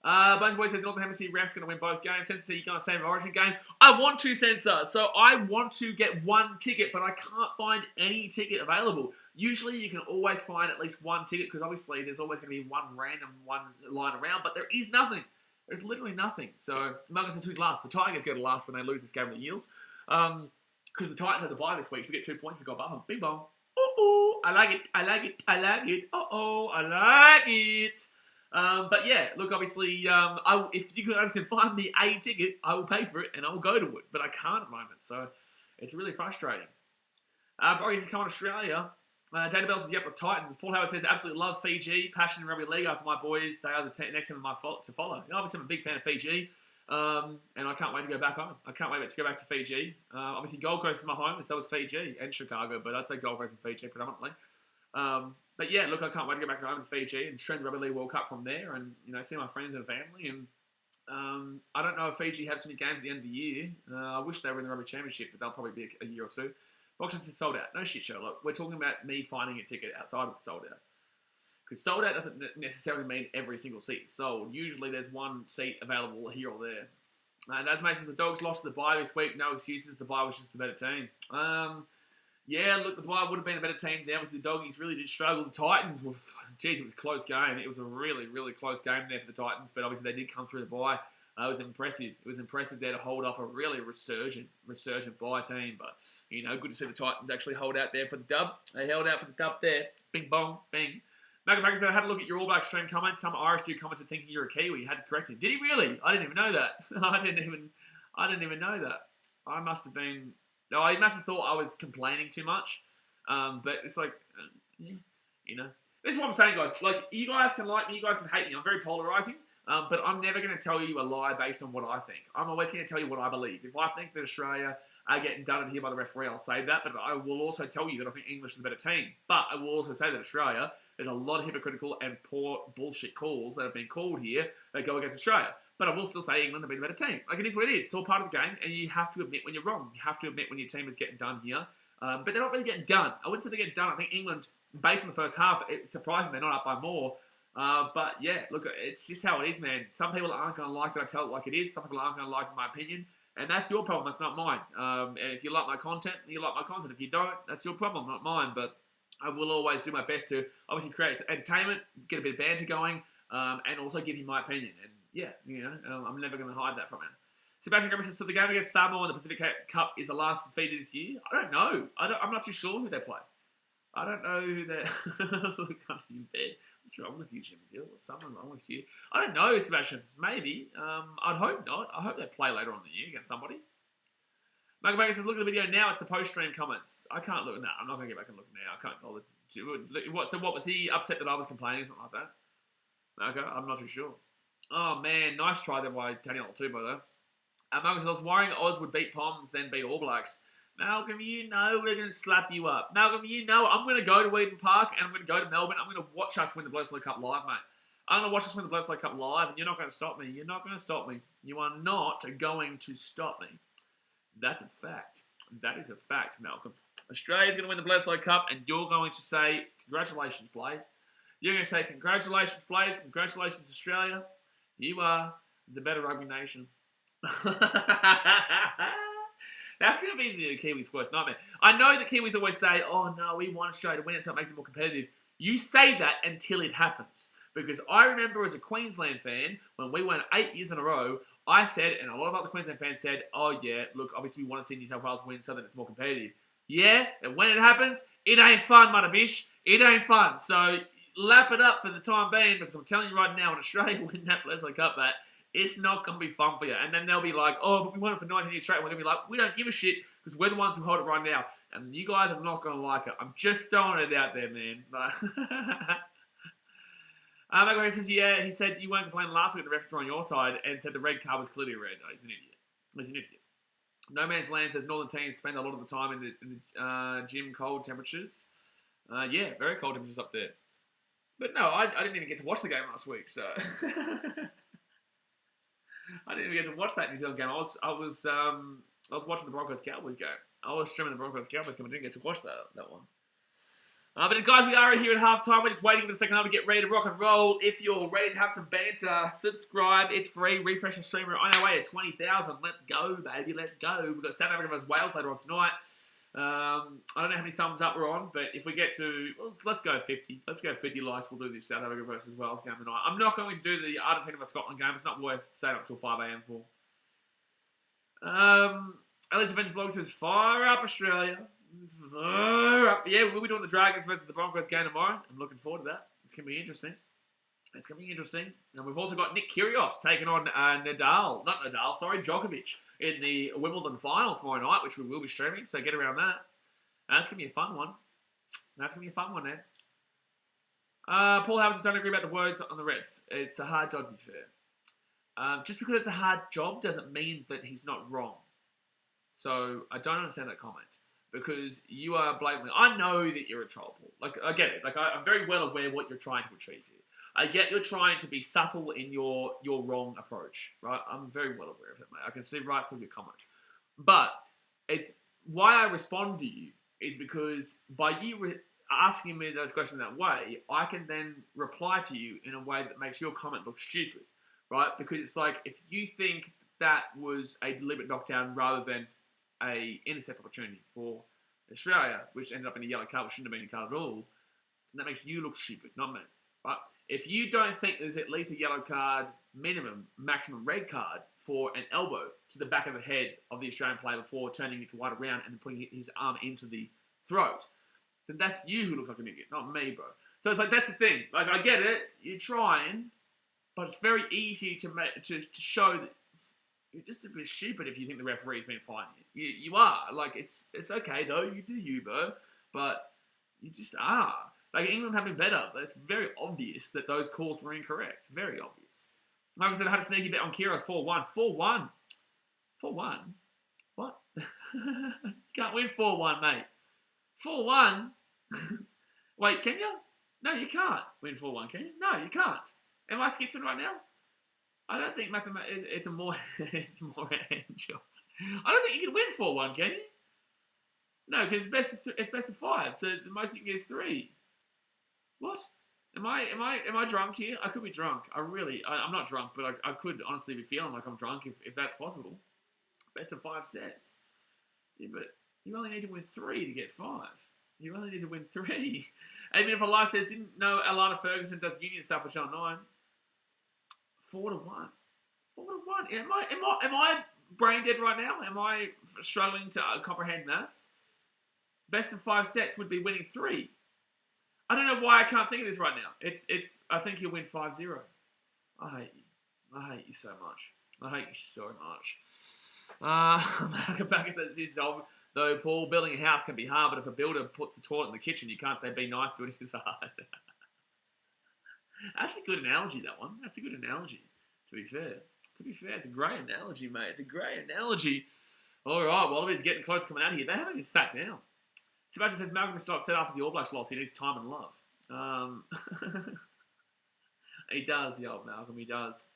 Speaker 1: Bones Boy says Northern Hemisphere refs going to win both games. Sensor, you going to save Origin game? I want to, Sensor. So I want to get one ticket, but I can't find any ticket available. Usually you can always find at least one ticket because obviously there's always going to be one random one lying around, but there is nothing. There's literally nothing. So Marcus says who's last? The Tigers go to last when they lose this game with the Eels. Because the Titans have the bye this week, so we get 2 points. We got above them. Bing bong. Oh, I like it. I like it. I like it. Oh, I like it. But yeah, look, obviously, if you guys can find me a ticket, I will pay for it and I will go to it. But I can't at the moment, so it's really frustrating. Boris is coming to Australia. Dana Bell says, yep, the Titans. Paul Howard says, absolutely love Fiji. Passion in rugby league after my boys. They are the next team to follow. Obviously, I'm a big fan of Fiji. And I can't wait to go back home. I can't wait to go back to Fiji. Obviously, Gold Coast is my home, and so is Fiji and Chicago, but I'd say Gold Coast and Fiji predominantly. But yeah, look, I can't wait to get back home to Fiji and stream the Rugby League World Cup from there and, see my friends and family. And I don't know if Fiji have so many games at the end of the year. I wish they were in the Rugby Championship, but they'll probably be a year or two. Boxes is sold out. No shit, Sherlock. We're talking about me finding a ticket outside of the sold out. Because sold out doesn't necessarily mean every single seat is sold. Usually there's one seat available here or there. And as Mason says, the Dogs lost to the bye this week. No excuses. The bye was just the better team. Yeah, look, the bye would have been a better team. Obviously, the Doggies really did struggle. The Titans were, geez, it was a close game. It was a really, really close game there for the Titans. But obviously, they did come through the bye. It was impressive. It was impressive there to hold off a really resurgent bye team. But, good to see the Titans actually hold out there for the dub. They held out for the dub there. Bing, bong, bing. Maggie said, I had a look at your All Black stream comments. Some Irish dude commented thinking you're a Kiwi. You had to correct him. Did he really? I didn't even know that. I didn't even know that. I must have been... No, he must have thought I was complaining too much. But it's like, This is what I'm saying, guys. Like, you guys can like me, you guys can hate me. I'm very polarizing. But I'm never going to tell you a lie based on what I think. I'm always going to tell you what I believe. If I think that Australia are getting done in here by the referee, I'll say that. But I will also tell you that I think English is a better team. But I will also say that Australia, there's a lot of hypocritical and poor bullshit calls that have been called here that go against Australia. But I will still say England have been a better team. Like, it is what it is. It's all part of the game, and you have to admit when you're wrong. You have to admit when your team is getting done here. But they're not really getting done. I wouldn't say they're getting done. I think England, based on the first half, it's surprising they're not up by more. But yeah, look, it's just how it is, man. Some people aren't going to like it. I tell it like it is. Some people aren't going to like my opinion. And that's your problem. That's not mine. And if you like my content, you like my content. If you don't, that's your problem, not mine. But I will always do my best to obviously create entertainment, get a bit of banter going, and also give you my opinion. And yeah, I'm never going to hide that from you. Sebastian Gomez says, so the game against Samoa in the Pacific Cup is the last for Fiji this year? I don't know. I'm not too sure who they play. I don't know who they're... Look under your bed. What's wrong with you, Jimmy Gill? What's something wrong with you? I don't know, Sebastian. Maybe. I'd hope not. I hope they play later on in the year against somebody. Maggie says, look at the video now. It's the post-stream comments. I can't look... No, I'm not going to get back and look now. I can't bother to... So what, was he upset that I was complaining or something like that? Okay, I'm not too sure. Oh, man. Nice try there by Daniel too, by the way. Malcolm says, I was worrying Oz would beat Poms, then beat All Blacks. Malcolm, we're going to slap you up. Malcolm, I'm going to go to Eden Park and I'm going to go to Melbourne. I'm going to watch us win the Blazekippaxross Cup live, mate. I'm going to watch us win the Blazekippaxross Cup live and you're not going to stop me. You're not going to stop me. You are not going to stop me. That's a fact. That is a fact, Malcolm. Australia's going to win the Blazekippaxross Cup and you're going to say, congratulations, Blaze. You're going to say, congratulations, Blaze. Congratulations, Australia. You are the better rugby nation. That's going to be the Kiwis' worst nightmare. I know the Kiwis always say, oh no, we want Australia to win it so it makes it more competitive. You say that until it happens. Because I remember as a Queensland fan, when we won 8 years in a row, I said, and a lot of other Queensland fans said, oh yeah, look, obviously we want to see New South Wales win so that it's more competitive. Yeah, and when it happens, it ain't fun, motherbish. It ain't fun. So lap it up for the time being, because I'm telling you right now, when Australia win that Blazekippaxross Cup, it's not going to be fun for you. And then they'll be like, oh, but we won it for 19 years straight. And we're going to be like, we don't give a shit because we're the ones who hold it right now. And you guys are not going to like it. I'm just throwing it out there, man. Maggie says, yeah, he said you weren't complaining last week the refs were on your side and said the red card was clearly red. Oh, he's an idiot. He's an idiot. No Man's Land says Northern teams spend a lot of the time in the gym cold temperatures. Yeah, very cold temperatures up there. But no, I didn't even get to watch the game last week, so... I didn't even get to watch that New Zealand game. I was watching the Broncos Cowboys game. I was streaming the Broncos Cowboys game. I didn't get to watch that one. But guys, we are here at halftime. We're just waiting for the second half to get ready to rock and roll. If you're ready to have some banter, subscribe. It's free. Refresh the stream. We're on our way to 20,000. Let's go, baby. Let's go. We've got South Africa versus Wales later on tonight. I don't know how many thumbs up we're on, but if we get to, let's go 50. Let's go 50 likes. We'll do this South Africa versus Wales game tonight. I'm not going to do the Argentina versus Scotland game. It's not worth staying up till 5 a.m. for. Ellie's Adventure Vlog says, fire up, Australia. Yeah, we'll be doing the Dragons versus the Broncos game tomorrow. I'm looking forward to that. It's going to be interesting. It's going to be interesting. And we've also got Nick Kyrgios taking on Djokovic in the Wimbledon final tomorrow night, which we will be streaming. So get around that. That's going to be a fun one. That's going to be a fun one, man. Paul Howard says, don't agree about the words on the ref. It's a hard job, to be fair. Just because it's a hard job doesn't mean that he's not wrong. So I don't understand that comment. Because you are blatantly, I know that you're a troll, Paul. Like, I get it. Like, I'm very well aware what you're trying to achieve here. I get you're trying to be subtle in your wrong approach, right? I'm very well aware of it, mate. I can see right through your comments. But it's why I respond to you is because by you asking me those questions that way, I can then reply to you in a way that makes your comment look stupid, right? Because it's like, if you think that was a deliberate knockdown rather than a intercept opportunity for Australia, which ended up in a yellow card, which shouldn't have been a card at all, and that makes you look stupid, not me, right? If you don't think there's at least a yellow card, maximum red card for an elbow to the back of the head of the Australian player before turning Nick White around and putting his arm into the throat, then that's you who looks like an idiot, not me, bro. So it's like, that's the thing. Like, I get it, you're trying, but it's very easy to show that you're just a bit stupid if you think the referee's been fine. You are. Like, it's okay, though. You do you, bro. But you just are. Like, England have been better, but it's very obvious that those calls were incorrect. Very obvious. Like I said, I had a sneaky bet on Kyrgios 4-1. 4-1? 4-1? What? Can't win 4-1, mate. 4-1? Wait, can you? No, you can't win 4-1, can you? No, you can't. Am I schizophrenic right now? I don't think it's a more angel. I don't think you can win 4-1, can you? No, because it's best of 5, so the most you can get is 3. What? Am I drunk here? I could be drunk. I'm not drunk, but I could honestly be feeling like I'm drunk if that's possible. Best of 5 sets. Yeah, but you only need to win 3 to get 5. You only need to win 3. Even if Allah says, didn't know Alana Ferguson does union stuff for Channel 9. 4-1. 4-1. Am I brain dead right now? Am I struggling to comprehend maths? Best of 5 sets would be winning 3. I don't know why I can't think of this right now. I think he'll win 5-0. I hate you. I hate you so much. I hate you so much. Malcolm says this, though, Paul, building a house can be hard, but if a builder puts the toilet in the kitchen, you can't say be nice, building is hard. That's a good analogy, that one. That's a good analogy, to be fair. It's a great analogy, mate. It's a great analogy. All right, Wallabies getting close coming out of here. They haven't even sat down. Sebastian says, Malcolm is still upset after the All Blacks loss. He needs time and love. He does, the old Malcolm. He does.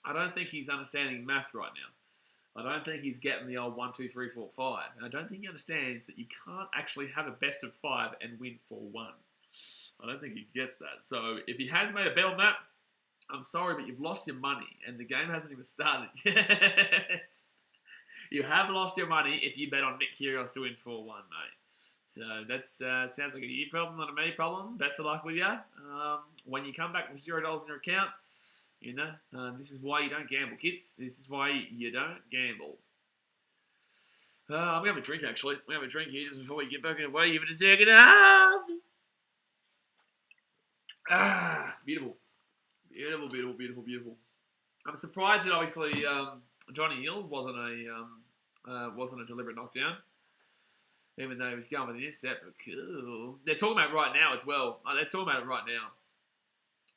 Speaker 1: I don't think he's understanding math right now. I don't think he's getting the old 1, 2, 3, 4, 5. And I don't think he understands that you can't actually have a best of 5 and win 4-1. I don't think he gets that. So if he has made a bet on that, I'm sorry, but you've lost your money, and the game hasn't even started yet. You have lost your money if you bet on Nick Kyrgios to win 4-1, mate. So that sounds like a you problem, not a me problem. Best of luck with you. When you come back with $0 in your account, you know, this is why you don't gamble, kids. This is why you don't gamble. I'm going to have a drink, actually. I'm going to have a drink here just before we get back in the way. Give it a second. Beautiful. Beautiful. I'm surprised that obviously Johnny Hills wasn't a deliberate knockdown, even though he was going with an intercept. But cool. They're talking about it right now as well. They're talking about it right now.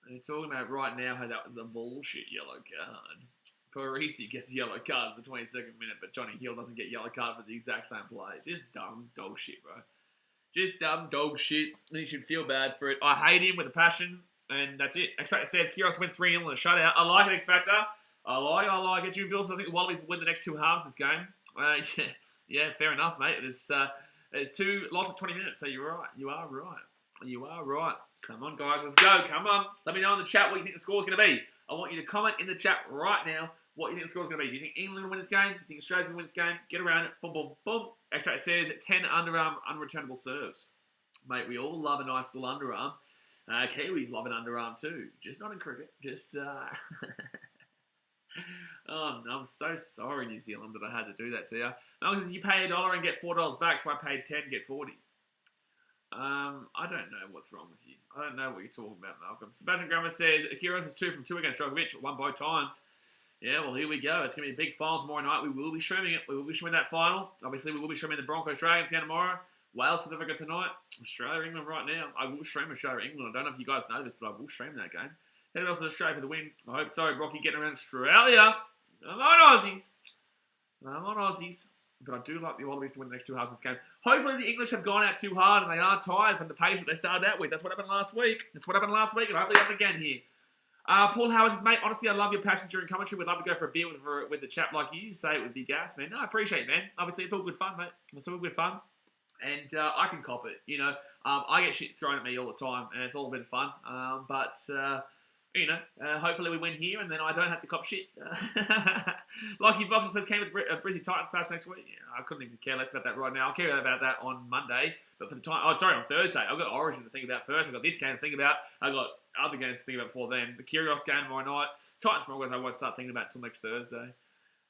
Speaker 1: They're talking about right now how that was a bullshit yellow card. Parisi gets a yellow card in the 22nd minute, but Johnny Hill doesn't get yellow card for the exact same play. Just dumb dog shit, bro. Just dumb dog shit. And he should feel bad for it. I hate him with a passion, and that's it. X Factor says Kyrgios went 3-0 in a shutout. I like it, X Factor. I like it. You Bills, I think the Wallabies will win the next 2 halves of this game. Yeah, fair enough, mate. There's lots of 20 minutes, so you're right. You are right. You are right. Come on, guys. Let's go. Come on. Let me know in the chat what you think the score's going to be. I want you to comment in the chat right now what you think the score's going to be. Do you think England will win this game? Do you think Australia's going to win this game? Get around it. Boom, boom, boom. Extract says 10 underarm unreturnable serves. Mate, we all love a nice little underarm. Kiwis love an underarm too. Just not in cricket. Just, Oh, no, I'm so sorry, New Zealand, that I had to do that to you. No, because you pay $1 and get $4 back, so I paid 10 get 40. I don't know what's wrong with you. I don't know what you're talking about, Malcolm. Sebastian Grammer says, Akiros is 2 from 2 against Djokovic, won both times. Yeah, well, here we go. It's going to be a big final tomorrow night. We will be streaming it. We will be streaming that final. Obviously, we will be streaming the Broncos Dragons again tomorrow. Wales, South Africa tonight. Australia, England right now. I will stream Australia, England. I don't know if you guys know this, but I will stream that game. Anyone else in Australia for the win? I hope so. Rocky getting around Australia. Come on, Aussies. Come on, Aussies. But I do like the Wallabies to win the next 2 halves of this game. Hopefully the English have gone out too hard and they are tired from the pace that they started out with. That's what happened last week. And hopefully it happens again here. Paul Howard says, mate, honestly, I love your passion during commentary. We'd love to go for a beer with a chap like you. Say it would be gas, man. No, I appreciate it, man. Obviously, it's all good fun, mate. It's all good fun. And I can cop it, you know. I get shit thrown at me all the time, and it's all a bit of fun. Hopefully we win here, and then I don't have to cop shit. Lucky Boxer says, came with Brizzy Titans class next week. Yeah, I couldn't even care less about that right now. I'll care about that on Monday. But for the time, on Thursday. I've got Origin to think about first. I've got this game to think about. I've got other games to think about before then. The Kyrgios game tomorrow night. Titans Broncos I won't start thinking about until next Thursday.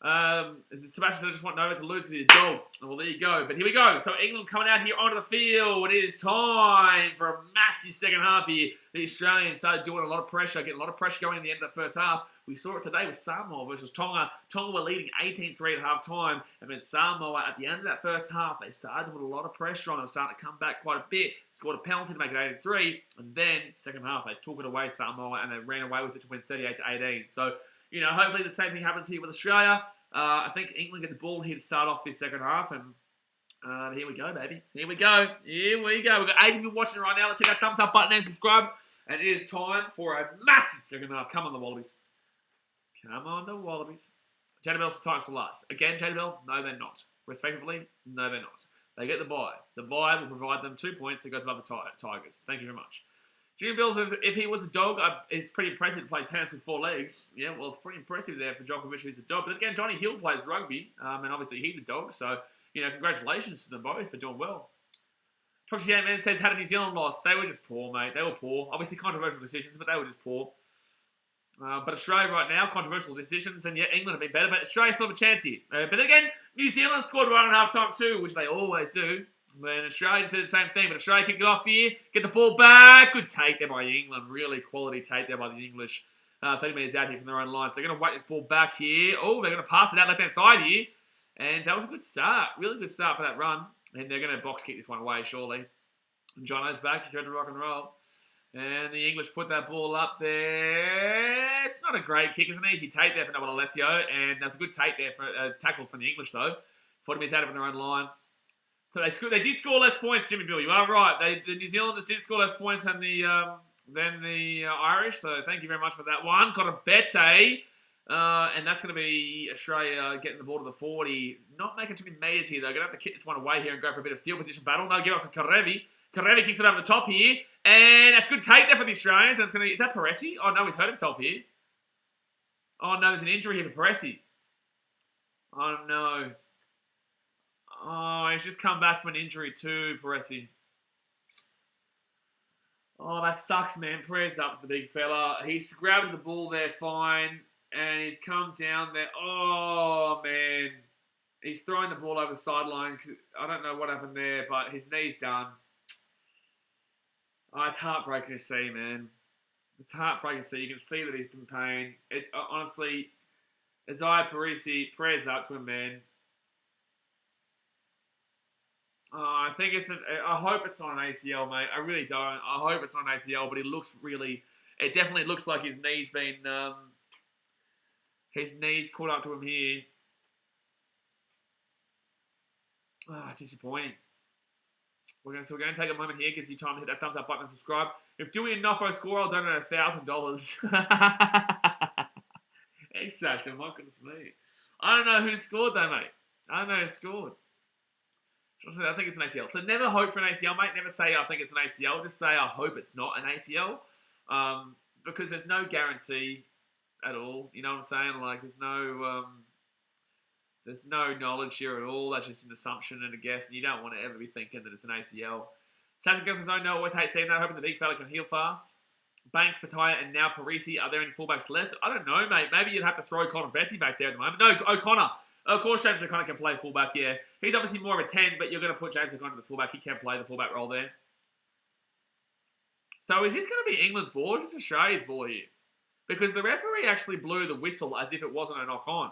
Speaker 1: Sebastian said, I just want Nova to lose because he's a dog. Well, there you go. But here we go. So England coming out here onto the field. It is time for a massive second half here. The Australians started doing a lot of pressure, getting a lot of pressure going in the end of the first half. We saw it today with Samoa versus Tonga. Tonga were leading 18-3 at half time. And then Samoa, at the end of that first half, they started to put a lot of pressure on them, starting to come back quite a bit. Scored a penalty to make it 18-3. And then, second half, they took it away, Samoa, and they ran away with it to win 38-18. So, you know, hopefully the same thing happens here with Australia. I think England get the ball here to start off this second half, and here we go, baby. Here we go. Here we go. We've got 80 people watching right now. Let's hit that thumbs up button and subscribe. And it is time for a massive second half. Come on, the Wallabies. Come on, the Wallabies. JD Bell's the Titans for last. Again, JD Bell, no, they're not. Respectively, no, they're not. They get the bye. The bye will provide them 2 points that goes above the Tigers. Thank you very much. Junior Bills, if he was a dog, it's pretty impressive to play tennis with 4 legs. Yeah, well, it's pretty impressive there for Djokovic, who's a dog. But again, Johnny Hill plays rugby, and obviously he's a dog. So, you know, congratulations to them both for doing well. Toxic Man says, how did New Zealand lost? They were just poor, mate. They were poor. Obviously controversial decisions, but they were just poor. But Australia right now, controversial decisions, and yet England have been better. But Australia still have a chance here. But again, New Zealand scored 1 at half time too, which they always do. Then Australia did the same thing, but Australia kicked it off here. Get the ball back. Good take there by England. Really quality take there by the English. 30 metres out here from their own lines. They're going to wait this ball back here. Oh, they're going to pass it out left-hand side here. And that was a good start. Really good start for that run. And they're going to box kick this one away, surely. And Jono's back. He's ready to rock and roll. And the English put that ball up there. It's not a great kick. It's an easy take there for Noah Alessio. And that's a good take there for a tackle from the English, though. 40 metres out of their own line. So they did score less points, Jimmy Bill. You are right. The New Zealanders did score less points than the Irish. So thank you very much for that one. Got a bete. And that's going to be Australia getting the ball to the 40. Not making too many metres here, though. Going to have to kick this one away here and go for a bit of field position battle. No, give it off to Karevi. Karevi kicks it over the top here. And that's a good take there for the Australians. Is that Peresi? Oh, no, he's hurt himself here. Oh, no, there's an injury here for Peresi. Oh, no. Oh, he's just come back from an injury too, Peresi. Oh, that sucks, man. Prayers up for the big fella. He's grabbed the ball there fine, and he's come down there. Oh, man. He's throwing the ball over the sideline. I don't know what happened there, but his knee's done. Oh, it's heartbreaking to see, man. It's heartbreaking to see. You can see that he's in pain. Honestly, Isaiah Peresi, prayers up to him, man. I think I hope it's not an ACL, mate. I really don't. I hope it's not an ACL, but it definitely looks like his knee's caught up to him here. Disappointing. We're going to take a moment here, gives you time to hit that thumbs up button and subscribe. If Dewey and Nofo score, I'll donate $1,000. Exactly, my goodness me. I don't know who scored though, mate. I don't know who scored. I think it's an ACL. So never hope for an ACL, mate. Never say I think it's an ACL. Just say I hope it's not an ACL. Because there's no guarantee at all. You know what I'm saying? Like, there's no knowledge here at all. That's just an assumption and a guess, and you don't want to ever be thinking that it's an ACL. Sasha Gilson, no, always hate seeing that. Hoping the big fella can heal fast. Banks, Pataya, and now Parisi. Are there any fullbacks left? I don't know, mate. Maybe you'd have to throw Connor Betty back there at the moment. No, O'Connor. Of course, James O'Connor can play fullback, yeah. He's obviously more of a 10, but you're going to put James O'Connor to the fullback. He can play the fullback role there. So is this going to be England's ball or is this Australia's ball here? Because the referee actually blew the whistle as if it wasn't a knock-on.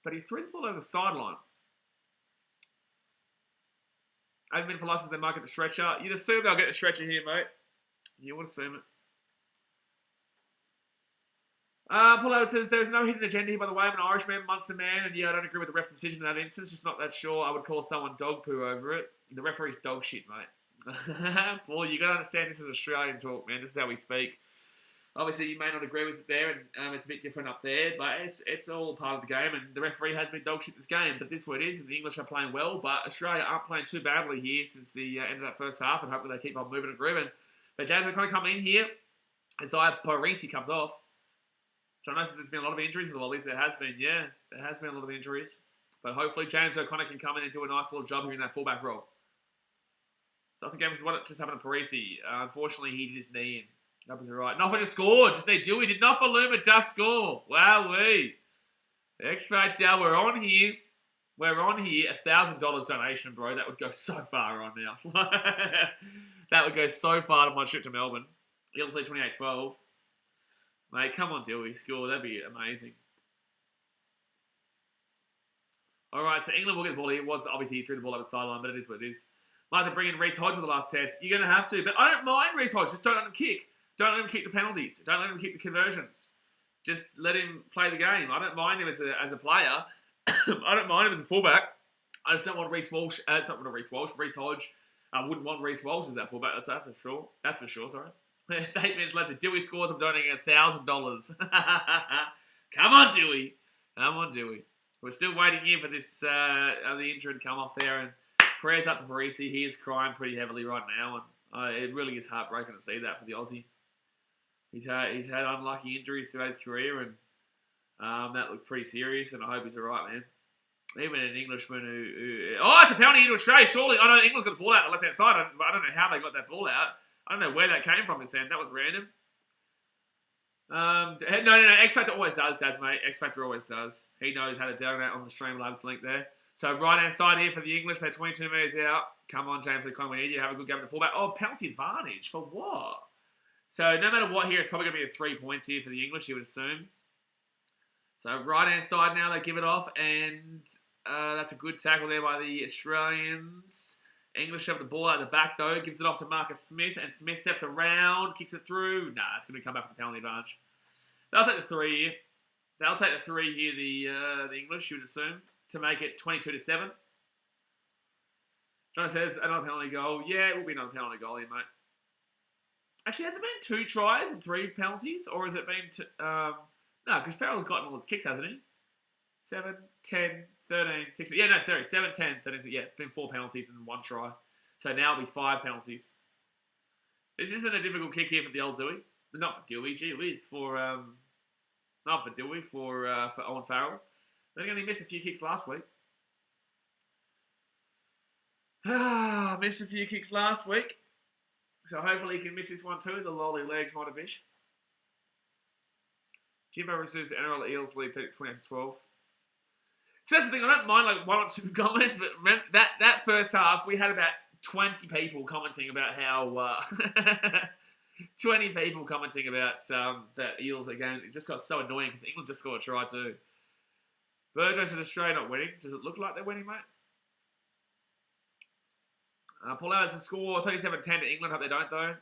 Speaker 1: But he threw the ball over the sideline. 8 minutes for license, they might get the stretcher. You'd assume they'll get the stretcher here, mate. You would assume it. Paul Allen says, there's no hidden agenda here, by the way. I'm an Irishman, Munster man, and yeah, I don't agree with the ref's decision in that instance. Just not that sure. I would call someone dog poo over it. The referee's dog shit, mate. Paul, you got to understand this is Australian talk, man. This is how we speak. Obviously, you may not agree with it there, and it's a bit different up there, but it's all part of the game, and the referee has been dog shit this game, but this is what it is, and the English are playing well, but Australia aren't playing too badly here since the end of that first half, and hopefully they keep on moving and grooving. But James will kind of come in here, as Parisi comes off. So I know there's been a lot of injuries for the Wallabies. There has been, yeah. There has been a lot of injuries. But hopefully James O'Connor can come in and do a nice little job here in that fullback role. So I think this is what just happened to Parisi. Unfortunately, he did his knee in. That was alright. Noffa just scored. Just need Dewey. Did Noffa Luma just score? Wowee. X Factor, we're on here. We're on here. $1,000 donation, bro. That would go so far on now. That would go so far to my trip to Melbourne. Eels lead 28-12. Mate, come on, Dewey. Score. That'd be amazing. Alright, so England will get the ball here. It was obviously he threw the ball over the sideline, but it is what it is. Might have to bring in Reece Hodge for the last test. You're going to have to. But I don't mind Reece Hodge. Just don't let him kick. Don't let him kick the penalties. Don't let him kick the conversions. Just let him play the game. I don't mind him as a player. I don't mind him as a fullback. I just don't want Reece Walsh. It's not Reece Walsh. Reece Hodge. I wouldn't want Reece Walsh as that fullback. That's for sure. That's for sure, sorry. 8 minutes left. If Dewey scores, I'm donating $1,000. Come on, Dewey. Come on, Dewey. We're still waiting here for this, the injury to come off there. And prayers up to Parisi. He is crying pretty heavily right now. And it really is heartbreaking to see that for the Aussie. He's had unlucky injuries throughout his career. And that looked pretty serious. And I hope he's all right, man. Even an Englishman who... Oh, it's a penalty into Australia, surely. I know England's got the ball out on the left-hand side. I don't know how they got that ball out. I don't know where that came from this end. That was random. No. X Factor always does, mate. X Factor always does. He knows how to donate on the Streamlabs link there. So right-hand side here for the English. They're 22 metres out. Come on, James O'Connor. We need you to have a good game at the fullback. Oh, penalty advantage. For what? So no matter what here, it's probably going to be 3 points here for the English, you would assume. So right-hand side now, they give it off. And that's a good tackle there by the Australians. English have the ball out the back, though. Gives it off to Marcus Smith. And Smith steps around, kicks it through. Nah, it's going to come back for the penalty advantage. They'll take the 3 here. They'll take the 3 here, the English, you would assume, to make it 22-7. John says, another penalty goal. Yeah, it will be another penalty goal here, mate. Actually, has it been 2 tries and 3 penalties? Or has it been... no, because Farrell's gotten all his kicks, hasn't he? 7, 10, 13, 16. Yeah, no, sorry. 7, 10, 13. Yeah, it's been 4 penalties and 1 try. So now it'll be 5 penalties. This isn't a difficult kick here for the old Dewey. Not for Dewey, gee whiz. Not for Dewey, for Owen Farrell. They're going to miss a few kicks last week. Missed a few kicks last week. So hopefully he can miss this one too. The lolly legs might have bish. Jimbo receives NRL Eels lead 28-12. So that's the thing, I don't mind like 1 or 2 comments, but remember, that first half, we had about 20 people commenting about how... 20 people commenting about that Eels again. It just got so annoying because England just scored a try too. Burjo said Australia not winning. Does it look like they're winning, mate? Paul Allen says score 37-10 to England. Hope they don't, though.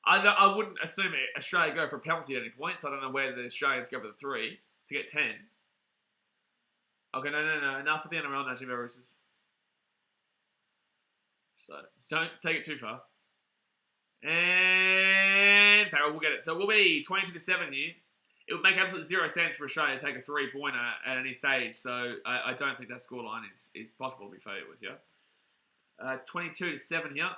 Speaker 1: I wouldn't assume Australia go for a penalty at any point, so I don't know where the Australians go for the 3 to get 10. Okay, no. Enough for the NRL now, Jimbo Roosters. So, don't take it too far. And Farrell will get it. So we'll be 22-7 here. it would make absolutely 0 sense for Australia to take a 3-pointer at any stage. So I don't think that scoreline is possible to be fair with you. 22-7 here.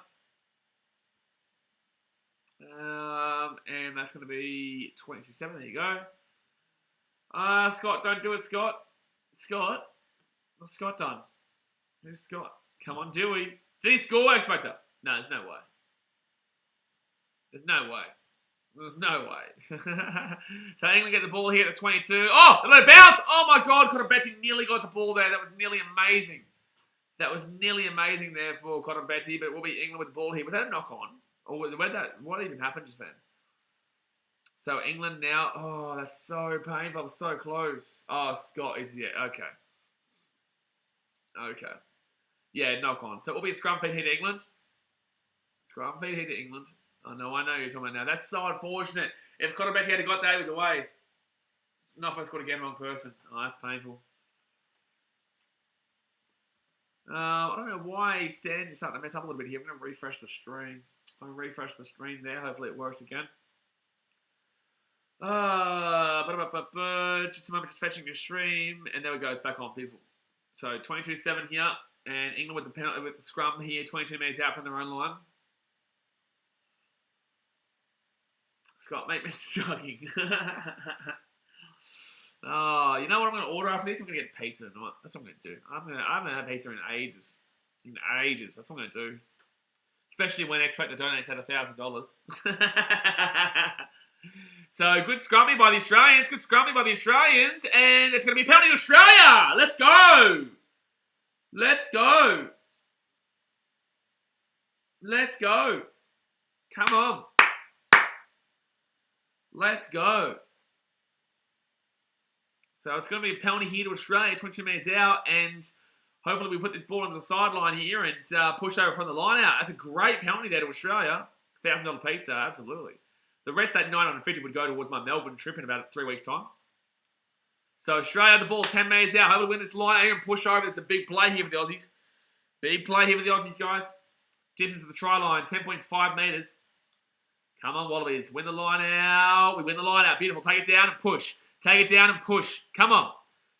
Speaker 1: And that's going to be 22-7. There you go. Scott, don't do it, Scott. Scott? What's Scott done? Who's Scott? Come on, Dewey. Did he score, X Factor? No, there's no way. There's no way. There's no way. So England get the ball here at the 22. Oh, they let it bounce. Oh my God, Cotton Betty nearly got the ball there. That was nearly amazing. That was nearly amazing there for Cotton Betty, but it will be England with the ball here. Was that a knock on? Or what even happened just then? So England now. Oh, that's so painful. I was so close. Oh, Scott is, yeah, okay. Okay. Yeah, knock on. So it will be a scrum feed here to England. Scrum feed here to England. I know you're talking about now. That's so unfortunate. If Cotton Betty had got that, he was away. It's not if I scored again, wrong person. Oh, that's painful. I don't know why he's starting to mess up a little bit here. I'm going to refresh the screen. I'll refresh the screen there. Hopefully it works again. Just a moment, just fetching the stream. And there we go. It's back on, beautiful. So 22-7 here. And England with the penalty, with the scrum here. 22 minutes out from their own line. Scott, make me jogging. Oh, you know what I'm going to order after this? I'm going to get pizza tonight. That's what I'm going to do. I haven't had pizza in ages. In ages. That's what I'm going to do. Especially when X Factor donates that $1,000. So, good scrummy by the Australians. Good scrummy by the Australians. And it's going to be penalty Australia. Let's go. Let's go. Let's go. Come on. Let's go. So it's going to be a penalty here to Australia, 22 minutes out, and hopefully we put this ball on the sideline here and push over from the line out. That's a great penalty there to Australia. $1,000 pizza, absolutely. The rest of that 950 would go towards my Melbourne trip in about 3 weeks' time. So Australia, the ball 10 metres out. Hopefully win this line here and push over. It's a big play here for the Aussies. Big play here for the Aussies, guys. Distance to the try line, 10.5 metres. Come on, Wallabies. Win the line out. We win the line out. Beautiful. Take it down and push. Take it down and push. Come on.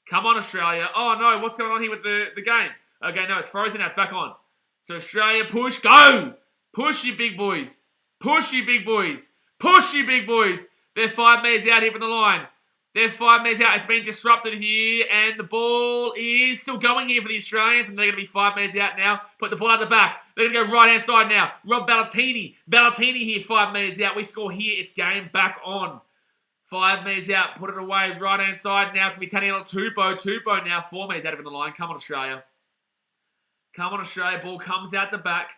Speaker 1: Come on, Australia. Oh, no. What's going on here with the game? Okay, no. It's frozen now. It's back on. So, Australia, push. Go. Push, you big boys. Push, you big boys. Push, you big boys. They're 5 metres out here from the line. They're 5 metres out. It's been disrupted here. And the ball is still going here for the Australians. And they're going to be 5 metres out now. Put the ball out the back. They're going to go right-hand side now. Rob Valentini. Valentini here, 5 metres out. We score here. It's game back on. 5 metres out. Put it away. Right-hand side now. It's going to be Taniela Tupou. Tupou now 4 metres out of the line. Come on, Australia. Come on, Australia. Ball comes out the back.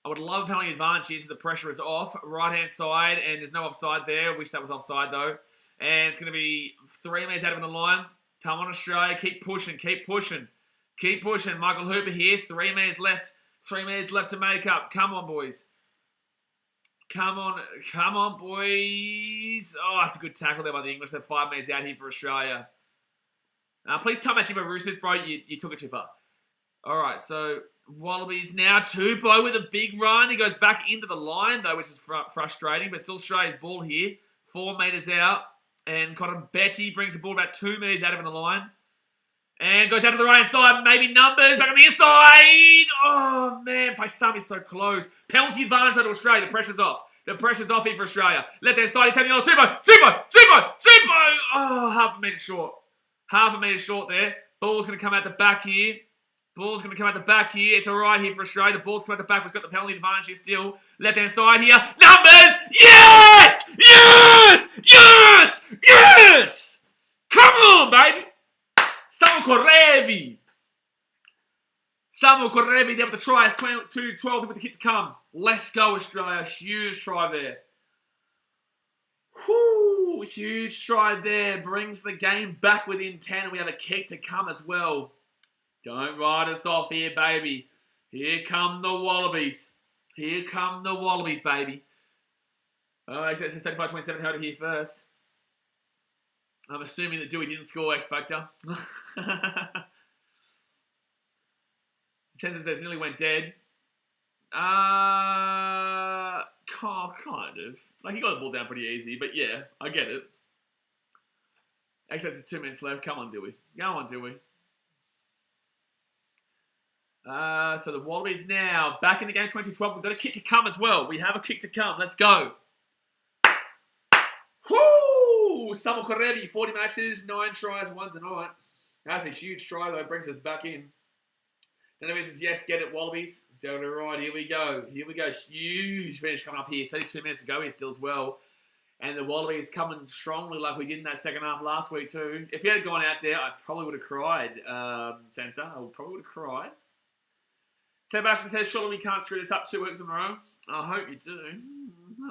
Speaker 1: I would love a penalty advantage here so the pressure is off. Right-hand side. And there's no offside there. Wish that was offside, though. And it's going to be 3 metres out of the line. Come on, Australia. Keep pushing. Keep pushing. Keep pushing. Michael Hooper here. 3 metres left. 3 metres left to make up. Come on, boys. Come on. Come on, boys. Oh, that's a good tackle there by the English. They're 5 metres out here for Australia. Please tell me, Chimba Roosters, bro. You took it too far. All right, so Wallabies now. Tupou with a big run. He goes back into the line, though, which is frustrating. But still Australia's ball here. 4 metres out. And Cotton Betty brings the ball about 2 metres out of the line. And goes out to the right side. Maybe numbers. Back on the inside. Oh, man. Paisami is so close. Penalty advantage to Australia. The pressure's off. The pressure's off here for Australia. Left hand side. Taking on Tupou. Oh, half a metre short. Half a metre short there. Ball's going to come out the back here. Ball's going to come out the back here. It's all right here for Australia. The ball's come out the back. We've got the penalty advantage here still. Left-hand side here. Numbers! Yes! Yes! Yes! Yes! Come on, baby! Samu Korevi. Samu Korevi there with the try. It's 22-12 with the kick to come. Let's go, Australia. Huge try there. Whoo! Huge try there. Brings the game back within 10. And we have a kick to come as well. Don't write us off here, baby. Here come the Wallabies. Here come the Wallabies, baby. Oh, it says 35-27 heard it here first. I'm assuming that Dewey didn't score X Factor. Sensor says nearly went dead. Kind of. Like, he got the ball down pretty easy, but yeah, I get it. Except there's 2 minutes left. Come on, Dewey. Go on, Dewey. So the Wallabies now back in the game 2012. We've got a kick to come as well. We have a kick to come. Let's go. Whoo! Samuel Korevi, 40 matches, 9 tries, 1 denied. That's a huge try, though. It brings us back in. Then he says, yes, get it, Wallabies. Delta right, here we go. Here we go. Huge finish coming up here. 32 minutes to go here still as well. And the Wallabies coming strongly like we did in that second half last week too. If he had gone out there, I probably would have cried, Sensor. I probably would have cried. Sebastian says, surely we can't screw this up 2 weeks in a row. I hope you do.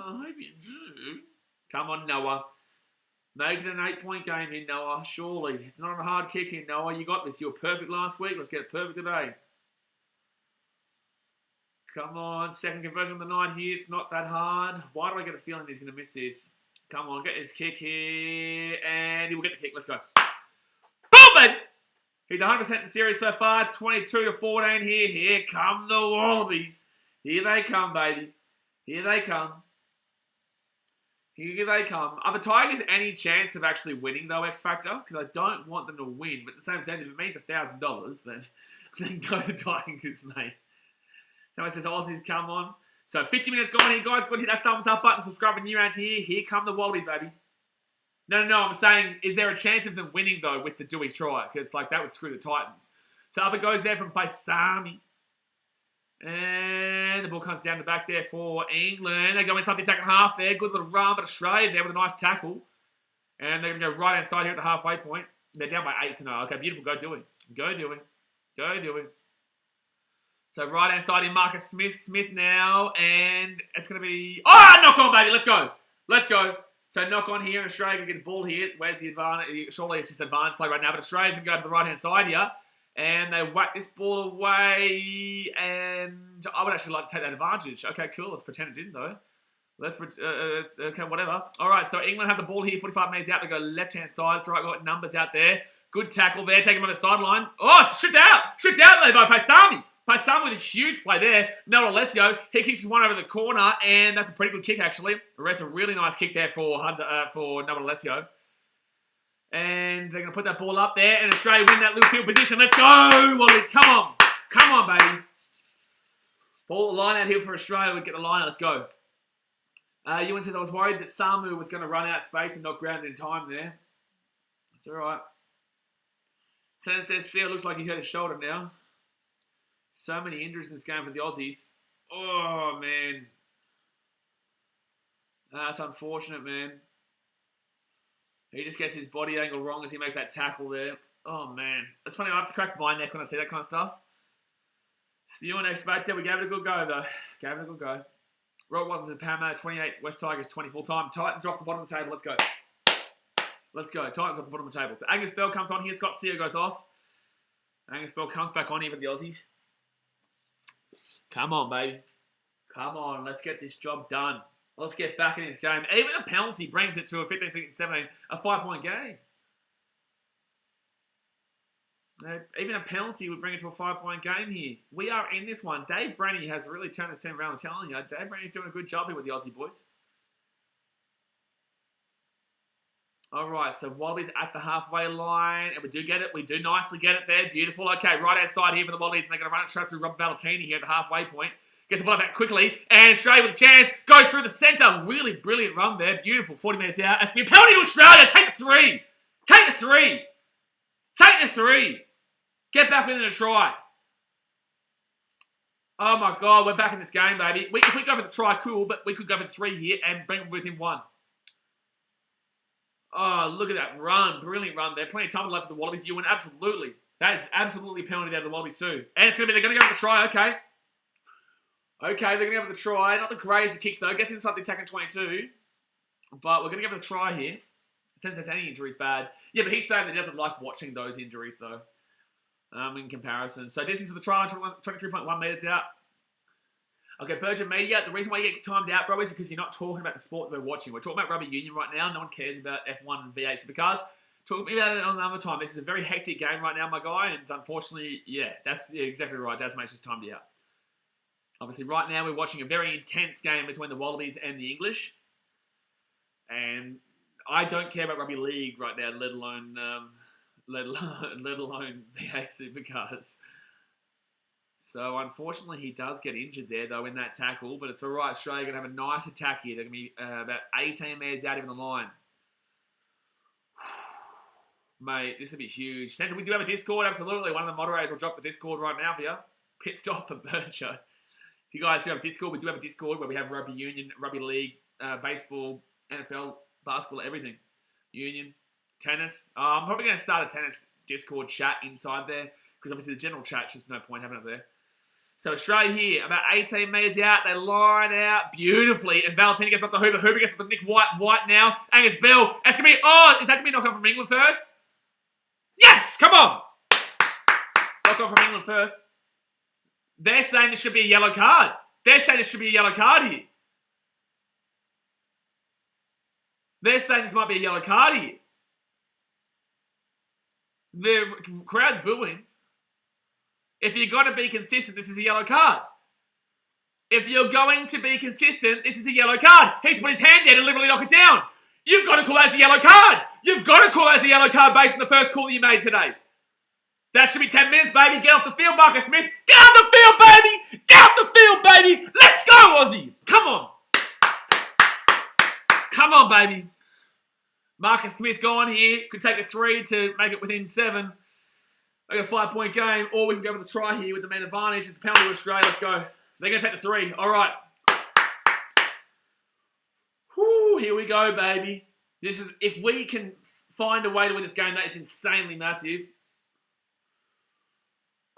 Speaker 1: I hope you do. Come on, Noah. Make it an 8-point game here, Noah. Surely. It's not a hard kick here, Noah. You got this. You were perfect last week. Let's get it perfect today. Come on. Second conversion of the night here. It's not that hard. Why do I get a feeling he's going to miss this? Come on. Get his kick here. And he will get the kick. Let's go. Boom, baby! He's 100% in the series so far. 22-14 here. Here come the Wallabies. Here they come, baby. Here they come. Here they come. Are the Tigers any chance of actually winning, though, X Factor? Because I don't want them to win. But at the same time, if it means $1,000, then go the Tigers, mate. Someone says, Aussies, come on. So 50 minutes gone here, guys. Got to hit that thumbs up button. Subscribe if you're new around here. Here come the Wallabies, baby. No. I'm saying, is there a chance of them winning, though, with the Dewey's try? Because, like, that would screw the Titans. So up it goes there from BKRmy. And the ball comes down the back there for England. They go inside the second half there. Good little run, but Australia there with a nice tackle. And they're going to go right outside here at the halfway point. They're down by 8-0. Okay, beautiful. Go Dewey. Go Dewey. Go Dewey. So right hand side in Marcus Smith. Smith now. And it's going to be... Oh, knock on, baby. Let's go. Let's go. So knock on here. Australia going to get the ball here. Where's the advantage? Surely it's just advantage play right now. But Australia's going to go to the right hand side here. And they whack this ball away, and I would actually like to take that advantage. Okay, cool. Let's pretend it didn't, though. Okay, whatever. All right, so England have the ball here. 45 minutes out. They go left-hand side. It's all right. Got numbers out there. Good tackle there. Take him on the sideline. Oh, it's stripped out. Stripped out there by BKRmy. BKRmy with a huge play there. Noah Alessio. He kicks one over the corner, and that's a pretty good kick, actually. That's a really nice kick there for Noah Alessio. And they're going to put that ball up there. And Australia win that little field position. Let's go, Wallabies. Come on. Come on, baby. Ball line out here for Australia. We get the line. Let's go. Ewan says, I was worried that Samu was going to run out of space and not ground in time there. That's all right. Sen says, see, it looks like he hurt his shoulder now. So many injuries in this game for the Aussies. Oh, man. That's unfortunate, man. He just gets his body angle wrong as he makes that tackle there. Oh, man. It's funny, I have to crack my neck when I see that kind of stuff. Spew and X Factor, we gave it a good go, though. Gave it a good go. Rock Watson's at Parramatta, 28. West Tigers, 20 full-time. Titans are off the bottom of the table. Let's go. Let's go. Titans off the bottom of the table. So Angus Bell comes on here. Scott Sear goes off. Angus Bell comes back on here for the Aussies. Come on, baby. Come on. Let's get this job done. Let's get back in this game. Even a penalty brings it to a 15-17, a 5-point game. Even a penalty would bring it to a 5-point game here. We are in this one. Dave Rennie has really turned this team around. I'm telling you, Dave Rennie's doing a good job here with the Aussie boys. All right, so Wallabies at the halfway line, and we do get it. We do nicely get it there. Beautiful. Okay, right outside here for the Wallabies, and they're going to run it straight through Rob Valentini here at the halfway point. Gets the ball back quickly, and Australia with a chance. Go through the centre. Really brilliant run there. Beautiful. 40 minutes out. That's going to be a penalty to Australia. Take the 3. Take the 3. Take the 3. Get back within a try. Oh, my God. We're back in this game, baby. If we go for the try, cool, but we could go for 3 here and bring within 1. Oh, look at that run. Brilliant run there. Plenty of time left for the Wallabies. You win. Absolutely. That is absolutely a penalty there for the Wallabies too. And it's going to be, they're going to go for the try. Okay. Okay, they're going to go for the try. Not the greatest of kicks, though. I guess inside the attacking 22. But we're going to go for the try here. Since there's any injuries bad. Yeah, but he's saying that he doesn't like watching those injuries, though. In comparison. So distance to the try, 23.1 metres out. Okay, Virgin Media, the reason why you get timed out, bro, is because you're not talking about the sport that we're watching. We're talking about rugby union right now. No one cares about F1 and V8 supercars. Talk about it another time. This is a very hectic game right now, my guy. And unfortunately, yeah, that's exactly right. Dasmate's just timed you out. Obviously, right now, we're watching a very intense game between the Wallabies and the English. And I don't care about rugby league right now, let alone V8 supercars. So unfortunately, he does get injured there though in that tackle, but it's all right. Australia are going to have a nice attack here. They're going to be about 18 metres out even the line. Mate, this will be huge. Centre, we do have a Discord, absolutely. One of the moderators will drop the Discord right now for you. Pit stop for Berger. If you guys do have Discord, we do have a Discord where we have rugby union, rugby league, baseball, NFL, basketball, everything. Union, tennis. I'm probably going to start a tennis Discord chat inside there because obviously the general chat's just no point having it there. So Australia here, about 18 metres out. They line out beautifully. And Valentini gets off the Hooper. Hooper gets off the Nick White. White now. Angus Bell. That's going to be... Oh, is that going to be knocked on from England first? Yes! Come on! Knocked on from England first. They're saying this should be a yellow card. They're saying this should be a yellow card here. They're saying this might be a yellow card here. The crowd's booing. If you're going to be consistent, this is a yellow card. If you're going to be consistent, this is a yellow card. He's put his hand down and literally knock it down. You've got to call that as a yellow card. You've got to call that as a yellow card based on the first call you made today. That should be 10 minutes, baby. Get off the field, Marcus Smith. Get off the field, baby. Get off the field, baby. Let's go, Aussie. Come on. Come on, baby. Marcus Smith going here. Could take a 3 to make it within 7. Like a 5-point game. Or we can go for the try here with the man advantage. It's a penalty to Australia. Let's go. They're going to take the 3. All right. Whew, here we go, baby. This is, if we can find a way to win this game, that is insanely massive.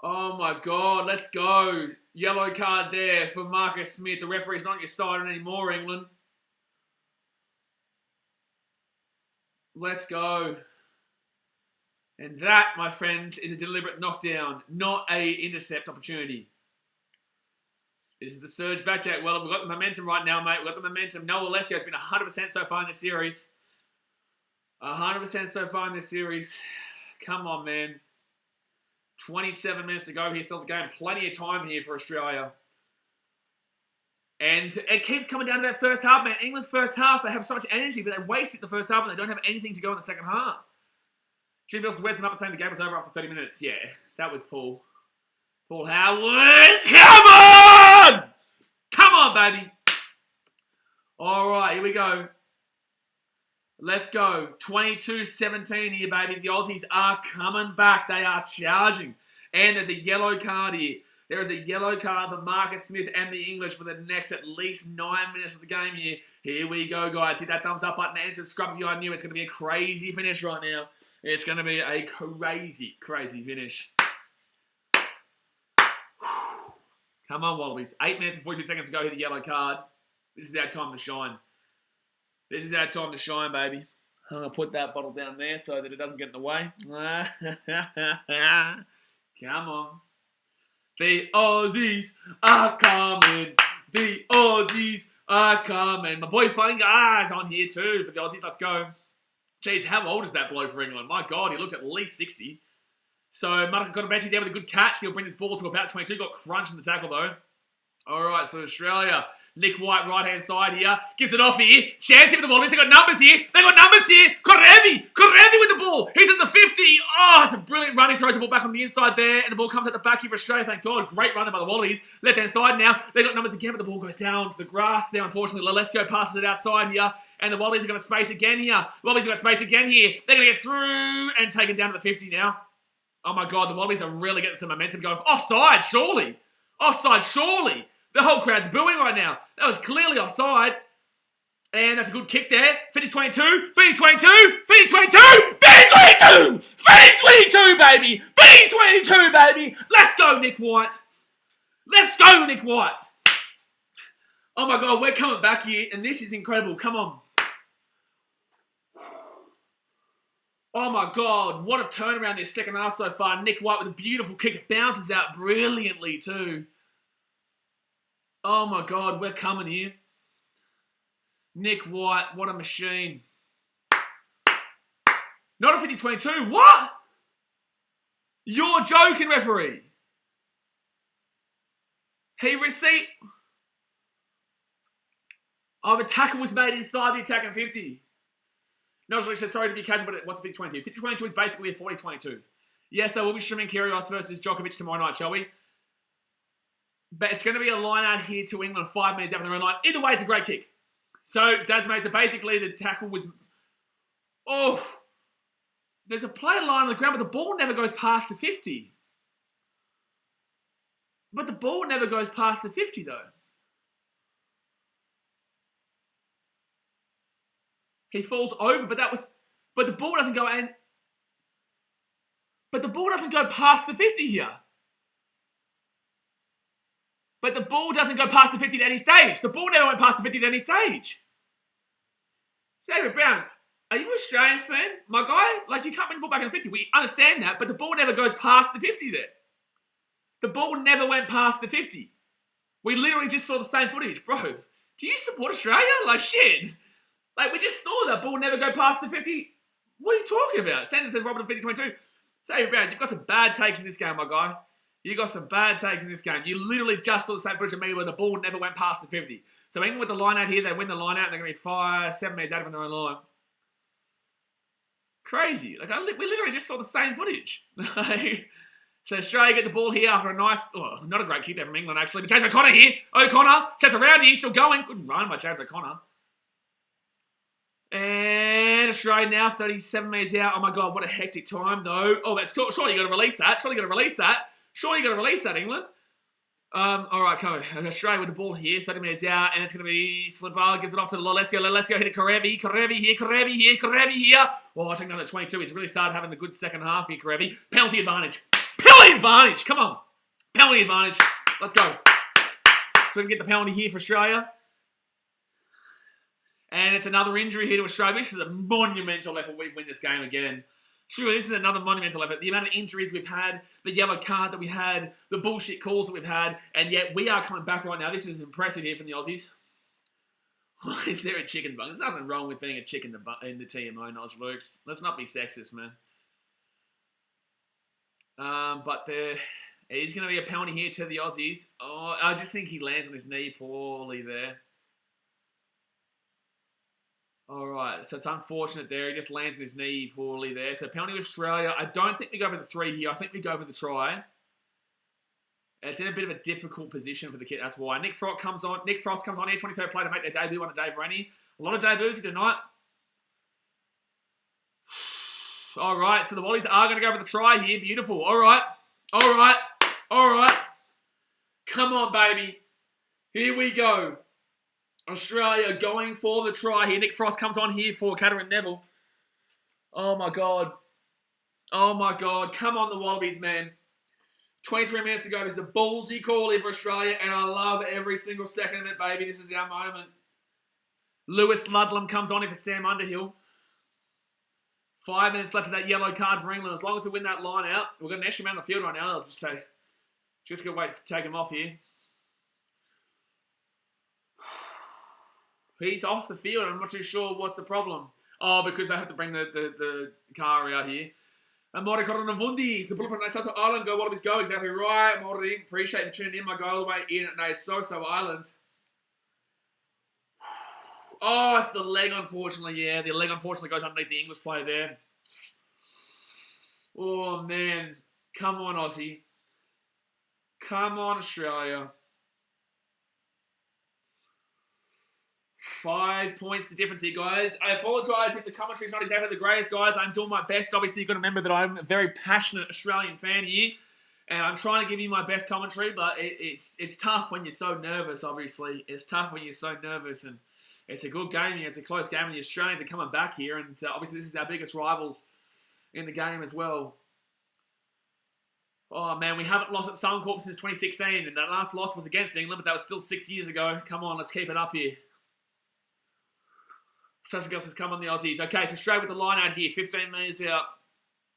Speaker 1: Oh my God, let's go. Yellow card there for Marcus Smith. The referee's not on your side anymore, England. Let's go. And that, my friends, is a deliberate knockdown, not a intercept opportunity. This is the surge back, Jack. Well, we've got the momentum right now, mate. We've got the momentum. Noah Alessio's been 100% so far in this series. 100% so far in this series. Come on, man. 27 minutes to go here, still the game. Plenty of time here for Australia. And it keeps coming down to that first half, man. England's first half, they have so much energy, but they waste it the first half and they don't have anything to go in the second half. Jimmy Bilson wears them up and saying the game was over after 30 minutes. Yeah, that was Paul. Paul Howard. Come on! Come on, baby. All right, here we go. Let's go. 22-17 here, baby. The Aussies are coming back. They are charging. And there's a yellow card here. There is a yellow card for Marcus Smith and the English for the next at least 9 minutes of the game here. Here we go, guys. Hit that thumbs up button and subscribe if you are new. It's going to be a crazy finish right now. It's going to be a crazy, crazy finish. Come on, Wallabies. 8 minutes and 42 seconds to go. Hit the yellow card. This is our time to shine. This is our time to shine, baby. I'm going to put that bottle down there so that it doesn't get in the way. Come on. The Aussies are coming. The Aussies are coming. My boy Funny Guy's on here too for the Aussies. Let's go. Jeez, how old is that bloke for England? My God, he looked at least 60. So, Martin got a Betty there with a good catch. He'll bring this ball to about 22. Got crunched in the tackle, though. All right, so Australia. Nick White, right-hand side here. Gives it off here. Chance here with the ball. They've got numbers here. They've got numbers here. Korevi with the ball. He's at the 50. Oh, it's a brilliant run. He throws the ball back on the inside there. And the ball comes at the back here for Australia. Thank God. Great runner by the Wallabies. Left-hand side now. They've got numbers again, but the ball goes down to the grass there. Unfortunately, Alessio passes it outside here. And the Wallabies are going to space again here. The Wallabies are going to space again here. They're going to get through and take it down to the 50 now. Oh, my God. The Wallabies are really getting some momentum going. Offside, surely. Offside, surely. The whole crowd's booing right now. That was clearly offside. And that's a good kick there. Finish 22. Finish 22. Finish 22. Finish 22. Finish 22, baby. Finish 22, baby. Let's go, Nick White. Let's go, Nick White. Oh, my God. We're coming back here. And this is incredible. Come on. Oh, my God. What a turnaround this second half so far. Nick White with a beautiful kick. It bounces out brilliantly, too. Oh, my God, we're coming here. Nick White, what a machine. Not a 50-22. What? You're joking, referee. He received... Oh, the tackle was made inside the attacking 50. No, sorry to be casual, but what's a 50-22? 50-22 is basically a 40-22. Yes, so we'll be streaming Kyrgios versus Djokovic tomorrow night, shall we? But it's going to be a line out here to England 5 minutes out of their own line. Either way, it's a great kick. So, Dasmay, so basically the tackle was... Oh! There's a player line on the ground, but the ball never goes past the 50. But the ball never goes past the 50, though. He falls over, but the ball doesn't go in. But the ball doesn't go past the 50 here. But the ball doesn't go past the 50 at any stage. The ball never went past the 50 at any stage. David Brown, are you an Australian fan? My guy, like, you can't bring the ball back in the 50. We understand that, but the ball never goes past the 50 there. The ball never went past the 50. We literally just saw the same footage. Bro, do you support Australia? Like, shit. Like, we just saw that ball never go past the 50. What are you talking about? Sanders said Robert at 50-22. David Brown, you've got some bad takes in this game, my guy. You got some bad takes in this game. You literally just saw the same footage of me where the ball never went past the 50. So England with the line out here, they win the line out and they're going to be 7 minutes out of their own line. Crazy. Like, we literally just saw the same footage. So Australia get the ball here after a nice, not a great kick there from England actually, but James O'Connor here. O'Connor sets around here, still going. Good run by James O'Connor. And Australia now 37 minutes out. Oh my God, what a hectic time though. Oh, that's surely you got to release that. Surely you got to release that. Surely you got to release that, England. All right, come on. Australia with the ball here, 30 minutes out, and it's going to be Slipper, gives it off to let's go, hit it, Karevi here. Oh, I think another 22. He's really started having a good second half here, Karevi. Penalty advantage. Come on. Penalty advantage. Let's go. So we can get the penalty here for Australia. And it's another injury here to Australia. This is a monumental effort. We win this game again. Sure, this is another monumental effort. The amount of injuries we've had, the yellow card that we had, the bullshit calls that we've had, and yet we are coming back right now. This is impressive here from the Aussies. Is there a chicken bun? There's nothing wrong with being a chicken in the TMO, Nos Luke's. Let's not be sexist, man. But there is going to be a penalty here to the Aussies. Oh, I just think he lands on his knee poorly there. All right, so it's unfortunate there. He just lands on his knee poorly there. So penalty to Australia. I don't think we go for the 3 here. I think we go for the try. It's in a bit of a difficult position for the kid. That's why. Nick Frost comes on here, 23rd player to make their debut on a Dave Rennie. A lot of debuts here tonight. All right, so the Wallabies are going to go for the try here. Beautiful. All right. Come on, baby. Here we go. Australia going for the try here. Nick Frost comes on here for Cameron Neville. Oh, my God. Come on, the Wallabies, man. 23 minutes to go. This is a ballsy call here for Australia, and I love every single second of it, baby. This is our moment. Lewis Ludlam comes on here for Sam Underhill. 5 minutes left of that yellow card for England. As long as we win that line out, we've got an extra man on the field right now. I'll just say, just going to wait to take him off here. He's off the field. I'm not too sure what's the problem. Oh, because they have to bring the car out here. And Mori Koronavundi, it's the bullet from Nasoso Island. Go Wallabies go. Exactly right, Mori. Appreciate you tuning in. My guy all the way in at Nasoso Island. Oh, it's the leg, unfortunately. Yeah, the leg, unfortunately, goes underneath the English player there. Oh, man. Come on, Aussie. Come on, Australia. 5 points the difference here, guys. I apologise if the commentary's not exactly the greatest, guys. I'm doing my best. Obviously, you've got to remember that I'm a very passionate Australian fan here. And I'm trying to give you my best commentary, but it's tough when you're so nervous, obviously. It's tough when you're so nervous. And it's a good game here. It's a close game. And the Australians are coming back here. And obviously, this is our biggest rivals in the game as well. Oh, man, we haven't lost at Suncorp since 2016. And that last loss was against England, but that was still 6 years ago. Come on, let's keep it up here. Sasha Gillis has come on the Aussies. Okay, so straight with the line out here. 15 metres out.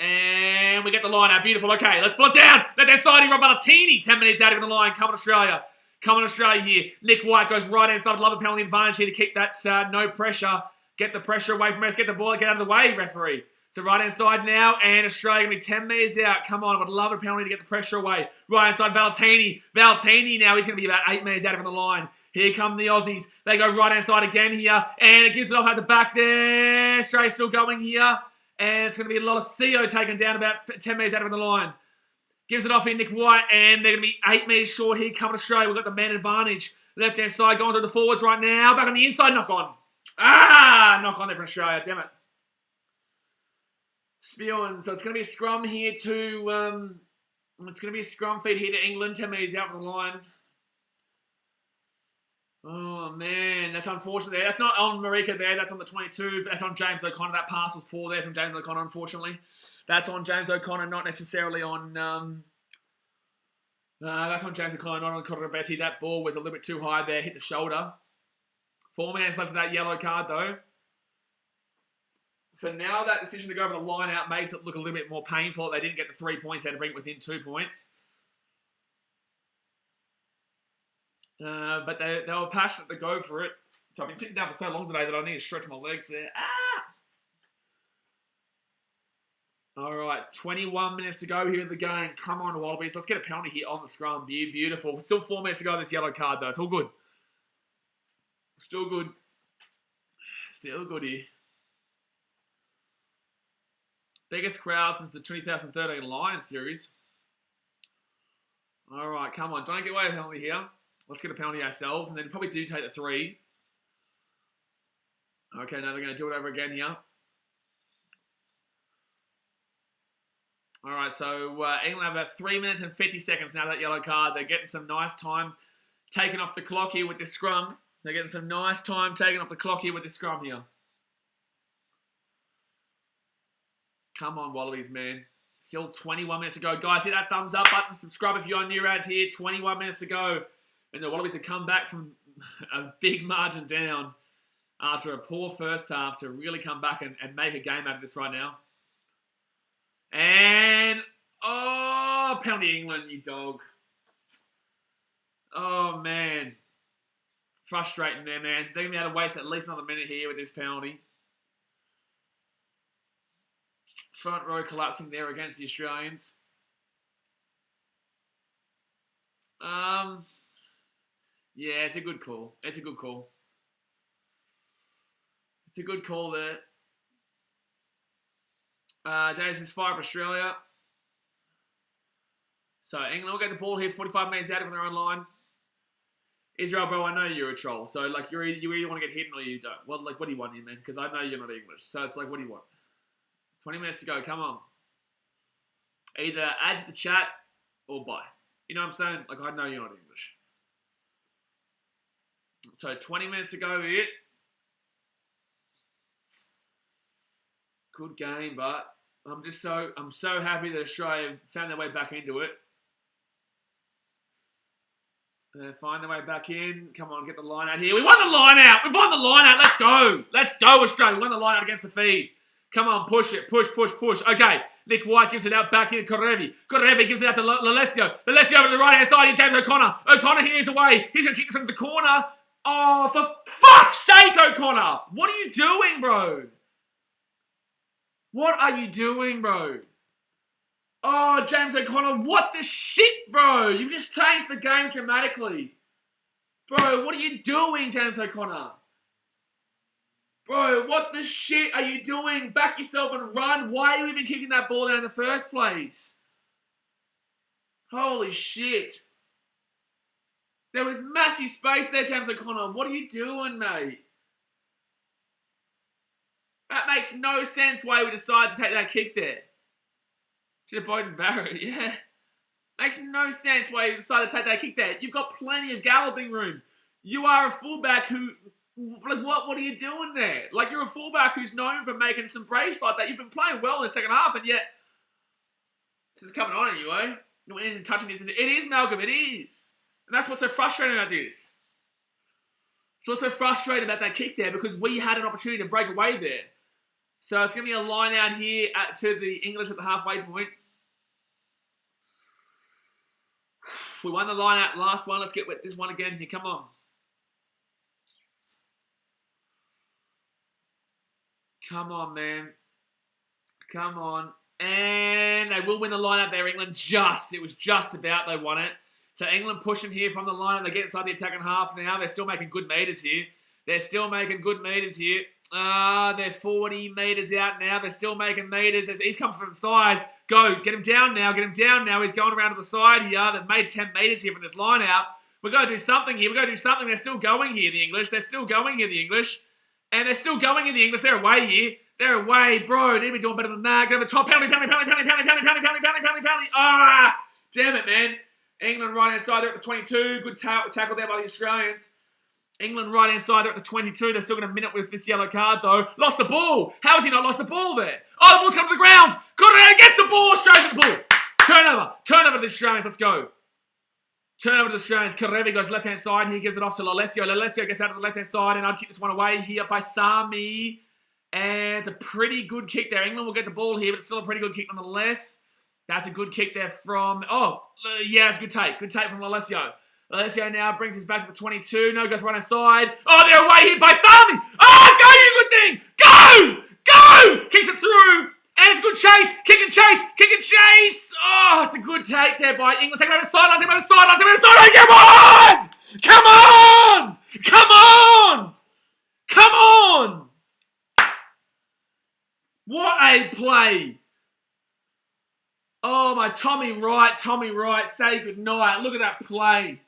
Speaker 1: And we get the line out. Beautiful. Okay, let's pull it down. Let that side Rob Ballatini. 10 minutes out of the line. Come on, Australia. Come on, Australia here. Nick White goes right inside. Love a penalty advantage here to keep that no pressure. Get the pressure away from us. Get the ball. Get out of the way, referee. So right-hand side now, and Australia going to be 10 metres out. Come on, I would love a penalty to get the pressure away. Right-hand side, Valentini. Valentini now, he's going to be about 8 metres out from the line. Here come the Aussies. They go right-hand side again here, and it gives it off at the back there. Australia still going here, and it's going to be a lot of CO taken down about 10 metres out from the line. Gives it off here, Nick White, and they're going to be 8 metres short here coming Australia. We've got the man advantage. Left-hand side going through the forwards right now. Back on the inside, knock on. Knock on there for Australia, damn it. Spewing. So it's going to be a scrum here to, it's going to be a scrum feed here to England. 10 metres out from the line. Oh, man. That's unfortunate there. That's not on Marika there. That's on the 22. That's on James O'Connor. That pass was poor there from James O'Connor, unfortunately. That's on James O'Connor, not necessarily on, that's on James O'Connor, not on Connor Betty. That ball was a little bit too high there. Hit the shoulder. 4 minutes left of that yellow card, though. So now that decision to go over the line out makes it look a little bit more painful. They didn't get the 3 points. They had to bring it within 2 points. But they were passionate to go for it. So I've been sitting down for so long today that I need to stretch my legs there. All right, 21 minutes to go here in the game. Come on, Wallabies. Let's get a penalty here on the scrum. Beautiful. Still 4 minutes to go on this yellow card, though. It's all good. Still good. Still good here. Biggest crowd since the 2013 Lions series. All right, come on. Don't get away with a penalty here. Let's get a penalty ourselves, and then probably do take the 3. Okay, now they're going to do it over again here. All right, so England have about 3 minutes and 50 seconds now, that yellow card. They're getting some nice time taken off the clock here with this scrum. They're getting some nice time taken off the clock here with this scrum here. Come on, Wallabies, man. Still 21 minutes to go. Guys, hit that thumbs up button. Subscribe if you're new around here. 21 minutes to go. And the Wallabies have come back from a big margin down after a poor first half to really come back and make a game out of this right now. And, oh, penalty England, you dog. Oh, man. Frustrating there, man. They're going to be able to waste at least another minute here with this penalty. Front row collapsing there against the Australians. Yeah, it's a good call. It's a good call. It's a good call there. James is 5 for Australia. So England will get the ball here, 45 metres out of their own line. Israel, bro, I know you're a troll. So, like, you either want to get hidden or you don't. Well, like, what do you want here, man? Because I know you're not English. So it's like, what do you want? 20 minutes to go. Come on. Either add to the chat or buy. You know what I'm saying? Like, I know you're not English. So 20 minutes to go here. Good game, but I'm so happy that Australia found their way back into it. Find their way back in. Come on, get the line out here. We won the line out. We've won the line out. Let's go. Let's go, Australia. We won the line out against the feed. Come on, push it. Push. Okay. Nick White gives it out back here to Korevi. Korevi gives it out to Lalesio. Lalesio over to the right-hand side here, James O'Connor. O'Connor here is away. He's going to kick this into the corner. Oh, for fuck's sake, O'Connor. What are you doing, bro? What are you doing, bro? Oh, James O'Connor, what the shit, bro? You've just changed the game dramatically. Bro, what are you doing, James O'Connor? Bro, what the shit are you doing? Back yourself and run. Why are you even kicking that ball down in the first place? Holy shit. There was massive space there, James O'Connor. What are you doing, mate? That makes no sense why we decided to take that kick there. Should have Bowden Barrett, yeah. Makes no sense why you decided to take that kick there. You've got plenty of galloping room. You are a fullback who... Like, what are you doing there? Like, you're a fullback who's known for making some breaks like that. You've been playing well in the second half, and yet... This is coming on anyway. No, it isn't touching this. It is, Malcolm, it is. And that's what's so frustrating about this. It's what's so frustrating about that kick there, because we had an opportunity to break away there. So it's going to be a line out here to the English at the halfway point. We won the line out last one. Let's get with this one again here. Come on. Come on, man. Come on. And they will win the line out there, England. It was just about they won it. So England pushing here from the line. They get inside the attacking half now. They're still making good meters here. They're 40 meters out now. They're still making meters. He's coming from the side. Go. Get him down now. He's going around to the side here. They've made 10 meters here from this line out. We've got to do something here. They're still going here, the English. And they're still going here, the English. They're away here. They're away, bro. They need to be doing better than that. Go to the top. Penalty. Ah! Damn it, man. England right hand side. They're at the 22. Good tackle there by the Australians. England right hand side. They're at the 22. They're still got a minute with this yellow card, though. Lost the ball. How has he not lost the ball there? Oh, the ball's come to the ground. Got it out. Gets the ball. Australians with the ball. Turnover to the Australians. Let's go. Turnover to the Australians. Karevi goes left-hand side. He gives it off to Lalesio. Lalesio gets out to the left-hand side, and I'd kick this one away here by Sami. And it's a pretty good kick there. England will get the ball here, but it's still a pretty good kick nonetheless. That's a good kick there from... it's a good take. Good take from Lalesio. Lalesio now brings us back to the 22. No, goes right inside. Oh, they're away here by Sami. Oh, go, you good thing. Go! Kicks it through. And it's a good chase. Kick and chase. Oh, it's a good take there by England. Take him over the sideline. Come on! What a play. Oh, my Tommy Wright, say goodnight. Look at that play.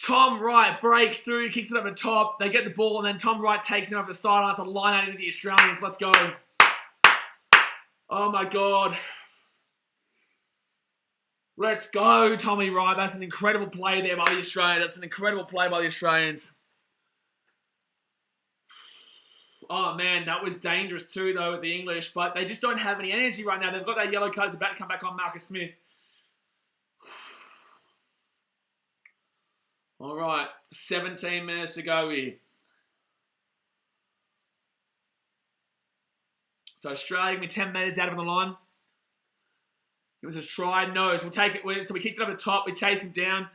Speaker 1: Tom Wright breaks through, kicks it over the top. They get the ball, and then Tom Wright takes it over the sidelines. A line out into the Australians. Let's go. Oh, my God. Let's go, Tommy Wright. That's an incredible play there by the Australians. Oh, man, that was dangerous too, though, with the English. But they just don't have any energy right now. They've got that yellow card. It's about to come back on Marcus Smith. All right, 17 minutes to go here. So Australia give me 10 metres out of the line. It was a try. No, so we'll take it. So we kicked it over the top. We chased him down.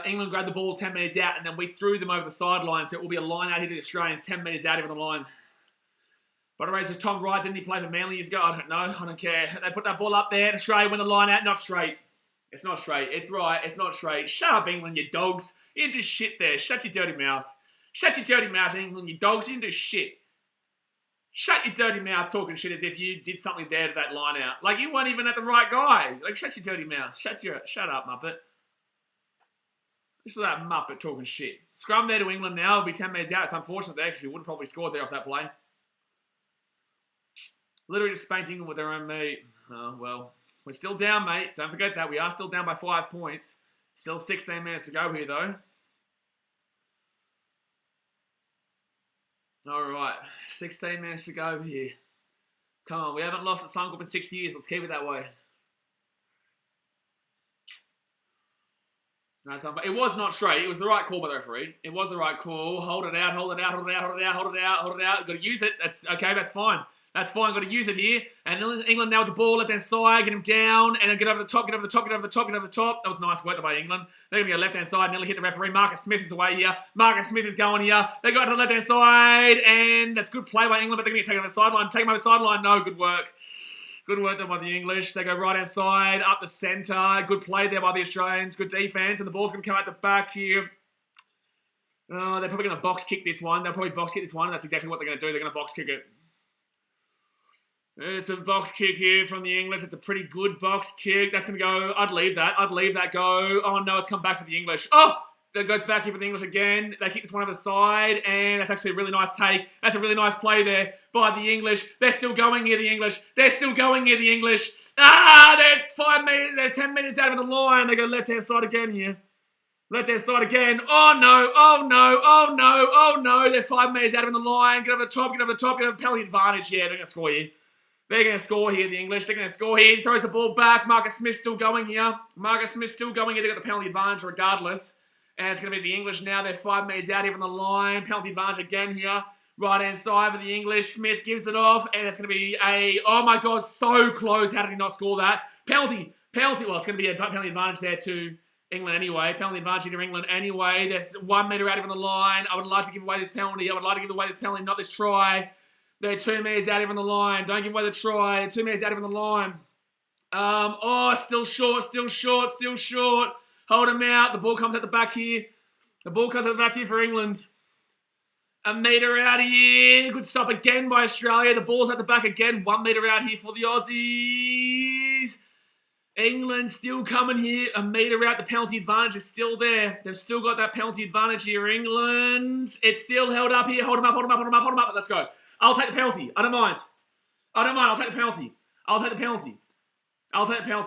Speaker 1: England grabbed the ball 10 metres out, and then we threw them over the sideline. So it will be a line out here to the Australians, 10 metres out of the line. By the way, says Tom Wright, didn't he play for Manly years ago? I don't know. I don't care. They put that ball up there, and Australia win the line out. Not straight. It's not straight. It's right. It's not straight. Shut up, England, you dogs. You didn't do shit there. Shut your dirty mouth. England, you dogs. You didn't do shit. Shut your dirty mouth talking shit as if you did something there to that line out. Like, you weren't even at the right guy. Like, shut your dirty mouth. Shut up, Muppet. This is that Muppet talking shit. Scrum there to England now. It'll be 10 metres out. It's unfortunate there because we would have probably scored there off that play. Literally just spanked England with their own meat. Oh, well. We're still down, mate. Don't forget that. We are still down by 5 points. Still 16 minutes to go here, though. All right. 16 minutes to go here. Come on. We haven't lost at Suncorp in 6 years. Let's keep it that way. No, it was not straight. It was the right call by the referee. It was the right call. Hold it out. Got to use it. That's okay. That's fine. Got to use it here. And England now with the ball, left hand side, get him down, and then get over the top. That was nice work by England. They're going to go left hand side, nearly hit the referee. Marcus Smith is away here. Marcus Smith is going here. They go to the left hand side, and that's good play by England, but they're going to get taken over the sideline. Take him over the sideline. No, good work. Good work there by the English. They go right hand side, up the centre. Good play there by the Australians. Good defence, and the ball's going to come out the back here. Oh, they're probably going to box kick this one. They'll probably box kick this one, and that's exactly what they're going to do. They're going to box kick it. It's a box kick here from the English. It's a pretty good box kick. That's going to go. I'd leave that go. Oh, no, it's come back for the English. Oh, that goes back here for the English again. They kick this one over the side, and that's actually a really nice take. That's a really nice play there by the English. They're still going here, the English. Ah, they're 5 meters. They're 10 meters out of the line. They go left-hand side again here. Left-hand side again. Oh, no. They're 5 meters out of the line. Get over the top. Get over penalty advantage. Yeah, they're going to score here. They're going to score here, the English. They're going to score here. He throws the ball back. Marcus Smith still going here. They've got the penalty advantage regardless. And it's going to be the English now. They're 5 meters out here from the line. Penalty advantage again here. Right-hand side for the English. Smith gives it off. And it's going to be a... Oh, my God. So close. How did he not score that? Penalty. Well, it's going to be a penalty advantage there to England anyway. Penalty advantage to England anyway. They're 1 meter out here from the line. I would like to give away this penalty. Not this try. They're 2 metres out even on the line. Don't give away the try. They're 2 metres out even on the line. Still short. Hold him out. The ball comes at the back here. For England. A metre out here. Good stop again by Australia. The ball's at the back again. 1 metre out here for the Aussies. England still coming here. A metre out. The penalty advantage is still there. They've still got that penalty advantage here, England. It's still held up here. Hold him up. Let's go. I'll take the penalty. I don't mind. I'll take the penalty.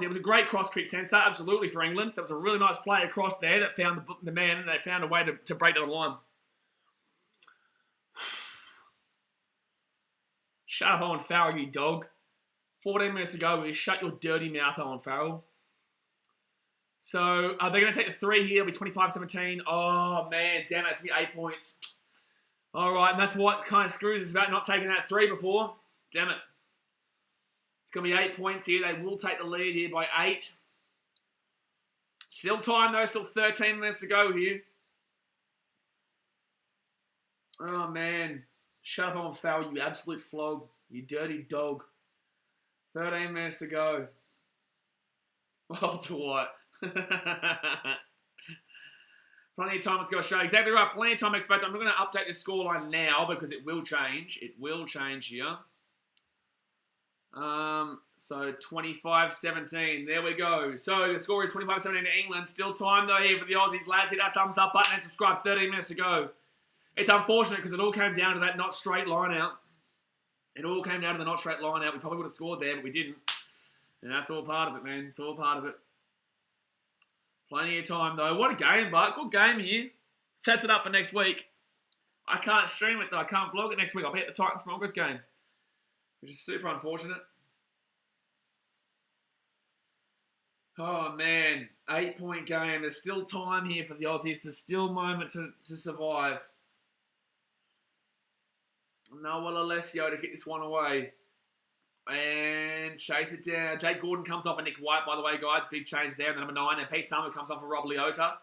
Speaker 1: It was a great cross-kick sensor, absolutely, for England. That was a really nice play across there that found the man, and they found a way to break down the line. Shut up, Owen Farrell, you dog. 14 minutes to go. Will you shut your dirty mouth, Owen Farrell? So, they're going to take the 3 here. It'll be 25-17. Oh, man, damn it. It's going to be 8 points. All right, and that's what kind of screws us about not taking that 3 before. Damn it. It's going to be 8 points here. They will take the lead here by 8. Still time, though. Still 13 minutes to go here. Oh, man. Shut up, Owen Farrell, you absolute flog. You dirty dog. 13 minutes to go. Well, to what? Plenty of time. Let's go, Australia. Exactly right. Plenty of time, experts. I'm not going to update the scoreline now because it will change. It will change here. So 25-17. There we go. So the score is 25-17 to England. Still time though here for the Aussies. Lads, hit that thumbs up button and subscribe. 13 minutes to go. It's unfortunate because it all came down to that not straight line out. It all came down to the not straight line out. We probably would have scored there, but we didn't. And that's all part of it, man. It's all part of it. Plenty of time though. What a game, but good game here. Sets it up for next week. I can't stream it though. I can't vlog it next week. I'll be at the Titans-Broncos game, which is super unfortunate. Oh, man. 8-point game. There's still time here for the Aussies. There's still a moment to survive. Noah Alessio to kick this one away. And chase it down. Jake Gordon comes off for Nick White, by the way, guys. Big change there. And the number 9. And Pete Summer comes on for Rob Leota.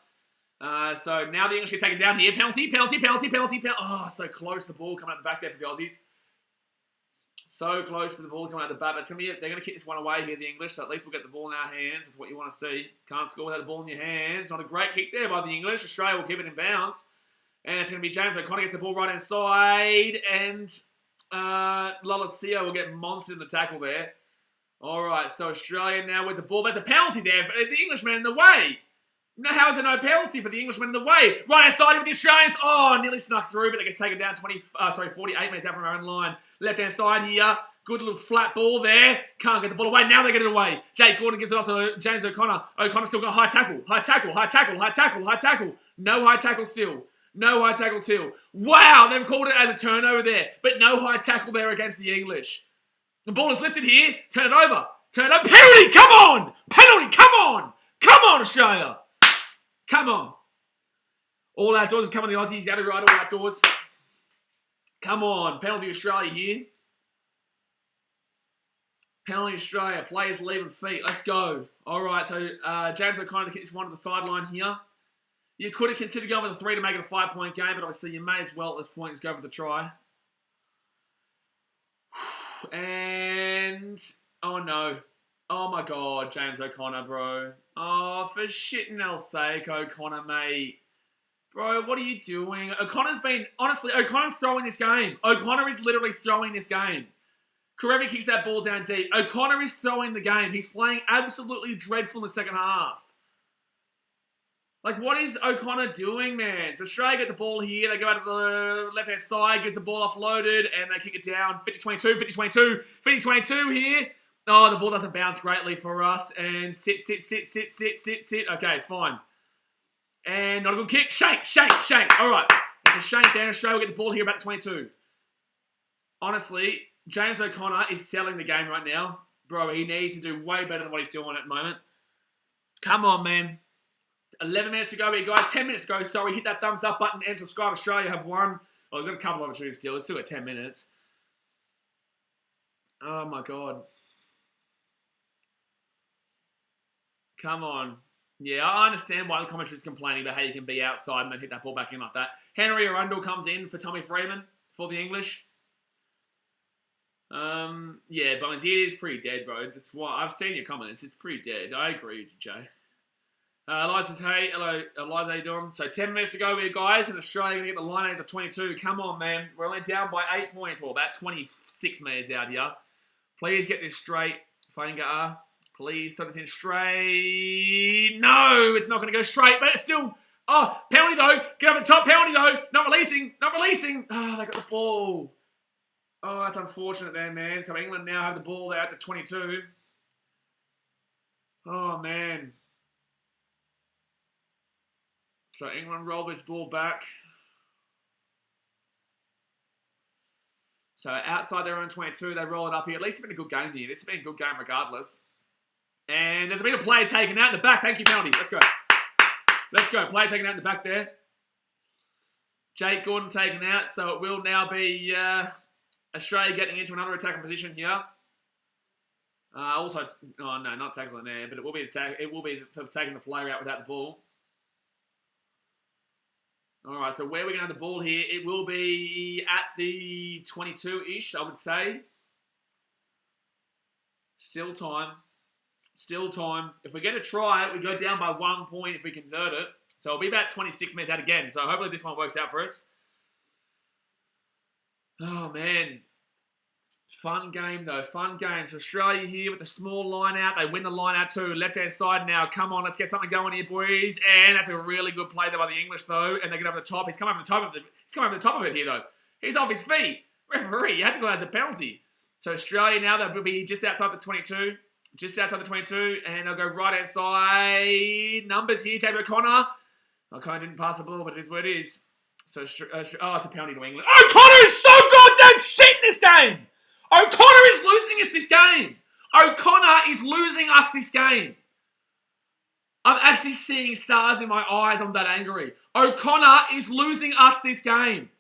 Speaker 1: So now the English get taken down here. Penalty. Oh, so close to the ball coming out the back there for the Aussies. So close to the ball coming out the bat. But it's they're going to kick this one away here, the English. So at least we'll get the ball in our hands. That's what you want to see. Can't score without the ball in your hands. Not a great kick there by the English. Australia will keep it in bounds. And it's going to be James O'Connor gets the ball right hand side. And Lolosio will get monstered in the tackle there. All right, so Australia now with the ball. There's a penalty there for the Englishman in the way. No, how is there no penalty for the Englishman in the way? Right hand side with the Australians. Oh, nearly snuck through, but it gets taken down 48 metres out from our own line. Left hand side here. Good little flat ball there. Can't get the ball away. Now they get it away. Jake Gordon gives it off to James O'Connor. O'Connor's still got a high tackle. No high tackle still. No high tackle still. Wow, they've called it as a turnover there, but no high tackle there against the English. The ball is lifted here. Turn it over. Penalty! Come on! Penalty! Come on! Come on, Australia! Come on. All outdoors is coming to the Aussies. You got to ride all outdoors. Come on. Penalty Australia here. Penalty Australia. Players leaving feet. Let's go. All right. So James O'Connor to kick this one to the sideline here. You could have considered going with a 3 to make it a 5-point game, but obviously you may as well at this point just go for the try. And oh no. Oh my God, James O'Connor, bro. Oh, for shitting hell's sake, O'Connor, mate. Bro, what are you doing? O'Connor's throwing this game. O'Connor is literally throwing this game. Karevi kicks that ball down deep. O'Connor is throwing the game. He's playing absolutely dreadful in the second half. Like, what is O'Connor doing, man? So Australia get the ball here. They go out to the left-hand side, gets the ball offloaded, and they kick it down. 50-22, 50-22, 50-22 here. Oh, the ball doesn't bounce greatly for us. And sit. Okay, it's fine. And not a good kick. Shank. All right. It's a shank down. Australia will get the ball here about the 22. Honestly, James O'Connor is selling the game right now. Bro, he needs to do way better than what he's doing at the moment. Come on, man. 11 minutes to go here, guys. 10 minutes to go. Sorry, hit that thumbs up button and subscribe. Australia have won. Well, we've got a couple of opportunities still. It's still at 10 minutes. Oh, my God. Come on. Yeah, I understand why the commentary's complaining about how you can be outside and then hit that ball back in like that. Henry Arundel comes in for Tommy Freeman for the English. Yeah, Bones, it is pretty dead, bro. That's why I've seen your comments. It's pretty dead. I agree with you, Jay. Eliza says, hey, hello, Eliza, how you doing? So 10 minutes to go here, guys, and Australia going to get the line out to 22. Come on, man. We're only down by 8 points, or about 26 minutes out here. Please get this straight. Fainga, please throw this in straight. No, it's not going to go straight, but it's still... Oh, penalty though. Get over the top, penalty though. Not releasing, not releasing. Oh, they got the ball. Oh, that's unfortunate there, man. So England now have the ball there at the 22. Oh, man. So England roll this ball back. So outside their own 22, they roll it up here. At least it's been a good game here. This has been a good game regardless. And there's been a player taken out in the back. Thank you, penalty. Let's go. Let's go. Player taken out in the back there. Jake Gordon taken out. So it will now be Australia getting into another attacking position here. Also, oh no, not tackling there, but it will be for taking the player out without the ball. All right, so where we're going to have the ball here, it will be at the 22-ish, I would say. Still time. Still time. If we get a try, we go down by 1 point if we convert it. So it'll be about 26 minutes out again. So hopefully this one works out for us. Oh, man. Fun game, though. Fun game. So Australia here with the small line out. They win the line out too. Left-hand side now. Come on, let's get something going here, boys. And that's a really good play there by the English, though. And they get over the top. He's come over the top of it. He's come over the top of it here, though. He's off his feet. Referee, you had to go as a penalty. So Australia now, they'll be just outside the 22. Just outside the 22. And they'll go right-hand side. Numbers here. David O'Connor. O'Connor didn't pass the ball, but it is what it is. So, it's a penalty to England. O'Connor is so goddamn shit in this game! O'Connor is losing us this game. O'Connor is losing us this game. I'm actually seeing stars in my eyes. I'm that angry. O'Connor is losing us this game.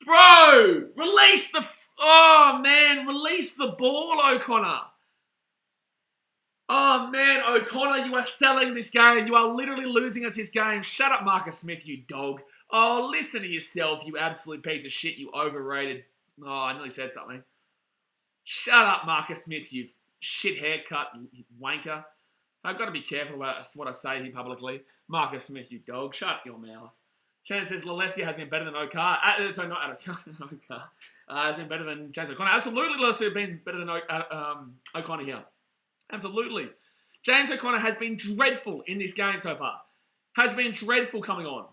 Speaker 1: Bro, release the... Oh, man, release the ball, O'Connor. Oh, man, O'Connor, you are selling this game. You are literally losing us this game. Shut up, Marcus Smith, you dog. Oh, listen to yourself, you absolute piece of shit, you overrated... Oh, I nearly said something. Shut up, Marcus Smith, you shit haircut wanker. I've got to be careful about what I say here publicly. Marcus Smith, you dog. Shut your mouth. Shannon says Lalessia has been better than O'Car. Sorry, not O'Car. Has been better than James O'Connor. Absolutely, Lalessia has been better than O'Connor here. Absolutely. James O'Connor has been dreadful in this game so far. Has been dreadful coming on.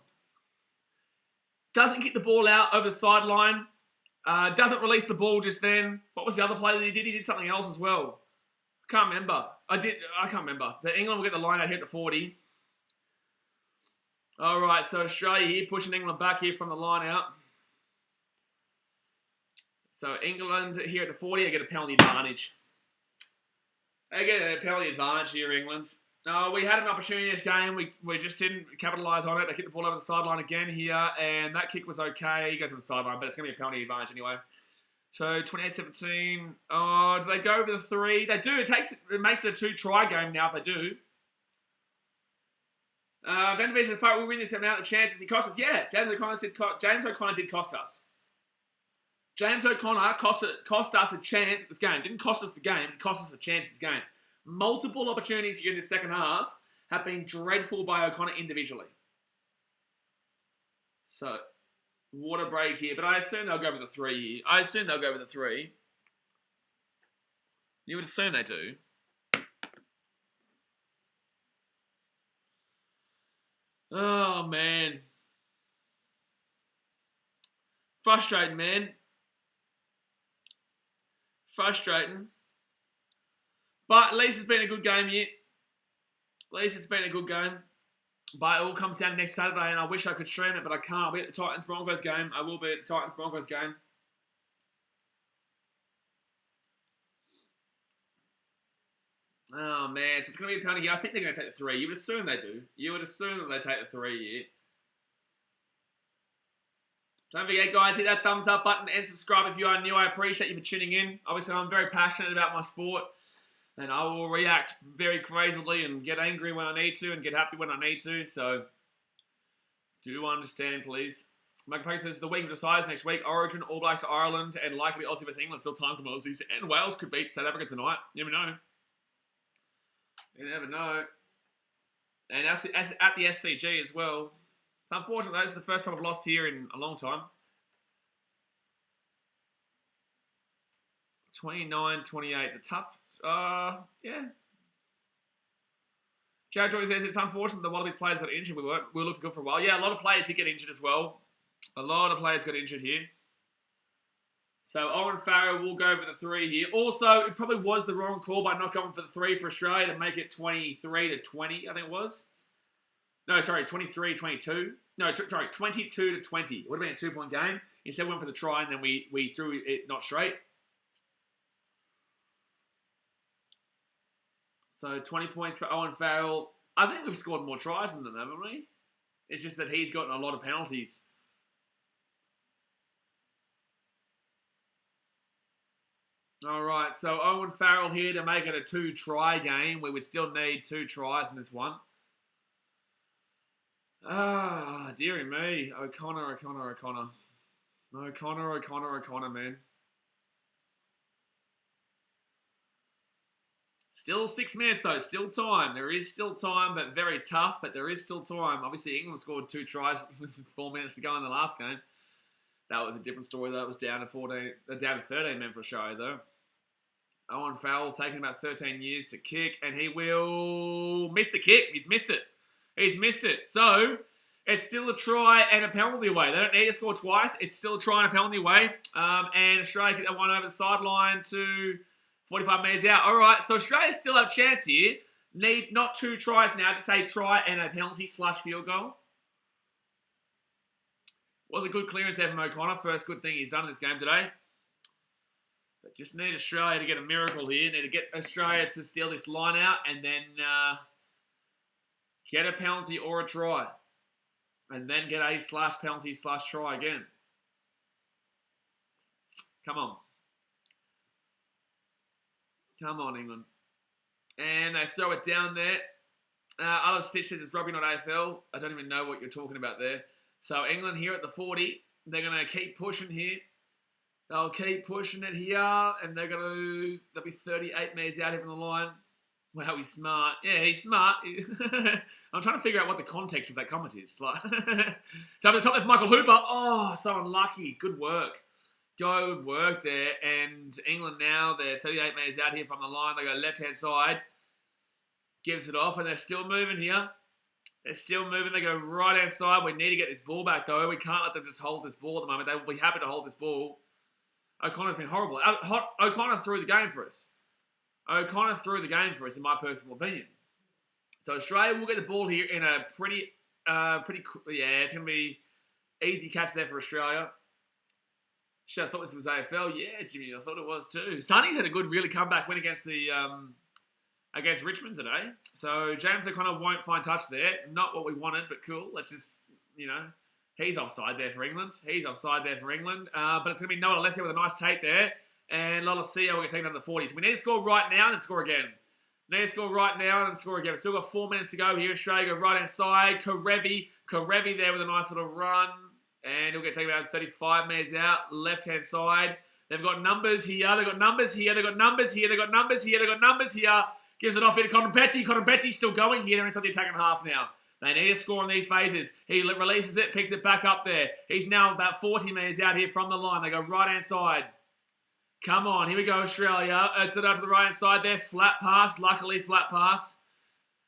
Speaker 1: Doesn't kick the ball out over the sideline. Doesn't release the ball just then. What was the other play that he did? He did something else as well. I can't remember. I can't remember. But England will get the line out here at the 40. All right, so Australia here pushing England back here from the line out. So England here at the 40, they get a penalty advantage. They get a penalty advantage here, England. We had an opportunity in this game. We just didn't capitalise on it. They kicked the ball over the sideline again here, and that kick was okay. He goes on the sideline, but it's going to be a penalty advantage anyway. So 28-17. Oh, do they go over the 3? They do. It makes it a 2-try game now if they do. Van der Beek said, we win this amount of chances. He cost us. Yeah, James O'Connor did cost us. James O'Connor cost us a chance at this game. Didn't cost us the game. It cost us a chance at this game. Multiple opportunities here in the second half have been dreadful by O'Connor individually. So, what a break here. But I assume they'll go with the 3 here. You would assume they do. Oh, man. Frustrating, man. Frustrating. But at least it's been a good game here. At least it's been a good game. But it all comes down to next Saturday, and I wish I could stream it, but I can't. I'll be at the Titans-Broncos game. I will be at the Titans-Broncos game. Oh, man. So it's going to be a penalty here. I think they're going to take the 3. You would assume they do. You would assume that they take the 3 here. Don't forget, guys, hit that thumbs up button and subscribe if you are new. I appreciate you for tuning in. Obviously, I'm very passionate about my sport. And I will react very crazily and get angry when I need to and get happy when I need to. So, do understand, please. Mike Payne says the week of decides next week. Origin, All Blacks, Ireland, and likely Aussie vs England. Still time for Aussies. And Wales could beat South Africa tonight. You never know. You never know. And as at the SCG as well. It's unfortunate. This is the first time I've lost here in a long time. 29-28. It's a tough. Yeah. Joe Joy says it's unfortunate the Wallabies players got injured. We were looking good for a while. Yeah, a lot of players did get injured as well. A lot of players got injured here. So Owen Farrell will go for the 3 here. Also, it probably was the wrong call by not going for the 3 for Australia to make it 23-20, I think it was. No, sorry, 23-22. No, sorry, 22-20. It would have been a 2-point game. Instead, we went for the try, and then we threw it not straight. So 20 points for Owen Farrell. I think we've scored more tries than them, haven't we? It's just that he's gotten a lot of penalties. All right, so Owen Farrell here to make it a 2-try game. We would still need 2 tries in this one. Ah, dearie me. O'Connor, man. Still 6 minutes, though. Still time. There is still time, but very tough, but there is still time. Obviously, England scored 2 tries with 4 minutes to go in the last game. That was a different story, though. It was down to 13 men for Australia, though. Owen Farrell taking about 13 years to kick, and he will miss the kick. He's missed it. He's missed it. So, it's still a try and a penalty away. They don't need to score twice. It's still a try and a penalty away. And Australia get that one over the sideline to 45 metres out. All right, so Australia still have a chance here. Need not 2 tries now, to say try and a penalty / field goal. Was a good clearance there from O'Connor. First good thing he's done in this game today. But just need Australia to get a miracle here. Need to get Australia to steal this line out and then get a penalty or a try. And then get a / penalty / try again. Come on. Come on, England. And they throw it down there. I'll have stitched it as rugby, not AFL. I don't even know what you're talking about there. So England here at the 40. They're going to keep pushing here. They'll keep pushing it here. And they'll be 38 metres out here from the line. Wow, he's smart. Yeah, he's smart. I'm trying to figure out what the context of that comment is. Like, so up the top left, Michael Hooper. Oh, so unlucky. Good work. Good work there. And England now, they're 38 metres out here from the line. They go left-hand side. Gives it off, and they're still moving here. They're still moving. They go right-hand side. We need to get this ball back, though. We can't let them just hold this ball at the moment. They will be happy to hold this ball. O'Connor's been horrible. O'Connor threw the game for us. O'Connor threw the game for us, in my personal opinion. So Australia will get the ball here in a pretty, yeah, it's going to be easy catch there for Australia. Shit, I thought this was AFL. Yeah, Jimmy, I thought it was too. Sonny's had a good, really comeback win against the against Richmond today. So James O'Connor won't find touch there. Not what we wanted, but cool. Let's just, he's offside there for England. He's offside there for England. But it's going to be Noah Alessia with a nice take there. And Lolosio will get taken out of the 40s. We need to score right now and score again. Need to score right now and score again. We've still got 4 minutes to go here. Australia go right-hand side. Karevi there with a nice little run. And he'll get taken out 35 metres out. Left-hand side. They've got numbers here. They've got numbers here. They've got numbers here. They've got numbers here. They've got numbers here. Gives it off here to Connor Betty. Connor Betty's still going here. They're inside the attacking half now. They need to score in these phases. He releases it, picks it back up there. He's now about 40 metres out here from the line. They go right-hand side. Come on, here we go, Australia. It's it out to the right-hand side there. Flat pass, luckily flat pass.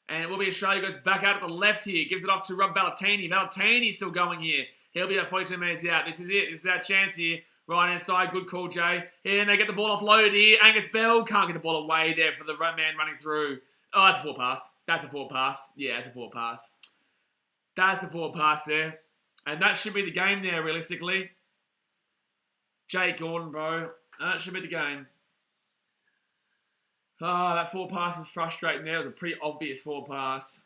Speaker 1: And it will be Australia goes back out to the left here. Gives it off to Rob Ballatini. Ballatini's still going here. He'll be at 42 metres out. This is it. This is our chance here. Right-hand side, good call, Jay. Here, and they get the ball offloaded here. Angus Bell can't get the ball away there for the man running through. Oh, that's a forward pass. That's a forward pass. Yeah, that's a forward pass. That's a forward pass there. And that should be the game there, realistically. Jake Gordon, bro. That should be the game. Oh, that forward pass is frustrating there. It was a pretty obvious forward pass.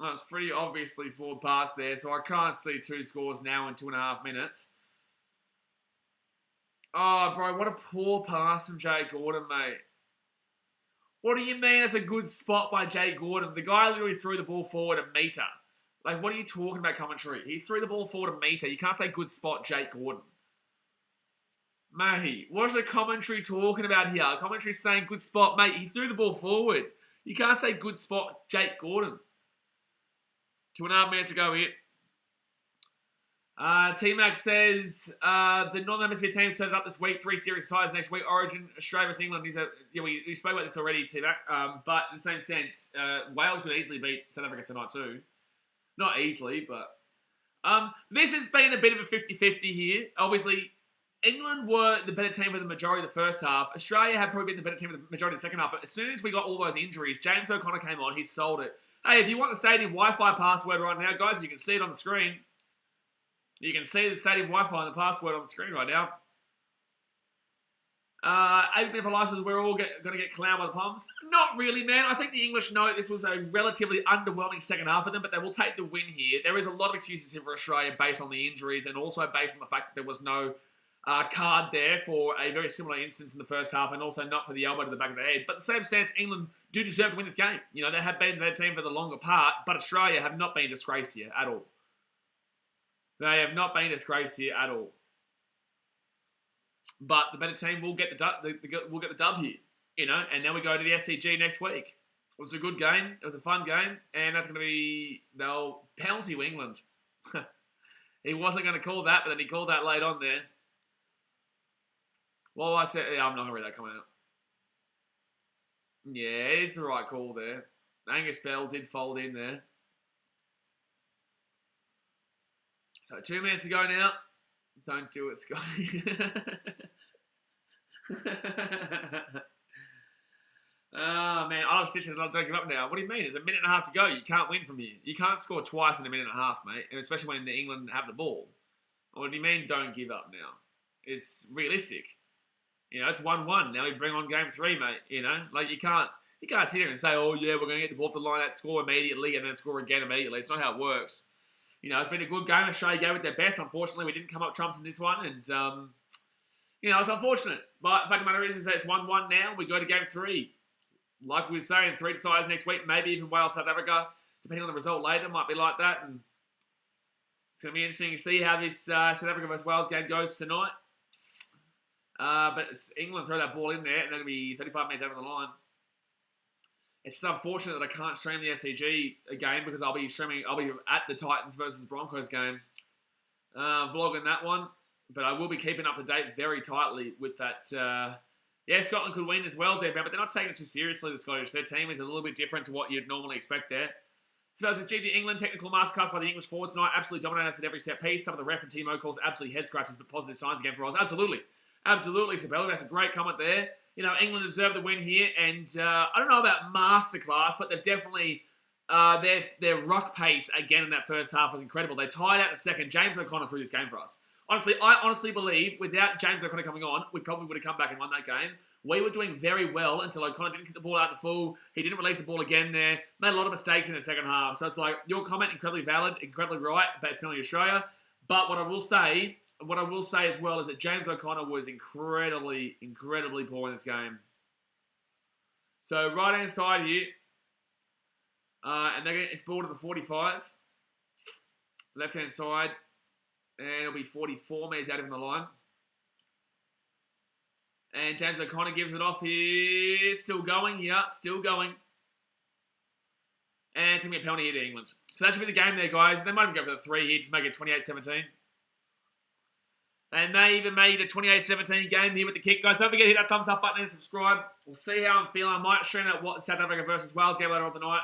Speaker 1: That was pretty obviously forward pass there, so I can't see 2 scores now in 2.5 minutes. Oh, bro, what a poor pass from Jake Gordon, mate. What do you mean it's a good spot by Jake Gordon? The guy literally threw the ball forward a metre. Like, what are you talking about, commentary? He threw the ball forward a metre. You can't say good spot, Jake Gordon. Mate, what's the commentary talking about here? Commentary's saying good spot, mate. He threw the ball forward. You can't say good spot, Jake Gordon. 2.5 minutes to go here. T-Max says the Northern Hemisphere team set up this week. 3 series sides next week. Origin, Australia vs England. We spoke about this already, T-Mac. But in the same sense, Wales could easily beat South Africa tonight too. Not easily, but this has been a bit of a 50-50 here. Obviously, England were the better team for the majority of the first half. Australia had probably been the better team for the majority of the second half. But as soon as we got all those injuries, James O'Connor came on. He sold it. Hey, if you want the stadium Wi-Fi password right now, guys, you can see it on the screen. You can see the stadium Wi-Fi and the password on the screen right now. 8 minutes for license, we're all going to get clowned by the Poms. Not really, man. I think the English know this was a relatively underwhelming second half for them, but they will take the win here. There is a lot of excuses here for Australia based on the injuries and also based on the fact that there was no card there for a very similar instance in the first half and also not for the elbow to the back of the head. But in the same sense, England do deserve to win this game. You know, they have been their team for the longer part, but Australia have not been disgraced here at all. They have not been disgraced here at all. But the better team will get the dub here, you know. And now we go to the SCG next week. It was a good game. It was a fun game, and that's going to be they'll penalty England. He wasn't going to call that, but then he called that late on there. Well, I said, yeah, I'm not going to read that coming out. Yeah, it's the right call there. Angus Bell did fold in there. So 2 minutes to go now. Don't do it, Scotty. Oh, man. I was stitching it. I'll take it up now. What do you mean? There's a minute and a half to go. You can't win from here. You can't score twice in a minute and a half, mate. And especially when England have the ball. What do you mean don't give up now? It's realistic. You know, it's 1-1. Now we bring on game 3, mate. You know, like you can't sit here and say, oh, yeah, we're going to get the ball off the line, score immediately, and then score again immediately. It's not how it works. You know, it's been a good game. Australia gave it their best. Unfortunately, we didn't come up trumps in this one. And, you know, it's unfortunate. But the fact of the matter is that it's 1-1 now. We go to game 3. Like we were saying, 3 decides next week. Maybe even Wales, South Africa. Depending on the result later, might be like that. And it's going to be interesting to see how this South Africa versus Wales game goes tonight. But England throw that ball in there, and then it'll be 35 minutes over the line. It's just unfortunate that I can't stream the SCG game because I'll be at the Titans versus Broncos game, vlogging that one. But I will be keeping up to date very tightly with that. Yeah, Scotland could win as well as they're but they're not taking it too seriously, the Scottish. Their team is a little bit different to what you'd normally expect there. So it's GG England, technical masterclass by the English forwards tonight. Absolutely dominated us at every set piece. Some of the ref and Timo calls absolutely head scratches, but positive signs again for us. Absolutely. Absolutely, Sabella. That's a great comment there. You know, England deserve the win here, and I don't know about masterclass, but they've definitely their ruck pace again in that first half was incredible. They tied out the second. James O'Connor threw this game for us. Honestly, I honestly believe without James O'Connor coming on, we probably would have come back and won that game. We were doing very well until O'Connor didn't get the ball out the full. He didn't release the ball again there. Made a lot of mistakes in the second half. So it's like, your comment, incredibly valid, incredibly right, but it's penalty Australia. But what I will say as well is that James O'Connor was incredibly, incredibly poor in this game. So right-hand side here, and they're getting it's ball to the 45. Left-hand side, and it'll be 44 metres out of the line. And James O'Connor gives it off here. Still going here, still going. And it's going to be a penalty here to England. So that should be the game there, guys. They might even go for the 3 here, just make it 28-17. They may even make it a 28-17 game here with the kick. Guys, don't forget to hit that thumbs up button and subscribe. We'll see how I'm feeling. I might stream that South Africa versus Wales game later on tonight.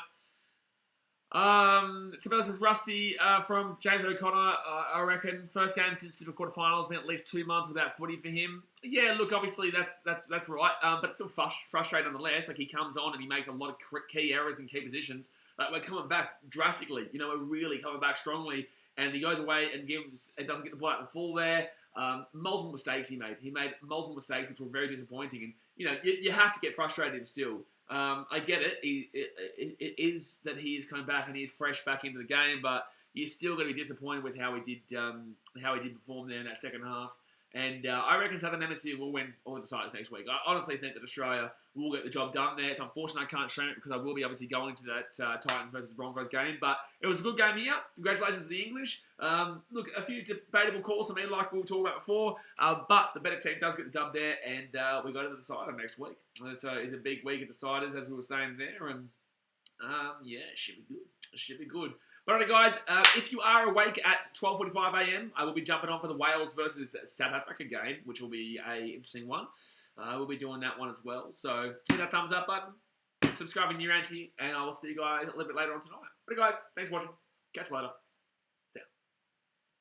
Speaker 1: Sabella says Rusty from James O'Connor, I reckon first game since the quarterfinals, been at least 2 months without footy for him. Yeah, look, obviously that's right, but it's still frustrating nonetheless. Like he comes on and he makes a lot of key errors in key positions. But we're coming back drastically. You know, we're really coming back strongly. And he goes away and doesn't get the ball out the full there. Multiple mistakes he made. He made multiple mistakes, which were very disappointing. And, you know, you have to get frustrated him still. I get it. It is that he is coming back and he's fresh back into the game, but you're still going to be disappointed with how he did perform there in that second half. And I reckon Southern Hemisphere will win all the deciders next week. I honestly think that Australia will get the job done there. It's unfortunate I can't stream it because I will be obviously going to that Titans versus Broncos game. But it was a good game here. Congratulations to the English. Look, a few debatable calls for me, like we were talking about before. But the better team does get the dub there, and we go to the decider next week. So it's a big week of deciders, as we were saying there. And yeah, it should be good. It should be good. But alright, guys, if you are awake at 12:45 a.m, I will be jumping on for the Wales versus South Africa game, which will be an interesting one. We'll be doing that one as well. So hit that thumbs up button, subscribe if you're new auntie, and I will see you guys a little bit later on tonight. But guys, thanks for watching. Catch you later.